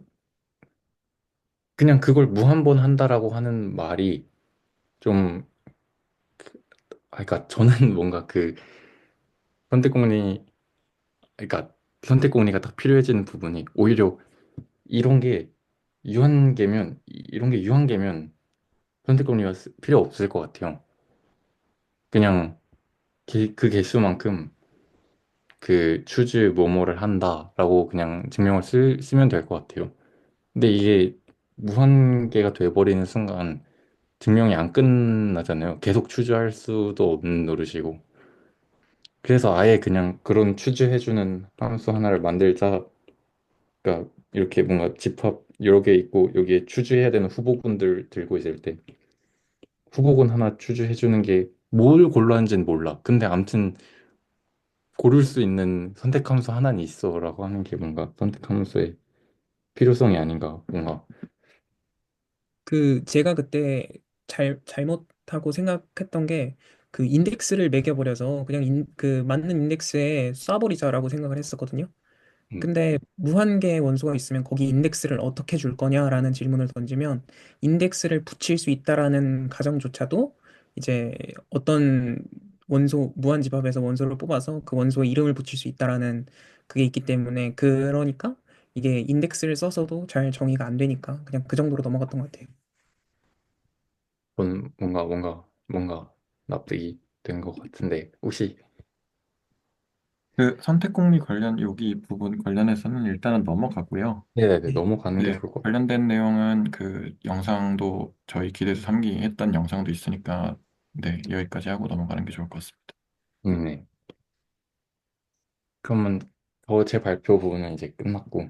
그냥 그걸 무한번 한다라고 하는 말이 좀 그러니까 저는 뭔가 그 선택공리 그러니까 선택공리가 딱 필요해지는 부분이 오히려 이런 게 이런 게 유한계면 선택권리가 필요 없을 것 같아요. 그냥 그 개수만큼 그 추즈 뭐뭐를 한다라고 그냥 쓰면 될 것 같아요. 근데 이게 무한계가 돼버리는 순간 증명이 안 끝나잖아요. 계속 추주할 수도 없는 노릇이고. 그래서 아예 그냥 그런 추주해주는 함수 하나를 만들자. 그러니까 이렇게 뭔가 집합 여러 개 있고 여기에 추주해야 되는 후보군들 들고 있을 때 후보군 하나 추주해주는 게 뭘 골랐는지는 몰라. 근데 아무튼 고를 수 있는 선택 함수 하나는 있어라고 하는 게 뭔가 선택 함수의 필요성이 아닌가 뭔가. 그 제가 그때 잘못하고 생각했던 게 그 인덱스를 매겨버려서 그냥 그 맞는 인덱스에 쏴버리자라고 생각을 했었거든요. 음, 근데 무한개의 원소가 있으면 거기 인덱스를 어떻게 줄 거냐라는 질문을 던지면 인덱스를 붙일 수 있다라는 가정조차도 이제 어떤 무한집합에서 원소를 뽑아서 그 원소의 이름을 붙일 수 있다라는 그게 있기 때문에 그러니까 이게 인덱스를 써서도 잘 정의가 안 되니까 그냥 그 정도로 넘어갔던 것 같아요. 그건 뭔가 납득이 된 것 같은데 혹시 그 선택공리 관련 여기 부분 관련해서는 일단은 넘어가고요. 네네네, 넘어가는 게 네, 좋을 것 같아요. 관련된 내용은 그 영상도 저희 기대서 삼기했던 영상도 있으니까 네, 여기까지 하고 넘어가는 게 좋을 것 같습니다. 네. 그러면 제 발표 부분은 이제 끝났고,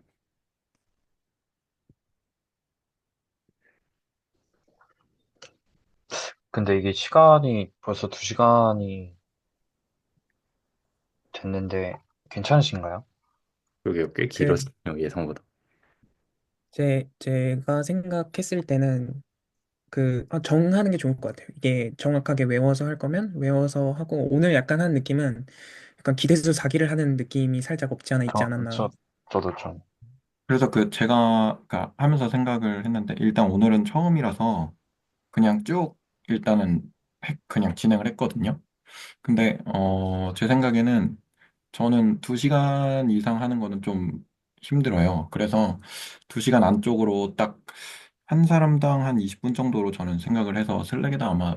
근데 이게 시간이 벌써 2시간이 됐는데 괜찮으신가요? 그게 꽤 그 길었어요, 예상보다. 제가 생각했을 때는 정하는 게 좋을 것 같아요. 이게 정확하게 외워서 할 거면 외워서 하고, 오늘 약간 한 느낌은 약간 기대수 사기를 하는 느낌이 살짝 없지 않아 있지 않았나. 저도 좀. 그래서 그 제가 그러니까 하면서 생각을 했는데 일단 오늘은 처음이라서 그냥 쭉 일단은 그냥 진행을 했거든요. 근데 제 생각에는 저는 2시간 이상 하는 거는 좀 힘들어요. 그래서 2시간 안쪽으로 딱 한 사람당 한 20분 정도로 저는 생각을 해서 슬랙에다 아마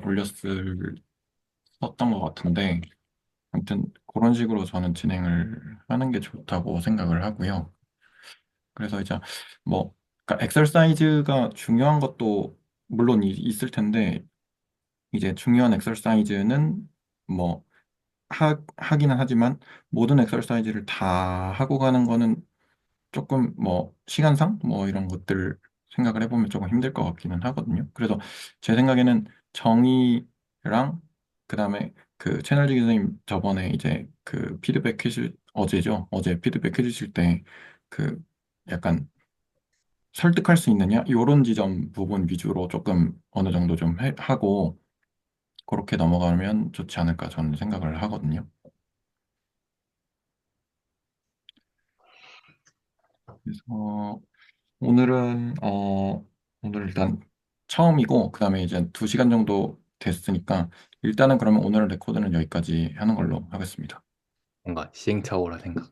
썼던 것 같은데 아무튼 그런 식으로 저는 진행을 하는 게 좋다고 생각을 하고요. 그래서 이제 뭐 그러니까 엑서사이즈가 중요한 것도 물론 있을 텐데 이제 중요한 엑서사이즈는 뭐 하기는 하지만 모든 엑서사이즈를 다 하고 가는 거는 조금 뭐 시간상 뭐 이런 것들 생각을 해보면 조금 힘들 것 같기는 하거든요. 그래서 제 생각에는 정의랑 그다음에 그 채널지 교수님 저번에 이제 그 피드백 해주 어제죠. 어제 피드백 해주실 때 그 약간 설득할 수 있느냐 이런 지점 부분 위주로 조금 어느 정도 좀 하고 그렇게 넘어가면 좋지 않을까 저는 생각을 하거든요. 그래서 오늘은 오늘 일단 처음이고 그다음에 이제 2시간 정도 됐으니까 일단은 그러면 오늘 레코드는 여기까지 하는 걸로 하겠습니다. 뭔가 시행착오라 생각.